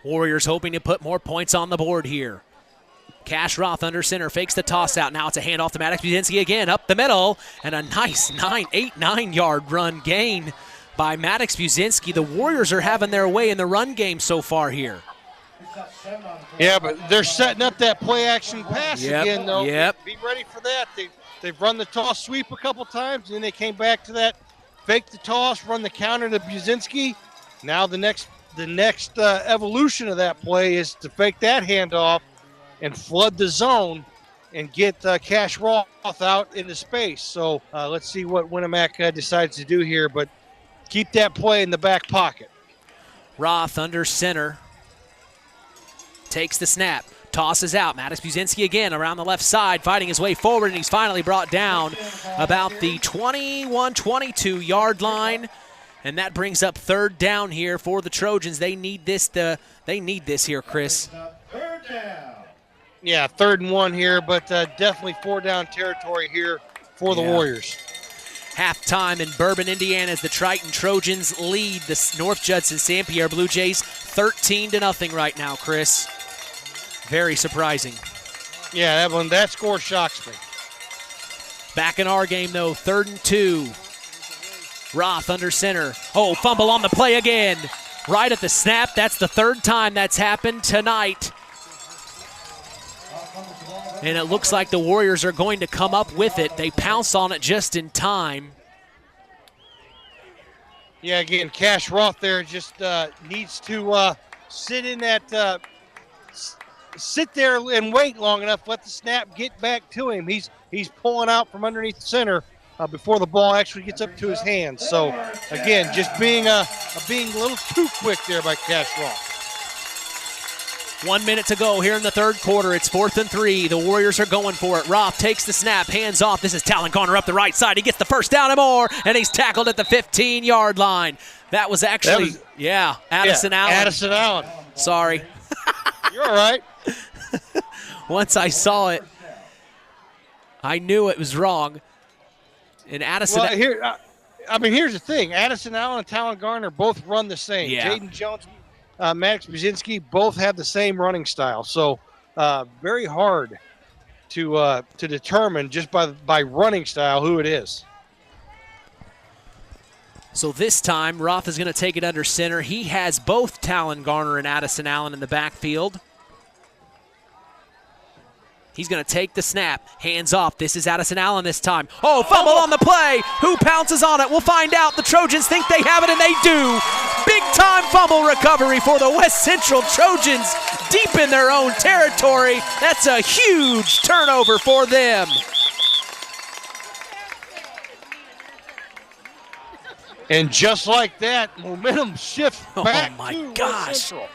Warriors hoping to put more points on the board here. Cash Roth under center, fakes the toss out. Now it's a handoff to Maddox Buzinski again, up the middle, and a nice 9-yard run gain by Maddox Buzinski. The Warriors are having their way in the run game so far here. Yeah, but they're setting up that play action pass again, though. Yep. Be ready for that. They've run the toss sweep a couple times, and then they came back to that, fake the toss, run the counter to Buzinski. Now the next evolution of that play is to fake that handoff and flood the zone and get Cash Roth out into space. So let's see what Winamac decides to do here, but keep that play in the back pocket. Roth under center. Takes the snap. Tosses out. Maddox Buzinski again around the left side, fighting his way forward, and he's finally brought down about the 21-22-yard line. And that brings up third down here for the Trojans. They need this here, Chris. Third down. Yeah, 3rd and 1 here, but definitely 4-down territory here for the Warriors. Halftime in Bourbon, Indiana, as the Triton Trojans lead the North Judson St. Pierre Blue Jays 13-0 right now, Chris. Very surprising. Yeah, that score shocks me. Back in our game, though, 3rd and 2. Roth under center. Oh, fumble on the play again. Right at the snap. That's the 3rd time that's happened tonight. And it looks like the Warriors are going to come up with it. They pounce on it just in time. Yeah, again, Cash Roth there just needs to sit there and wait long enough, let the snap get back to him. He's pulling out from underneath the center before the ball actually gets up to his hands. So, again, just being a little too quick there by Cash Roth. 1 minute to go here in the third quarter. It's 4th and 3. The Warriors are going for it. Roth takes the snap, hands off. This is Talon Garner up the right side. He gets the first down and more, and he's tackled at the 15-yard line. That was actually, Addison Allen. Addison Allen. Sorry. You're all right. Once I saw it, I knew it was wrong. And Addison. Well, here's the thing. Addison Allen and Talon Garner both run the same. Yeah. Jaden Jones, Max Brzezinski both have the same running style. So very hard to determine just by running style who it is. So this time, Roth is going to take it under center. He has both Talon Garner and Addison Allen in the backfield. He's going to take the snap. Hands off. This is Addison Allen this time. Oh, fumble on the play. Who pounces on it? We'll find out. The Trojans think they have it, and they do. Big-time fumble recovery for the West Central Trojans deep in their own territory. That's a huge turnover for them. And just like that, momentum shifts back oh my to gosh. West Central.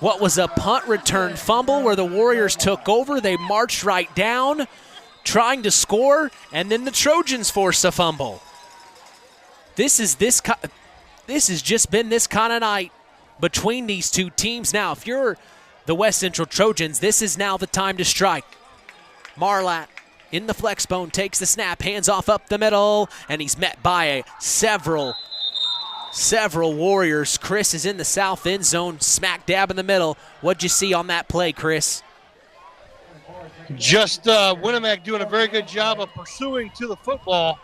What was a punt return fumble where the Warriors took over. They marched right down, trying to score, and then the Trojans forced a fumble. This has just been this kind of night between these two teams. Now, if you're the West Central Trojans, this is now the time to strike. Marlatt in the flex bone takes the snap, hands off up the middle, and he's met by several Warriors. Chris is in the south end zone, smack dab in the middle. What'd you see on that play, Chris? Just Winamac doing a very good job of pursuing to the football.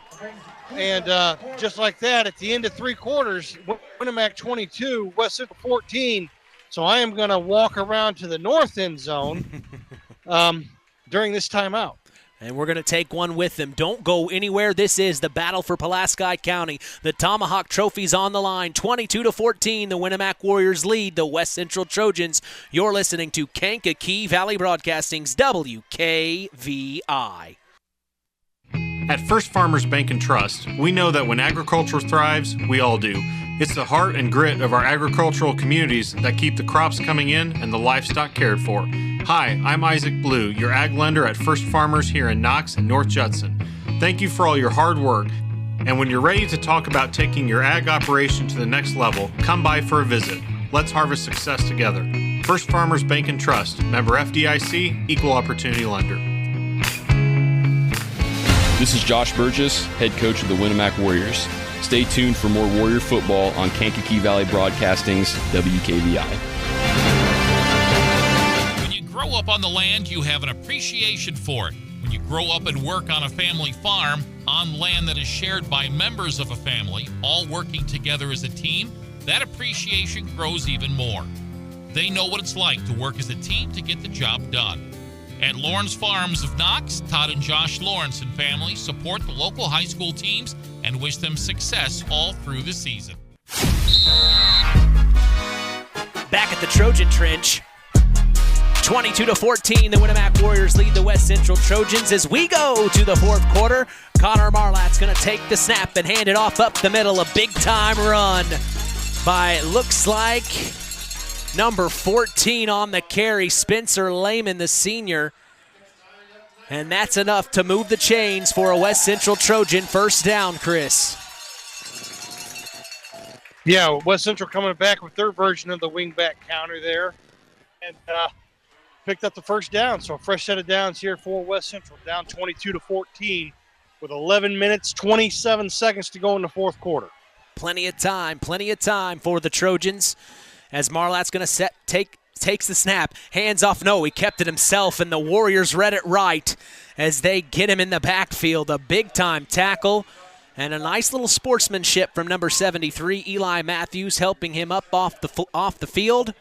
And just like that, at the end of three quarters, Winamac 22, West Central 14. So I am going to walk around to the north end zone during this timeout. And we're going to take one with them. Don't go anywhere. This is the battle for Pulaski County. The Tomahawk Trophy's on the line. 22-14, the Winamac Warriors lead the West Central Trojans. You're listening to Kankakee Valley Broadcasting's WKVI. At First Farmers Bank and Trust, we know that when agriculture thrives, we all do. It's the heart and grit of our agricultural communities that keep the crops coming in and the livestock cared for. Hi, I'm Isaac Blue, your ag lender at First Farmers here in Knox and North Judson. Thank you for all your hard work. And when you're ready to talk about taking your ag operation to the next level, come by for a visit. Let's harvest success together. First Farmers Bank and Trust, member FDIC, equal opportunity lender. This is Josh Burgess, head coach of the Winamac Warriors. Stay tuned for more Warrior football on Kankakee Valley Broadcasting's WKVI. When you grow up on the land, you have an appreciation for it. When you grow up and work on a family farm, on land that is shared by members of a family, all working together as a team, that appreciation grows even more. They know what it's like to work as a team to get the job done. At Lawrence Farms of Knox, Todd and Josh Lawrence and family support the local high school teams and wish them success all through the season. Back at the Trojan Trench, 22-14, the Winamac Warriors lead the West Central Trojans as we go to the fourth quarter. Connor Marlatt's going to take the snap and hand it off up the middle. A big-time run by, looks like, number 14 on the carry, Spencer Lehman, the senior. And that's enough to move the chains for a West Central Trojan first down, Chris. Yeah, West Central coming back with their version of the wingback counter there. And picked up the first down. So a fresh set of downs here for West Central, down 22-14 with 11 minutes, 27 seconds to go in the fourth quarter. Plenty of time for the Trojans. As Marlatt's going to takes the snap, hands off. No, he kept it himself, and the Warriors read it right as they get him in the backfield. A big-time tackle and a nice little sportsmanship from number 73, Eli Matthews, helping him up off the field.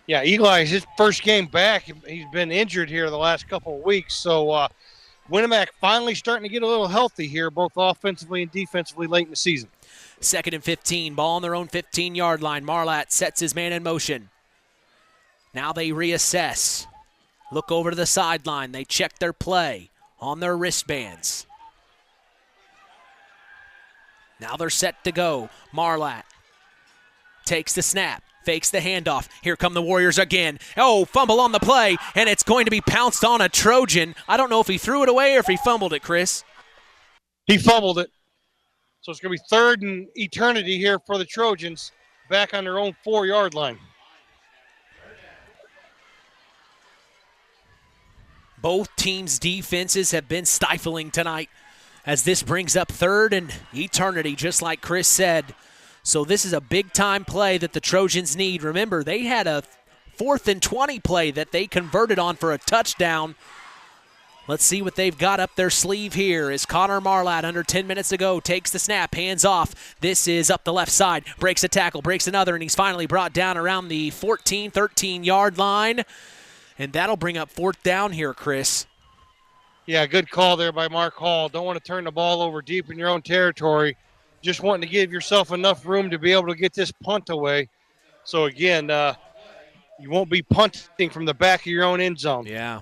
Yeah, Eli is his first game back. He's been injured here the last couple of weeks, so Winamac finally starting to get a little healthy here, both offensively and defensively late in the season. 2nd and 15, ball on their own 15-yard line. Marlatt sets his man in motion. Now they reassess. Look over to the sideline. They check their play on their wristbands. Now they're set to go. Marlatt takes the snap, fakes the handoff. Here come the Warriors again. Oh, fumble on the play, and it's going to be pounced on a Trojan. I don't know if he threw it away or if he fumbled it, Chris. He fumbled it. So it's going to be third and eternity here for the Trojans, back on their own 4-yard line. Both teams' defenses have been stifling tonight as this brings up third and eternity, just like Chris said. So this is a big-time play that the Trojans need. Remember, they had a 4th and 20 play that they converted on for a touchdown. Let's see what they've got up their sleeve here as Connor Marlatt, under 10 minutes to go, takes the snap, hands off. This is up the left side, breaks a tackle, breaks another, and he's finally brought down around the 14, 13-yard line. And that'll bring up 4th down here, Chris. Yeah, good call there by Mark Hall. Don't want to turn the ball over deep in your own territory. Just wanting to give yourself enough room to be able to get this punt away. So, again, you won't be punting from the back of your own end zone. Yeah.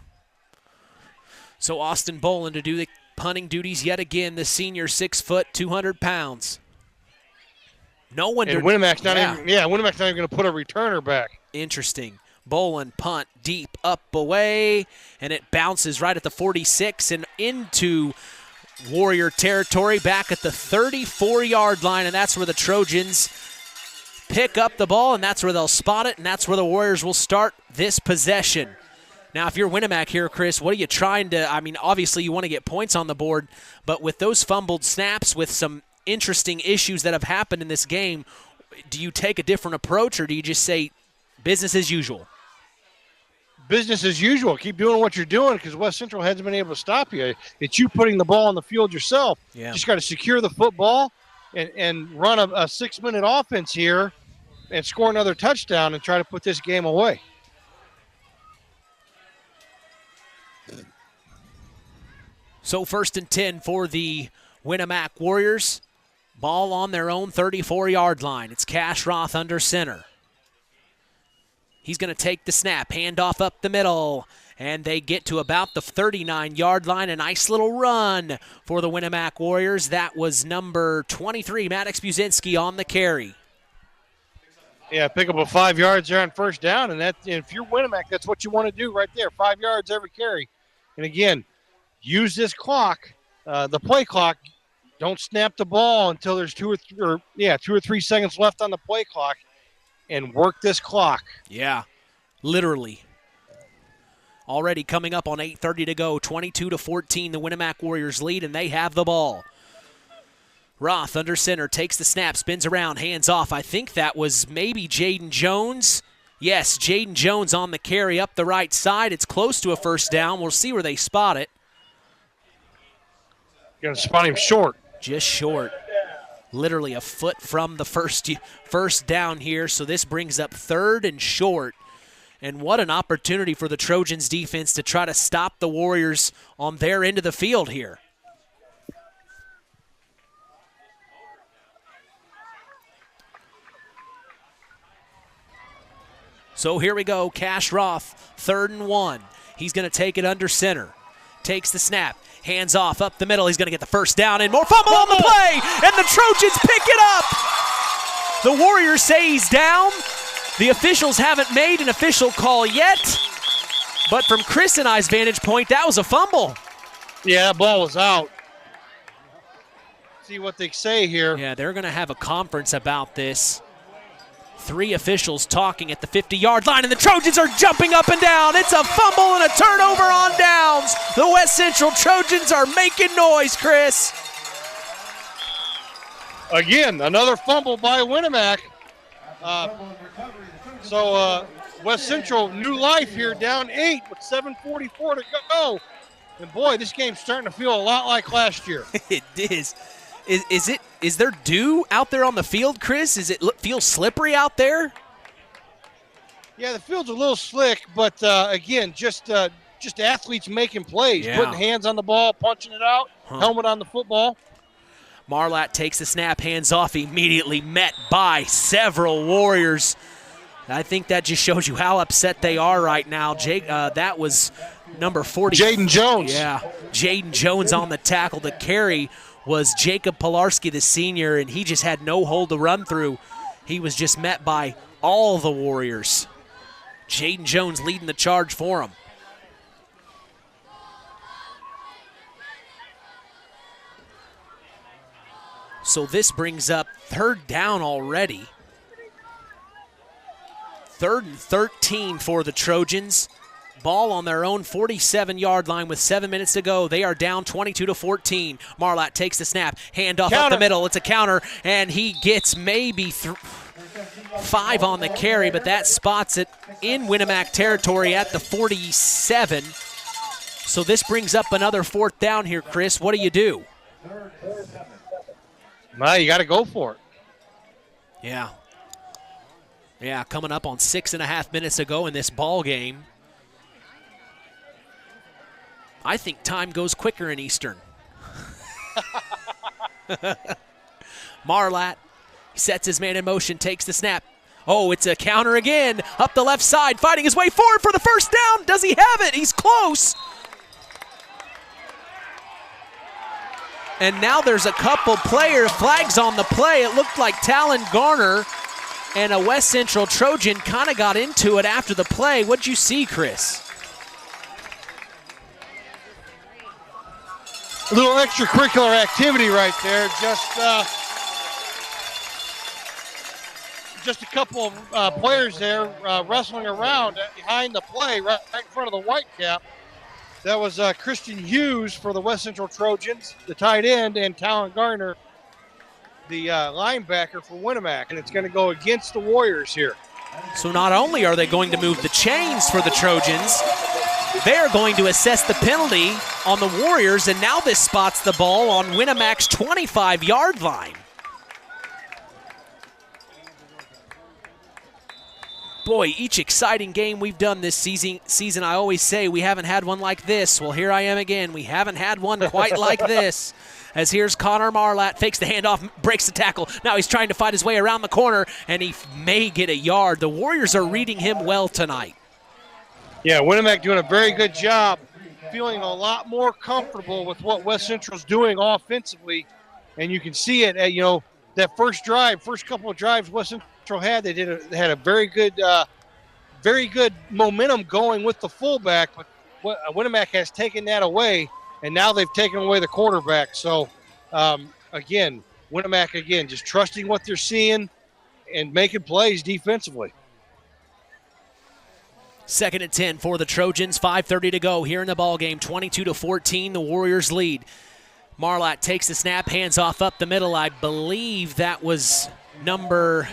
So Austin Bolin to do the punting duties yet again, the senior, 6 foot, 200 pounds. No one. And Winamac's not even going to put a returner back. Interesting. Bolin punt deep up away, and it bounces right at the 46 and into Warrior territory back at the 34-yard line, and that's where the Trojans pick up the ball, and that's where they'll spot it, and that's where the Warriors will start this possession. Now, if you're Winamac here, Chris, what are you trying to – I mean, obviously you want to get points on the board, but with those fumbled snaps, with some interesting issues that have happened in this game, do you take a different approach, or do you just say business as usual? Business as usual. Keep doing what you're doing because West Central hasn't been able to stop you. It's you putting the ball on the field yourself. Yeah. Just got to secure the football and run a 6-minute offense here and score another touchdown and try to put this game away. So 1st and 10 for the Winamac Warriors. Ball on their own 34-yard line. It's Cash Roth under center. He's going to take the snap, handoff up the middle, and they get to about the 39-yard line. A nice little run for the Winamac Warriors. That was number 23, Maddox Buzinski, on the carry. Yeah, pick up a 5 yards there on first down, and if you're Winamac, that's what you want to do right there, 5 yards every carry. And again, use this clock, the play clock. Don't snap the ball until there's 2 or 3 seconds left on the play clock. And work this clock. Yeah, literally. Already coming up on 8:30 to go, 22-14, the Winamac Warriors lead, and they have the ball. Roth under center, takes the snap, spins around, hands off. I think that was maybe Jaden Jones. Yes, Jaden Jones on the carry up the right side. It's close to a first down. We'll see where they spot it. Going to spot him short. Just short. Literally a foot from the first down here, so this brings up 3rd and short. And what an opportunity for the Trojans defense to try to stop the Warriors on their end of the field here. So here we go, Cash Roth, 3rd and 1. He's going to take it under center. Takes the snap. Hands off up the middle. He's going to get the first down and more fumble on the play. And the Trojans pick it up. The Warriors say he's down. The officials haven't made an official call yet. But from Chris and I's vantage point, that was a fumble. Yeah, that ball was out. See what they say here. Yeah, they're going to have a conference about this. 3 officials talking at the 50-yard line, and the Trojans are jumping up and down. It's a fumble and a turnover on downs. The West Central Trojans are making noise, Chris. Again, another fumble by Winamac. West Central, new life here, down 8 with 7:44 to go. And boy, this game's starting to feel a lot like last year. It is. Is there dew out there on the field, Chris? Does it feel slippery out there? Yeah, the field's a little slick, but again, just athletes making plays, putting hands on the ball, punching it out, helmet on the football. Marlatt takes the snap, hands off, immediately met by several Warriors. I think that just shows you how upset they are right now. Jake, that was number 40. Jaden Jones. Yeah, Jaden Jones on the tackle. The carry was Jacob Pilarski, the senior, and he just had no hole to run through. he was just met by all the Warriors. Jaden Jones leading the charge for him. So this brings up 3rd down already. 3rd and 13 for the Trojans. Ball on their own 47-yard line with 7 minutes to go. They are down 22-14. Marlatt takes the snap, handoff up the middle. It's a counter, and he gets maybe 5 on the carry, but that spots it in Winamac territory at the 47. So this brings up another 4th down here, Chris. What do you do? Well, you got to go for it. Yeah. Yeah, coming up on 6.5 minutes to go in this ball game. I think time goes quicker in Eastern. Marlatt sets his man in motion, takes the snap. Oh, it's a counter again. Up the left side, fighting his way forward for the first down. Does he have it? He's close. And now there's a couple player flags on the play. It looked like Talon Garner and a West Central Trojan kind of got into it after the play. What'd you see, Chris? A little extracurricular activity right there. Just a couple of players there wrestling around behind the play right in front of the Whitecap. That was Christian Hughes for the West Central Trojans, the tight end, and Talon Garner, the linebacker for Winamac. And it's going to go against the Warriors here. So not only are they going to move the chains for the Trojans, they're going to assess the penalty on the Warriors, and now this spots the ball on Winamac's 25-yard line. Boy, each exciting game we've done this season, I always say we haven't had one like this. Well, here I am again. We haven't had one quite like this. As here's Connor Marlatt, fakes the handoff, breaks the tackle. Now he's trying to fight his way around the corner, and he may get a yard. The Warriors are reading him well tonight. Yeah, Winamac doing a very good job, feeling a lot more comfortable with what West Central's doing offensively. And you can see it at, that first couple of drives West Central had, they had a very good momentum going with the fullback, but Winamac has taken that away, and now they've taken away the quarterback. So, again, Winamac, just trusting what they're seeing and making plays defensively. 2nd and 10 for the Trojans, 5:30 to go here in the ball game. 22-14, the Warriors lead. Marlatt takes the snap, hands off up the middle. I believe that was number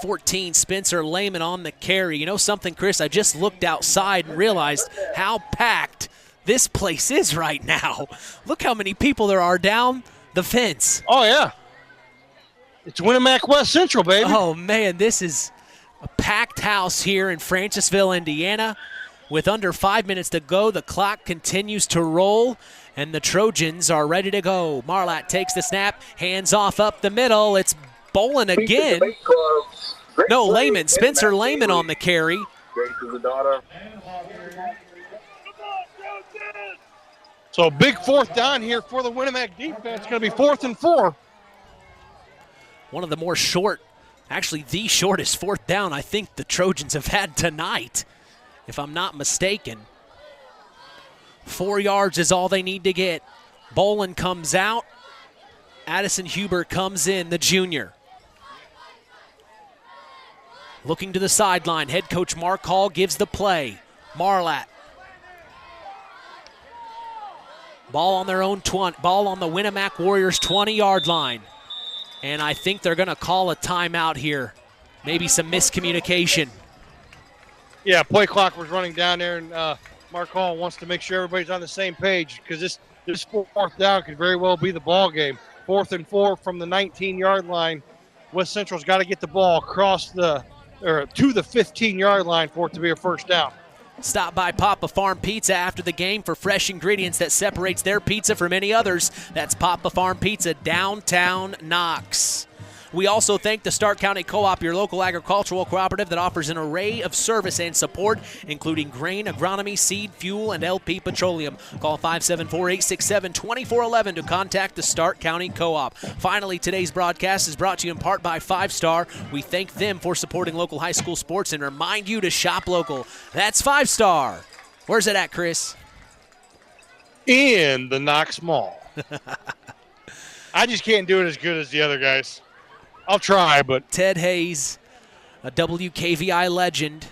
14, Spencer Lehman, on the carry. You know something, Chris? I just looked outside and realized how packed this place is right now. Look how many people there are down the fence. Oh, yeah. It's Winamac West Central, baby. Oh, man, this is a packed house here in Francisville, Indiana. With under 5 minutes to go, the clock continues to roll, and the Trojans are ready to go. Marlatt takes the snap, hands off up the middle. It's Bolin again. No, Lehman. Spencer Lehman on the carry. So big 4th down here for the Winamac defense. It's going to be 4th and 4. One of the more short, actually the shortest 4th down I think the Trojans have had tonight, if I'm not mistaken. 4 yards is all they need to get. Bolin comes out. Addison Huber comes in, the junior. Looking to the sideline, head coach Mark Hall gives the play. Marlatt. Ball on their own ball on the Winamac Warriors 20-yard line. And I think they're going to call a timeout here. Maybe some miscommunication. Yeah, play clock was running down there, and Mark Hall wants to make sure everybody's on the same page, because this 4th down could very well be the ball game. 4th and 4 from the 19-yard line. West Central's got to get the ball across to the 15-yard line for it to be a first down. Stop by Papa Farm Pizza after the game for fresh ingredients that separates their pizza from any others. That's Papa Farm Pizza, downtown Knox. We also thank the Stark County Co-op, your local agricultural cooperative that offers an array of service and support, including grain, agronomy, seed, fuel, and LP Petroleum. Call 574-867-2411 to contact the Stark County Co-op. Finally, today's broadcast is brought to you in part by 5 Star. We thank them for supporting local high school sports and remind you to shop local. That's 5 Star. Where's it at, Chris? In the Knox Mall. I just can't do it as good as the other guys. I'll try, but. Ted Hayes, a WKVI legend.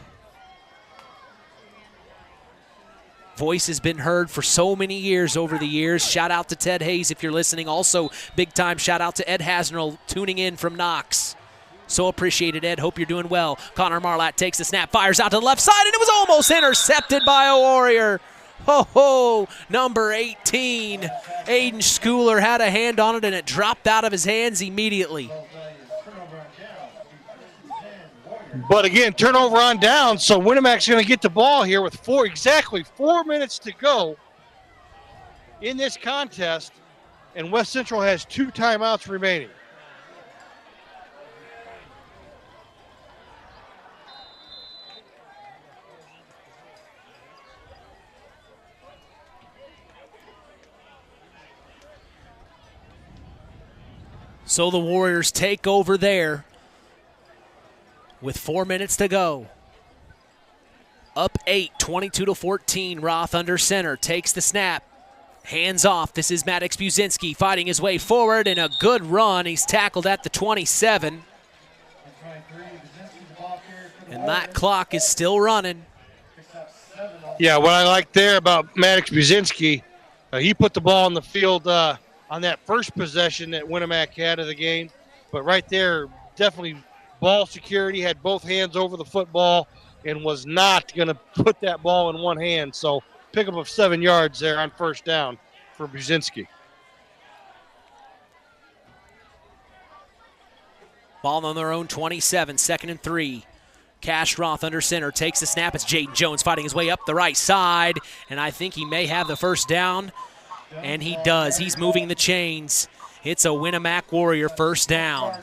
Voice has been heard for so many years over the years. Shout out to Ted Hayes if you're listening. Also, big time shout out to Ed Hasnell tuning in from Knox. So appreciated, Ed. Hope you're doing well. Connor Marlatt takes the snap, fires out to the left side, and it was almost intercepted by a Warrior. Ho, number 18. Aiden Schooler had a hand on it, and it dropped out of his hands immediately. But again, turnover on down, so Winamac's going to get the ball here with exactly 4 minutes to go in this contest, and West Central has 2 timeouts remaining. So the Warriors take over there with 4 minutes to go. Up 8, 22-14. Roth under center, takes the snap. Hands off. This is Maddox Buzinski fighting his way forward, and a good run. He's tackled at the 27. And that clock is still running. Yeah, what I like there about Maddox Buzinski, he put the ball on the field on that first possession that Winamac had of the game. But right there, definitely ball security, had both hands over the football and was not going to put that ball in one hand. So pickup of 7 yards there on first down for Buzinski. Ball on their own 27, 2nd and 3. Cash Roth under center, takes the snap. It's Jaden Jones fighting his way up the right side, and I think he may have the first down. And he does. He's moving the chains. It's a Winamac Warrior first down.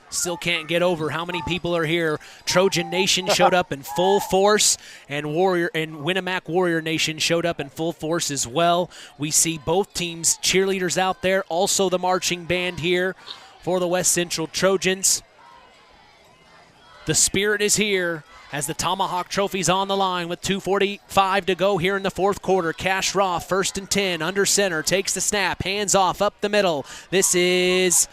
Still can't get over how many people are here. Trojan Nation showed up in full force, and Winamac Warrior Nation showed up in full force as well. We see both teams' cheerleaders out there, also the marching band here for the West Central Trojans. The spirit is here as the Tomahawk Trophy's on the line with 2:45 to go here in the fourth quarter. Cash Roth, 1st and 10, under center, takes the snap, hands off up the middle. This is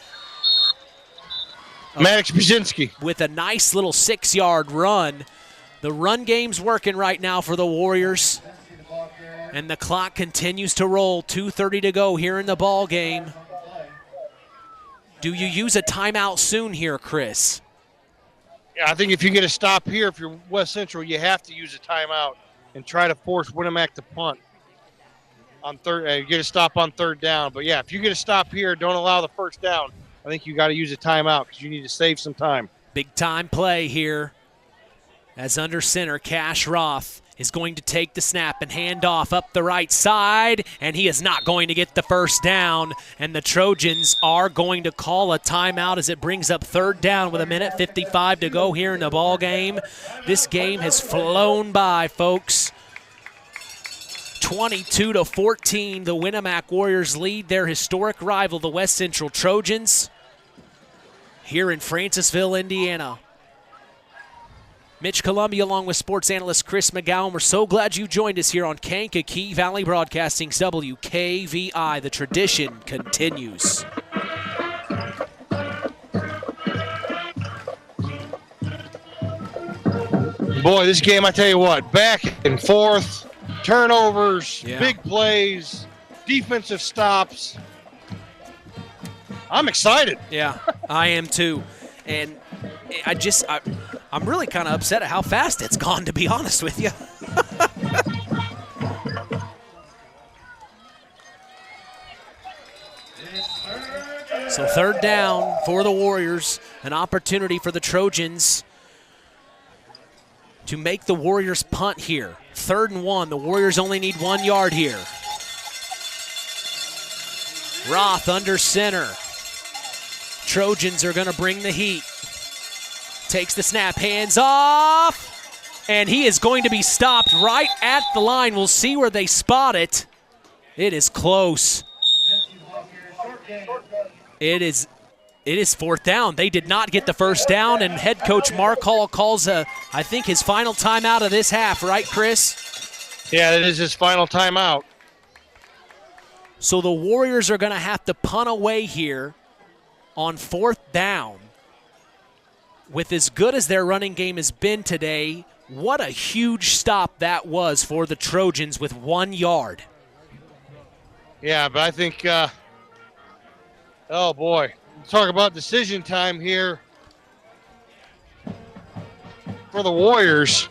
Maddox Buzinski with a nice little 6-yard run. The run game's working right now for the Warriors, and the clock continues to roll. 2:30 to go here in the ball game. Do you use a timeout soon here, Chris? Yeah, I think if you get a stop here, if you're West Central, you have to use a timeout and try to force Winamac to punt on third. Get a stop on third down. But yeah, if you get a stop here, don't allow the first down. I think you got to use a timeout because you need to save some time. Big time play here as under center, Cash Roth is going to take the snap and hand off up the right side, and he is not going to get the first down, and the Trojans are going to call a timeout as it brings up third down with 1:55 to go here in the ball game. This game has flown by, folks. 22-14, the Winamac Warriors lead their historic rival, the West Central Trojans, here in Francisville, Indiana. Mitch Columbia along with sports analyst Chris McGowan. We're so glad you joined us here on Kankakee Valley Broadcasting's WKVI. The tradition continues. Boy, this game, I tell you what, back and forth, turnovers, big plays, defensive stops. I'm excited. Yeah, I am too. And I'm really kind of upset at how fast it's gone, to be honest with you. So third down for the Warriors, an opportunity for the Trojans to make the Warriors punt here. 3rd and 1, the Warriors only need 1 yard here. Roth under center. Trojans are going to bring the heat. Takes the snap, hands off, and he is going to be stopped right at the line. We'll see where they spot it. It is close. It is 4th down. They did not get the first down, and head coach Mark Hall calls, I think, his final timeout of this half, right, Chris? Yeah, that is his final timeout. So the Warriors are going to have to punt away here on 4th down. With as good as their running game has been today, what a huge stop that was for the Trojans with 1 yard. Yeah, but I think, oh boy, talk about decision time here for the Warriors.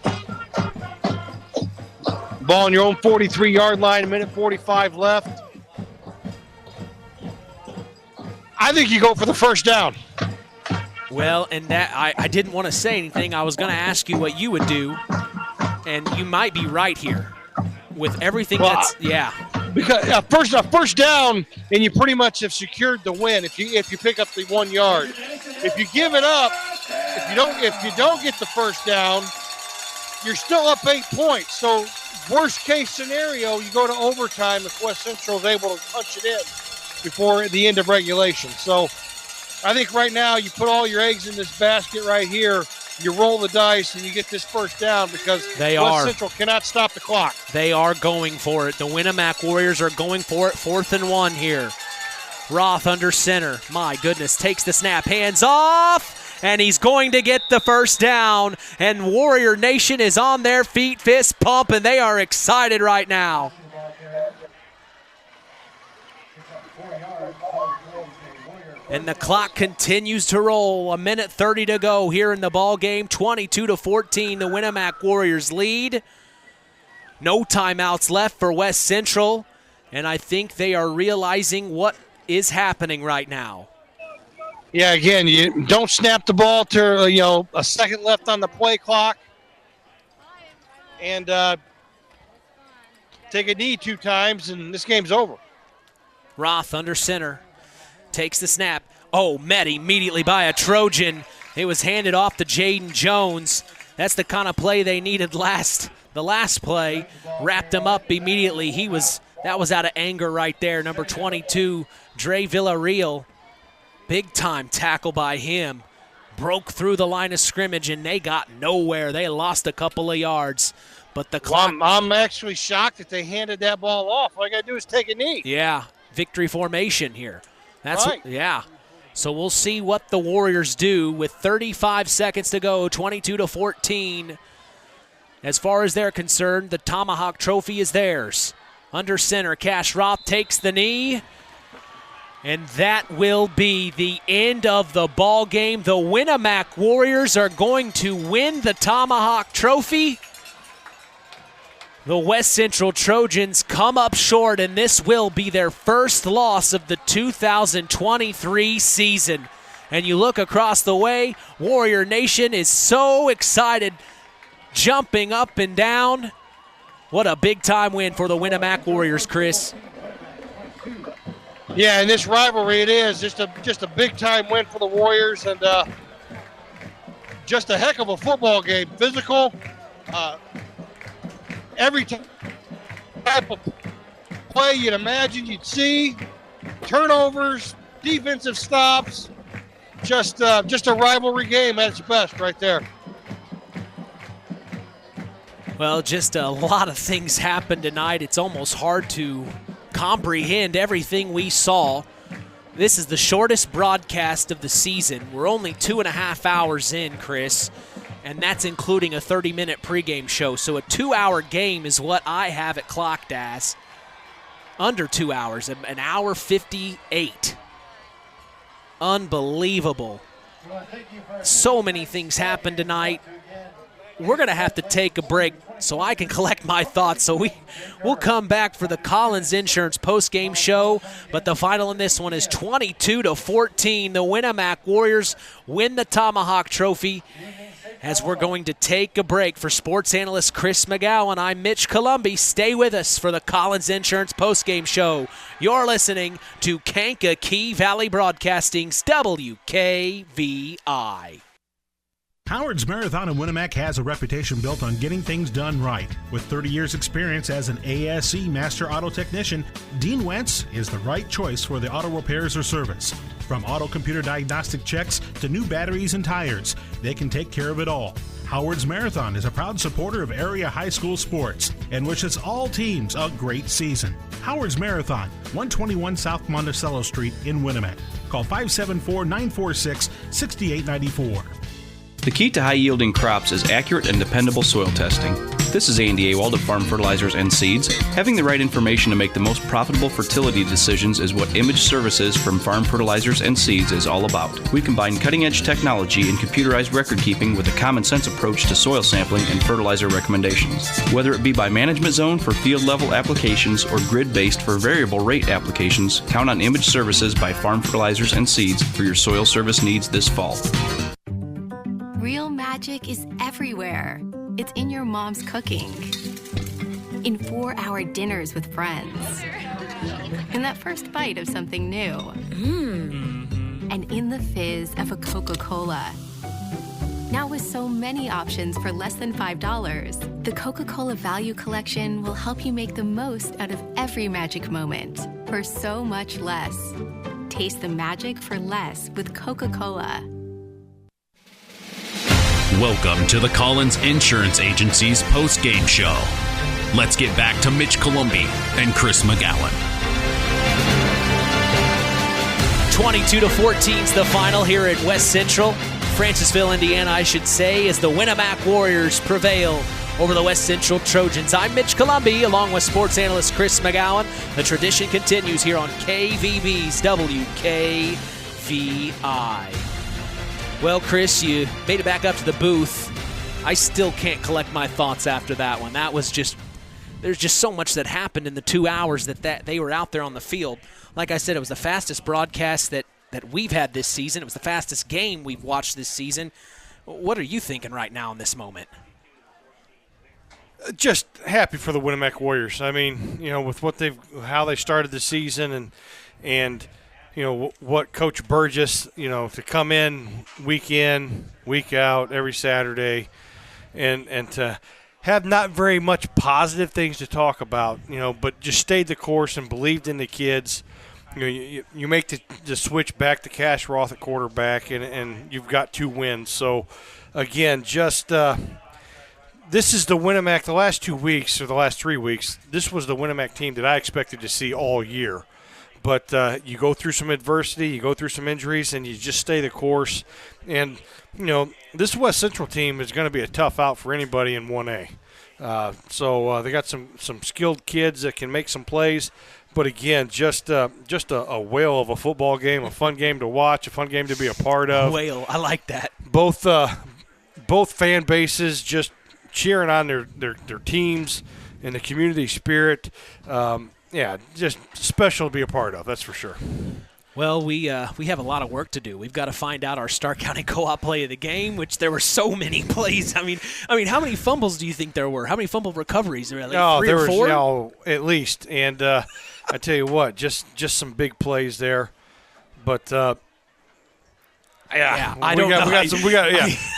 Ball on your own 43-yard line, 1:45 left. I think you go for the first down. Well, and that I didn't want to say anything. I was going to ask you what you would do, and you might be right here with everything Because first down, and you pretty much have secured the win if you pick up the 1 yard. If you give it up, if you don't get the first down, you're still up 8 points. So worst case scenario, you go to overtime if West Central is able to punch it in before the end of regulation. So I think right now you put all your eggs in this basket right here. You roll the dice and you get this first down because West Central cannot stop the clock. They are going for it. The Winamac Warriors are going for it. 4th and 1 here. Roth under center. My goodness, takes the snap, hands off, and he's going to get the first down. And Warrior Nation is on their feet, fist pump, and they are excited right now. And the clock continues to roll. 1:30 to go here in the ball game. 22-14, the Winamac Warriors lead. No timeouts left for West Central, and I think they are realizing what is happening right now. Yeah, again, you don't snap the ball to a second left on the play clock, and take a knee 2 times, and this game's over. Roth under center. Takes the snap. Oh, met immediately by a Trojan. It was handed off to Jaden Jones. That's the kind of play they needed the last play. Wrapped him up immediately. That was out of anger right there. Number 22, Dre Villarreal. Big time tackle by him. Broke through the line of scrimmage, and they got nowhere. They lost a couple of yards. But the clock. I'm actually shocked that they handed that ball off. All I got to do is take a knee. Yeah, victory formation here. That's right. Yeah. So we'll see what the Warriors do with 35 seconds to go, 22-14. As far as they're concerned, the Tomahawk Trophy is theirs. Under center, Cash Roth takes the knee. And that will be the end of the ball game. The Winamac Warriors are going to win the Tomahawk Trophy. The West Central Trojans come up short, and this will be their first loss of the 2023 season. And you look across the way, Warrior Nation is so excited, jumping up and down. What a big-time win for the Winamac Warriors, Chris. Yeah, in this rivalry, it is just a big-time win for the Warriors, and just a heck of a football game. Physical, every type of play you'd imagine you'd see, turnovers, defensive stops, just a rivalry game at its best right there. Well, just a lot of things happened tonight. It's almost hard to comprehend everything we saw. This is the shortest broadcast of the season. We're only 2.5 hours in, Chris, and that's including a 30-minute pregame show. So a 2-hour game is what I have it clocked as. Under 2 hours, an hour 58. Unbelievable. So many things happened tonight. We're going to have to take a break so I can collect my thoughts. So we'll come back for the Collins Insurance postgame show. But the final in this one is 22-14. The Winamac Warriors win the Tomahawk Trophy. as we're going to take a break. For sports analyst Chris McGowan, I'm Mitch Columbi. Stay with us for the Collins Insurance postgame show. You're listening to Kankakee Valley Broadcasting's WKVI. Howard's Marathon in Winamac has a reputation built on getting things done right. With 30 years experience as an ASE Master Auto Technician, Dean Wentz is the right choice for the auto repairs or service. From auto computer diagnostic checks to new batteries and tires, they can take care of it all. Howard's Marathon is a proud supporter of area high school sports and wishes all teams a great season. Howard's Marathon, 121 South Monticello Street in Winamac. Call 574-946-6894. The key to high-yielding crops is accurate and dependable soil testing. This is Andy Awald of Farm Fertilizers and Seeds. Having the right information to make the most profitable fertility decisions is what Image Services from Farm Fertilizers and Seeds is all about. We combine cutting-edge technology and computerized record-keeping with a common-sense approach to soil sampling and fertilizer recommendations. Whether it be by management zone for field-level applications or grid-based for variable rate applications, count on Image Services by Farm Fertilizers and Seeds for your soil service needs this fall. Real magic is everywhere. It's in your mom's cooking, in 4-hour dinners with friends, in that first bite of something new, and in the fizz of a Coca-Cola. Now with so many options for less than $5, the Coca-Cola Value Collection will help you make the most out of every magic moment for so much less. Taste the magic for less with Coca-Cola. Welcome to the Collins Insurance Agency's post-game show. Let's get back to Mitch Columbi and Chris McGowan. 22-14 is the final here at West Central. Francisville, Indiana, I should say, as the Winamac Warriors prevail over the West Central Trojans. I'm Mitch Columbi, along with sports analyst Chris McGowan. The tradition continues here on KVB's WKVI. Well, Chris, you made it back up to the booth. I still can't collect my thoughts after that one. That was just, there's just so much that happened in the 2 hours that they were out there on the field. Like I said, it was the fastest broadcast that we've had this season. It was the fastest game we've watched this season. What are you thinking right now in this moment? Just happy for the Winamac Warriors. I mean, you know, with how they started the season and you know, what Coach Burgess, you know, to come in, week out, every Saturday, and to have not very much positive things to talk about, you know, but just stayed the course and believed in the kids. You know, you make the switch back to Cash Roth at quarterback, and you've got 2 wins. So, again, just this is the Winamac, the last 2 weeks or the last 3 weeks, this was the Winamac team that I expected to see all year. But you go through some adversity, you go through some injuries, and you just stay the course. And, you know, this West Central team is going to be a tough out for anybody in 1A. So they got some skilled kids that can make some plays. But, again, just a whale of a football game, a fun game to watch, a fun game to be a part of. Whale, I like that. Both fan bases just cheering on their teams and the community spirit. Yeah, just special to be a part of, that's for sure. Well, we have a lot of work to do. We've got to find out our Stark County Co-op play of the game, which there were so many plays. I mean, how many fumbles do you think there were? How many fumble recoveries? Like 3 or 4? No, at least. And I tell you what, just some big plays there. But yeah, I don't know.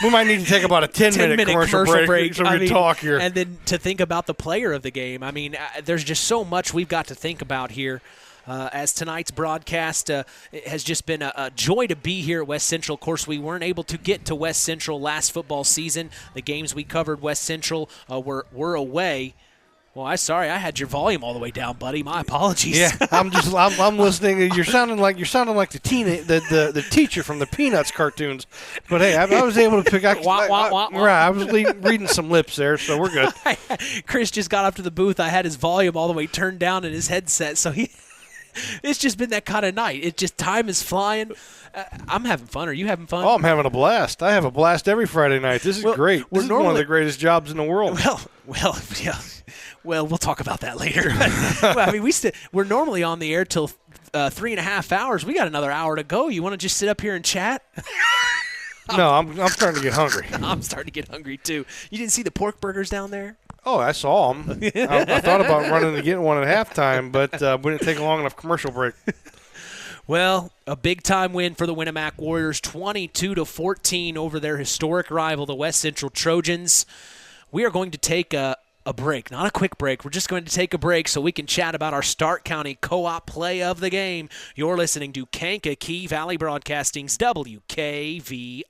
We might need to take about a 10-minute commercial break so we can talk here. And then to think about the player of the game. I mean, there's just so much we've got to think about here. As tonight's broadcast has just been a joy to be here at West Central. Of course, we weren't able to get to West Central last football season. The games we covered West Central were away. Well, I had your volume all the way down, buddy. My apologies. Yeah, I'm listening. You're sounding like the teacher from the Peanuts cartoons. But hey, I was able to pick out. I was reading some lips there, so we're good. Chris just got up to the booth. I had his volume all the way turned down in his headset, so it's just been that kind of night. It just time is flying. I'm having fun. Are you having fun? Oh, I'm having a blast. I have a blast every Friday night. This is great. This is one of the greatest jobs in the world. Well, yeah. Well, we'll talk about that later. Well, I mean, we're normally on the air till 3.5 hours. We got another hour to go. You want to just sit up here and chat? No, I'm starting to get hungry. I'm starting to get hungry, too. You didn't see the pork burgers down there? Oh, I saw them. I thought about running to get one at halftime, but we didn't take a long enough commercial break. Well, a big-time win for the Winamac Warriors, 22-14 over their historic rival, the West Central Trojans. We are going to take a break, not a quick break. We're just going to take a break so we can chat about our Stark County Co-op play of the game. You're listening to Kankakee Valley Broadcasting's WKVI.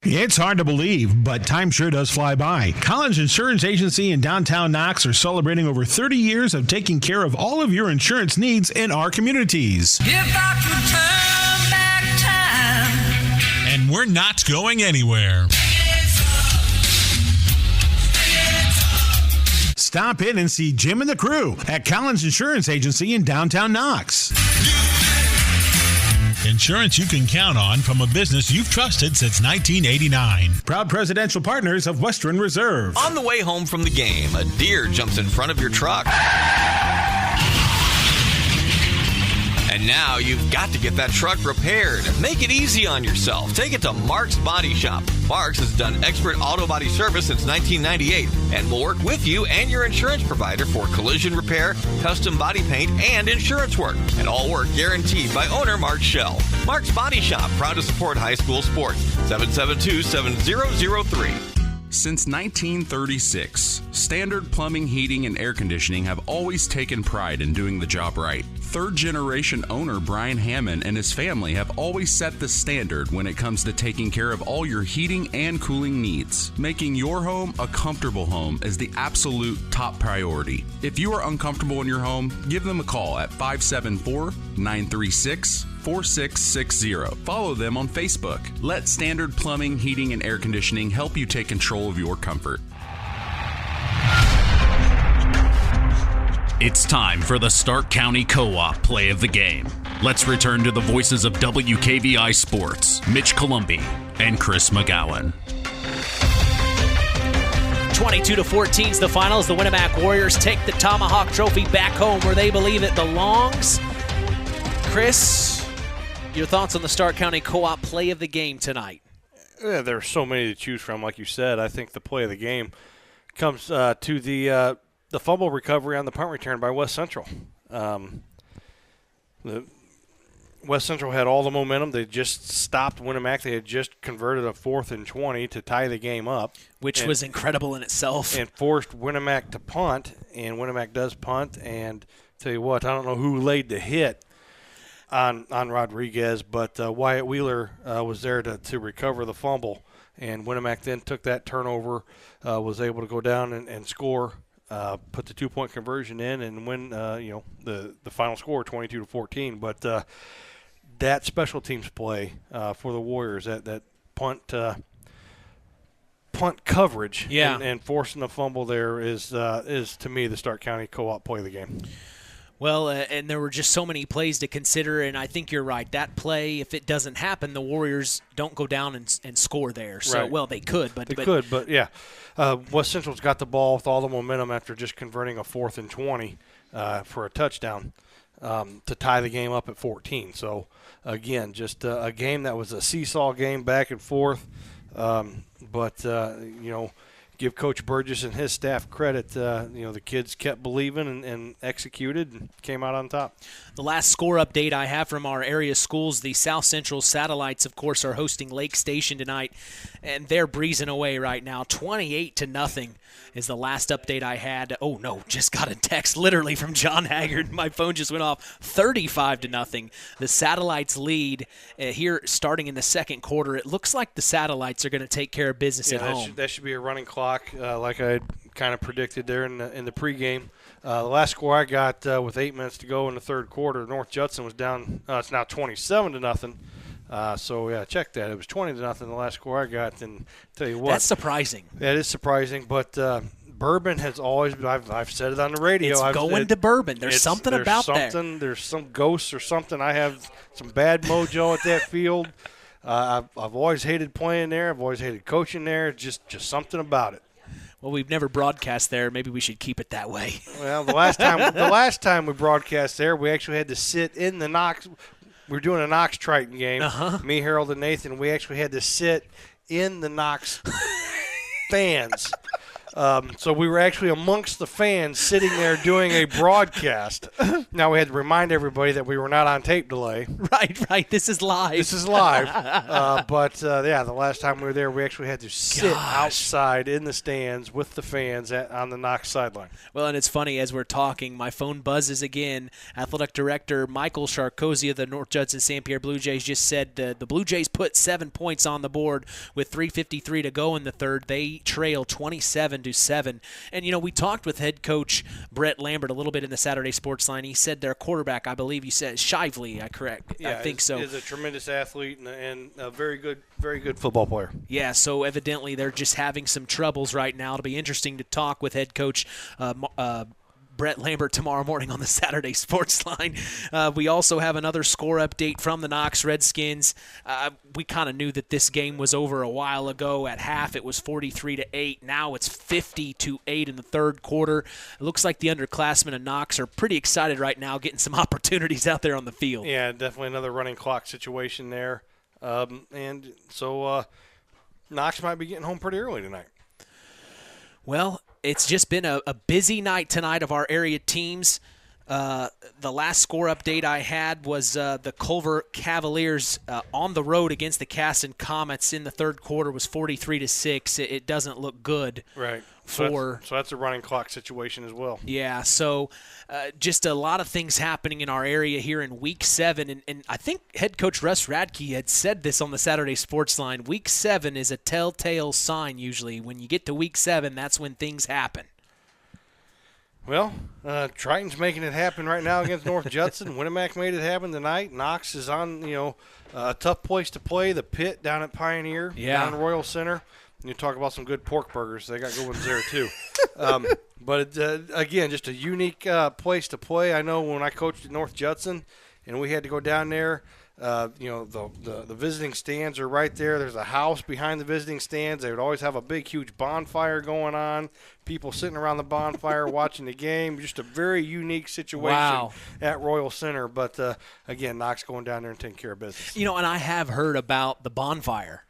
It's hard to believe, but time sure does fly by. Collins Insurance Agency in downtown Knox are celebrating over 30 years of taking care of all of your insurance needs in our communities. If I could turn back time. And we're not going anywhere. Stop in and see Jim and the crew at Collins Insurance Agency in downtown Knox. Insurance you can count on from a business you've trusted since 1989. Proud presidential partners of Western Reserve. On the way home from the game, a deer jumps in front of your truck. And now you've got to get that truck repaired. Make it easy on yourself. Take it to Mark's Body Shop. Mark's has done expert auto body service since 1998 and will work with you and your insurance provider for collision repair, custom body paint, and insurance work. And all work guaranteed by owner Mark Schell. Mark's Body Shop, proud to support high school sports. 772-7003. Since 1936, Standard Plumbing, Heating, and Air Conditioning have always taken pride in doing the job right. Third-generation owner Brian Hammond and his family have always set the standard when it comes to taking care of all your heating and cooling needs. Making your home a comfortable home is the absolute top priority. If you are uncomfortable in your home, give them a call at 574-936-4660. Follow them on Facebook. Let Standard Plumbing, Heating, and Air Conditioning help you take control of your comfort. It's time for the Stark County Co-op play of the game. Let's return to the voices of WKVI Sports, Mitch Columbi and Chris McGowan. 22-14 is the finals. The Winamac Warriors take the Tomahawk Trophy back home where they believe it belongs. Chris, your thoughts on the Stark County Co-op play of the game tonight? Yeah, there are so many to choose from, like you said. I think the play of the game comes to the fumble recovery on the punt return by West Central. The West Central had all the momentum. They just stopped Winamac. They had just converted a 4th and 20 to tie the game up. Which was incredible in itself. And forced Winamac to punt, and Winamac does punt. And tell you what, I don't know who laid the hit on Rodriguez, but Wyatt Wheeler was there to recover the fumble. And Winamac then took that turnover, was able to go down and score. Put the 2-point conversion in and win, the final score 22-14. But that special teams play for the Warriors, that punt coverage, and forcing the fumble there is to me the Stark County Co-op play of the game. Well, and there were just so many plays to consider, and I think you're right. That play, if it doesn't happen, the Warriors don't go down and score there. So, right. Well, they could, but yeah. West Central's got the ball with all the momentum after just converting a 4th and 20 for a touchdown to tie the game up at 14. So, again, just a game that was a seesaw game back and forth. Give Coach Burgess and his staff credit. The kids kept believing and executed and came out on top. The last score update I have from our area schools, the South Central Satellites, of course, are hosting Lake Station tonight, and they're breezing away right now. 28-0 is the last update I had. Oh, no, just got a text literally from John Haggard. My phone just went off. 35-0. The Satellites lead here starting in the second quarter. It looks like the Satellites are going to take care of business at home. That should be a running clock. Like I kind of predicted there in the pregame. The last score I got with 8 minutes to go in the third quarter, North Judson was down. It's now 27-0. Check that. It was 20-0 the last score I got. And tell you what, that's surprising. That is surprising, but Bourbon has always been. I've said it on the radio. It's going to Bourbon. There's something about that. There's some ghosts or something. I have some bad mojo at that field. I've always hated playing there. I've always hated coaching there. Just something about it. Well, we've never broadcast there. Maybe we should keep it that way. Well, the last time we broadcast there, we actually had to sit in the Knox. we were doing a Knox-Triton game. Me, Harold, and Nathan, we actually had to sit in the Knox fans. So we were actually amongst the fans sitting there doing a broadcast. Now we had to remind everybody that we were not on tape delay. Right. This is live. But the last time we were there, we actually had to sit outside in the stands with the fans on the Knox sideline. Well, and it's funny, as we're talking, my phone buzzes again. Athletic Director Michael Sharkozy of the North Judson St. Pierre Blue Jays just said the Blue Jays put 7 points on the board with 3:53 to go in the third. They trail 27-7. And, we talked with head coach Brett Lambert a little bit in the Saturday Sports Line. He said their quarterback, I believe you said Shively, I think so. Is a tremendous athlete and a very good football player. Yeah, so evidently they're just having some troubles right now. It'll be interesting to talk with head coach Brett Lambert tomorrow morning on the Saturday Sports Line. We also have another score update from the Knox Redskins. We kind of knew that this game was over a while ago. At half, it was 43-8. Now it's 50-8 in the third quarter. It looks like the underclassmen of Knox are pretty excited right now, getting some opportunities out there on the field. Yeah, definitely another running clock situation there. And so Knox might be getting home pretty early tonight. Well, it's just been a busy night tonight of our area teams. The last score update I had was the Culver Cavaliers on the road against the Caston Comets in the third quarter was 43-6. It doesn't look good. Right. So that's a running clock situation as well. Yeah, so just a lot of things happening in our area here in Week 7. And I think head coach Russ Radke had said this on the Saturday Sports Line. Week 7 is a telltale sign usually. When you get to Week 7, that's when things happen. Well, Triton's making it happen right now against North Judson. Winamac made it happen tonight. Knox is on, a tough place to play. The Pit down at Pioneer, down at Royal Center. You talk about some good pork burgers. They got good ones there, too. But, again, just a unique place to play. I know when I coached at North Judson and we had to go down there, the visiting stands are right there. There's a house behind the visiting stands. They would always have a big, huge bonfire going on. People sitting around the bonfire watching the game. Just a very unique situation at Royal Center. But, again, Knox going down there and taking care of business. And I have heard about the bonfire.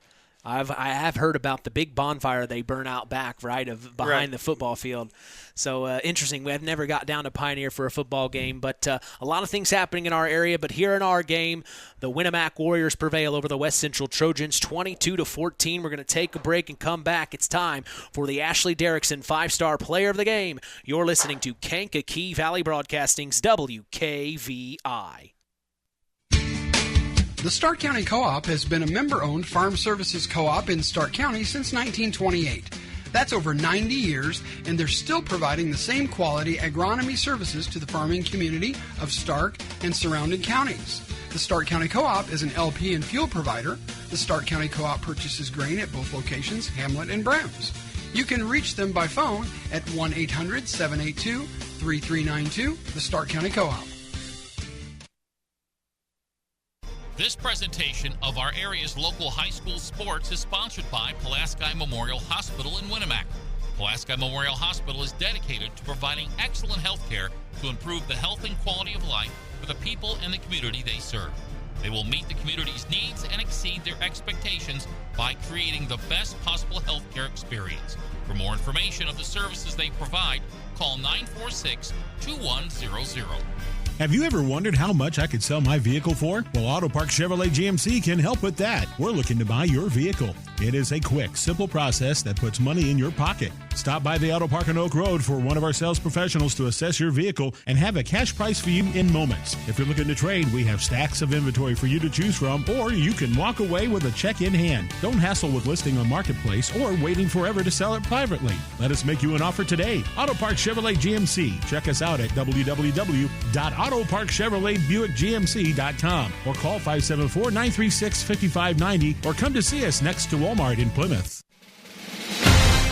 I have heard about the big bonfire they burn out back, behind the football field. So interesting. We have never got down to Pioneer for a football game, but a lot of things happening in our area. But here in our game, the Winamac Warriors prevail over the West Central Trojans 22-14. We're going to take a break and come back. It's time for the Ashley Derrickson 5-Star Player of the Game. You're listening to Kankakee Valley Broadcasting's WKVI. The Stark County Co-op has been a member-owned farm services co-op in Stark County since 1928. That's over 90 years, and they're still providing the same quality agronomy services to the farming community of Stark and surrounding counties. The Stark County Co-op is an LP and fuel provider. The Stark County Co-op purchases grain at both locations, Hamlet and Browns. You can reach them by phone at 1-800-782-3392, the Stark County Co-op. This presentation of our area's local high school sports is sponsored by Pulaski Memorial Hospital in Winamac. Pulaski Memorial Hospital is dedicated to providing excellent health care to improve the health and quality of life for the people and the community they serve. They will meet the community's needs and exceed their expectations by creating the best possible health care experience. For more information of the services they provide, call 946-2100. Have you ever wondered how much I could sell my vehicle for? Well, Auto Park Chevrolet GMC can help with that. We're looking to buy your vehicle. It is a quick, simple process that puts money in your pocket. Stop by the Auto Park on Oak Road for one of our sales professionals to assess your vehicle and have a cash price for you in moments. If you're looking to trade, we have stacks of inventory for you to choose from, or you can walk away with a check in hand. Don't hassle with listing on Marketplace or waiting forever to sell it privately. Let us make you an offer today. Auto Park Chevrolet GMC. Check us out at www.autoparkchevroletbuickgmc.com or call 574-936-5590 or come to see us next to Walmart in Plymouth.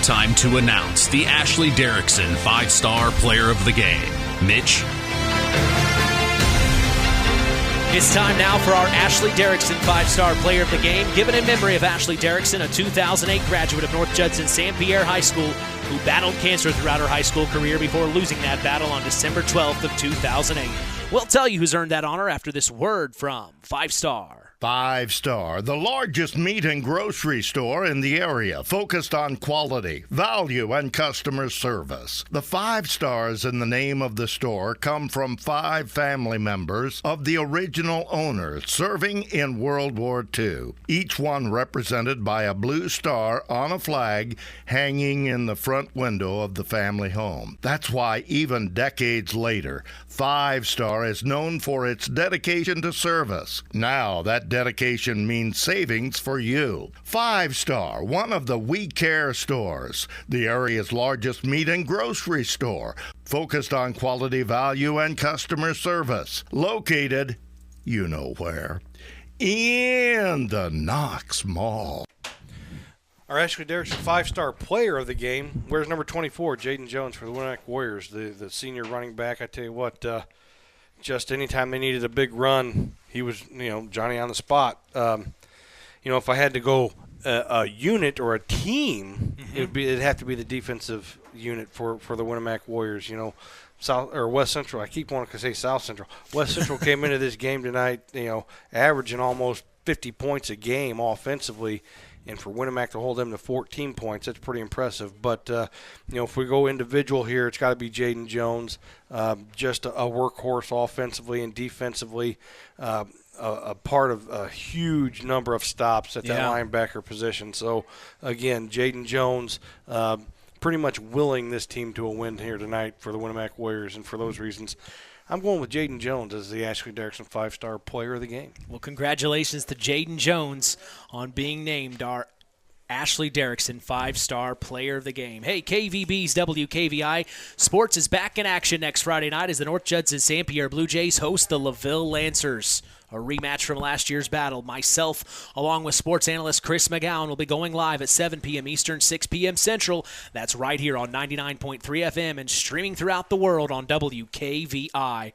Time to announce the Ashley Derrickson 5-Star Player of the Game. Mitch? It's time now for our Ashley Derrickson 5-Star Player of the Game, given in memory of Ashley Derrickson, a 2008 graduate of North Judson St. Pierre High School, who battled cancer throughout her high school career before losing that battle on December 12th of 2008. We'll tell you who's earned that honor after this word from 5 Star. 5 Star, the largest meat and grocery store in the area, focused on quality, value, and customer service. The 5 stars in the name of the store come from 5 family members of the original owners serving in World War II, each one represented by a blue star on a flag hanging in the front window of the family home. That's why even decades later, 5 Star is known for its dedication to service. Now that dedication means savings for you. 5 Star, one of the We Care stores, the area's largest meat and grocery store, focused on quality, value, and customer service. Located, you know where, in the Knox Mall. Our Ashley Derrickson 5-star player of the game. Where's number 24, Jaden Jones for the Winamac Warriors, the senior running back. I tell you what, just anytime they needed a big run, he was, Johnny on the spot. If I had to go a unit or a team, it'd have to be the defensive unit for the Winamac Warriors. South or West Central. I keep wanting to say South Central. West Central came into this game tonight, averaging almost 50 points a game offensively. And for Winamac to hold them to 14 points, that's pretty impressive. But, if we go individual here, it's got to be Jaden Jones, just a workhorse offensively and defensively, a part of a huge number of stops at that linebacker position. So, again, Jaden Jones pretty much willing this team to a win here tonight for the Winamac Warriors. And for those reasons, I'm going with Jaden Jones as the Ashley Derrickson 5-star player of the game. Well, congratulations to Jaden Jones on being named our Ashley Derrickson 5-star player of the game. Hey, KVB's WKVI Sports is back in action next Friday night as the North Judson St. Pierre Blue Jays host the LaVille Lancers. A rematch from last year's battle. Myself, along with sports analyst Chris McGowan, will be going live at 7 p.m. Eastern, 6 p.m. Central. That's right here on 99.3 FM and streaming throughout the world on WKVI.com.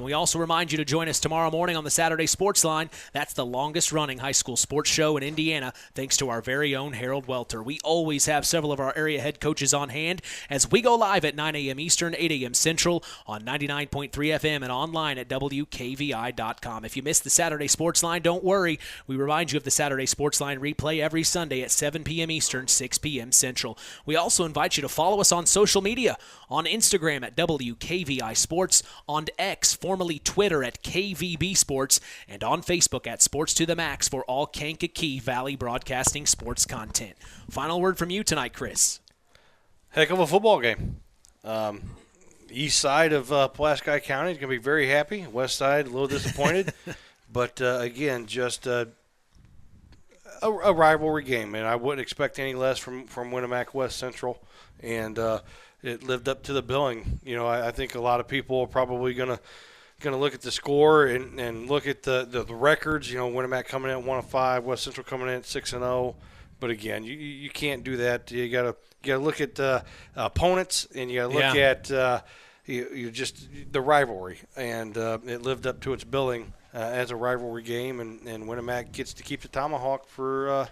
We also remind you to join us tomorrow morning on the Saturday Sports Line. That's the longest-running high school sports show in Indiana, thanks to our very own Harold Welter. We always have several of our area head coaches on hand as we go live at 9 a.m. Eastern, 8 a.m. Central on 99.3 FM and online at WKVI.com. If you missed the Saturday Sports Line, don't worry. We remind you of the Saturday Sports Line replay every Sunday at 7 p.m. Eastern, 6 p.m. Central. We also invite you to follow us on social media, on Instagram at WKVI Sports, on X, formerly Twitter at KVB Sports, and on Facebook at Sports to the Max for all Kankakee Valley Broadcasting sports content. Final word from you tonight, Chris. Heck of a football game. East side of Pulaski County is going to be very happy. West side, a little disappointed. But, again, just a rivalry game. And I wouldn't expect any less from Winamac West Central. And it lived up to the billing. I think a lot of people are probably going to look at the score and look at the records. Winamac coming in at 1-5, West Central coming in at 6-0. But, again, you can't do that. You got to look at opponents, and you got to look at you just the rivalry, and it lived up to its billing as a rivalry game, and Winamac gets to keep the tomahawk for a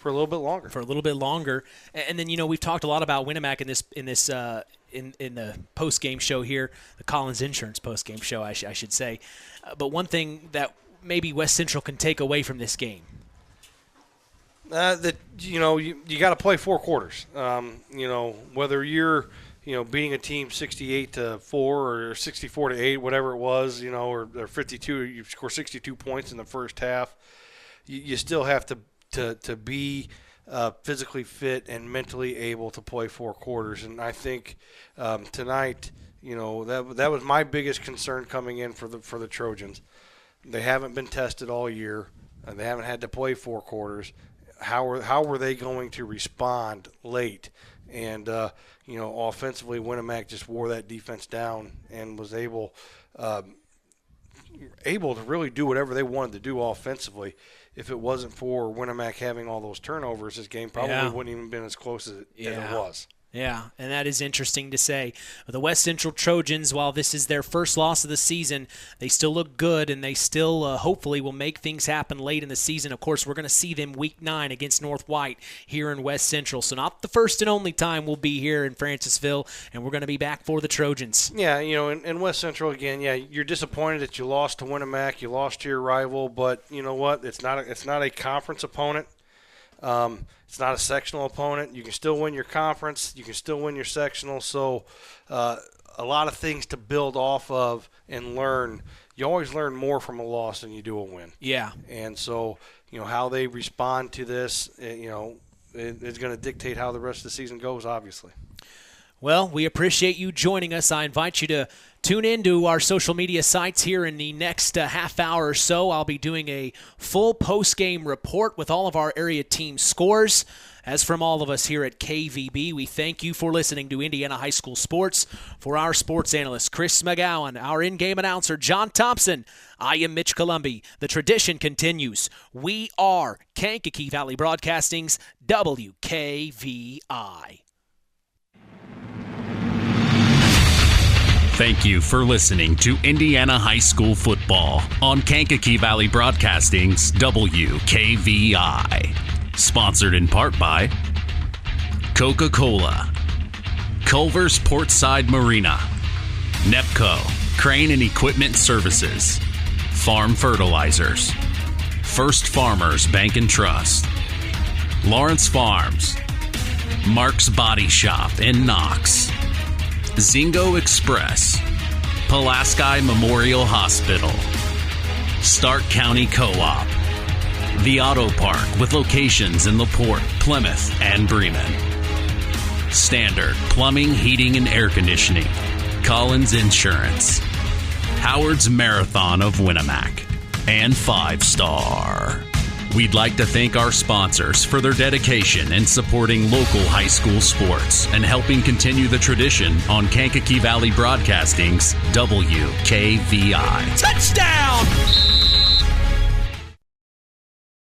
little bit longer. For a little bit longer, and then we've talked a lot about Winamac in the post game show here, the Collins Insurance post game show, I should say. But one thing that maybe West Central can take away from this game. That you got to play 4 quarters. Whether you're beating a team 68-4 or 64-8, whatever it was, or 52, you score 62 points in the first half. You still have to be physically fit and mentally able to play 4 quarters. And I think tonight, that was my biggest concern coming in for the Trojans. They haven't been tested all year, and they haven't had to play 4 quarters. How were they going to respond late? And, offensively, Winamac just wore that defense down and was able to really do whatever they wanted to do offensively. If it wasn't for Winamac having all those turnovers, this game probably wouldn't even been as close as it was. Yeah, and that is interesting to say. The West Central Trojans, while this is their first loss of the season, they still look good, and they still hopefully will make things happen late in the season. Of course, we're going to see them Week 9 against North White here in West Central. So not the first and only time we'll be here in Francisville, and we're going to be back for the Trojans. Yeah, in West Central, again, you're disappointed that you lost to Winamac, you lost to your rival, but you know what? It's not a conference opponent. It's not a sectional opponent. You can still win your conference. You can still win your sectional. So a lot of things to build off of and learn. You always learn more from a loss than you do a win. Yeah. And so, how they respond to this, it's going to dictate how the rest of the season goes, obviously. Well, we appreciate you joining us. I invite you to tune in to our social media sites here in the next half hour or so. I'll be doing a full post-game report with all of our area team scores. As from all of us here at KVB, we thank you for listening to Indiana High School Sports. For our sports analyst, Chris McGowan, our in-game announcer, John Thompson, I am Mitch Columbi. The tradition continues. We are Kankakee Valley Broadcasting's WKVI. Thank you for listening to Indiana High School Football on Kankakee Valley Broadcasting's WKVI. Sponsored in part by Coca-Cola, Culver's Portside Marina, NEPCO, Crane and Equipment Services, Farm Fertilizers, First Farmers Bank and Trust, Lawrence Farms, Mark's Body Shop in Knox, Zingo Express, Pulaski Memorial Hospital, Stark County Co-op, The Auto Park with locations in LaPorte, Plymouth, and Bremen, Standard Plumbing, Heating, and Air Conditioning, Collins Insurance, Howard's Marathon of Winamac, and 5 Star. We'd like to thank our sponsors for their dedication in supporting local high school sports and helping continue the tradition on Kankakee Valley Broadcasting's WKVI. Touchdown!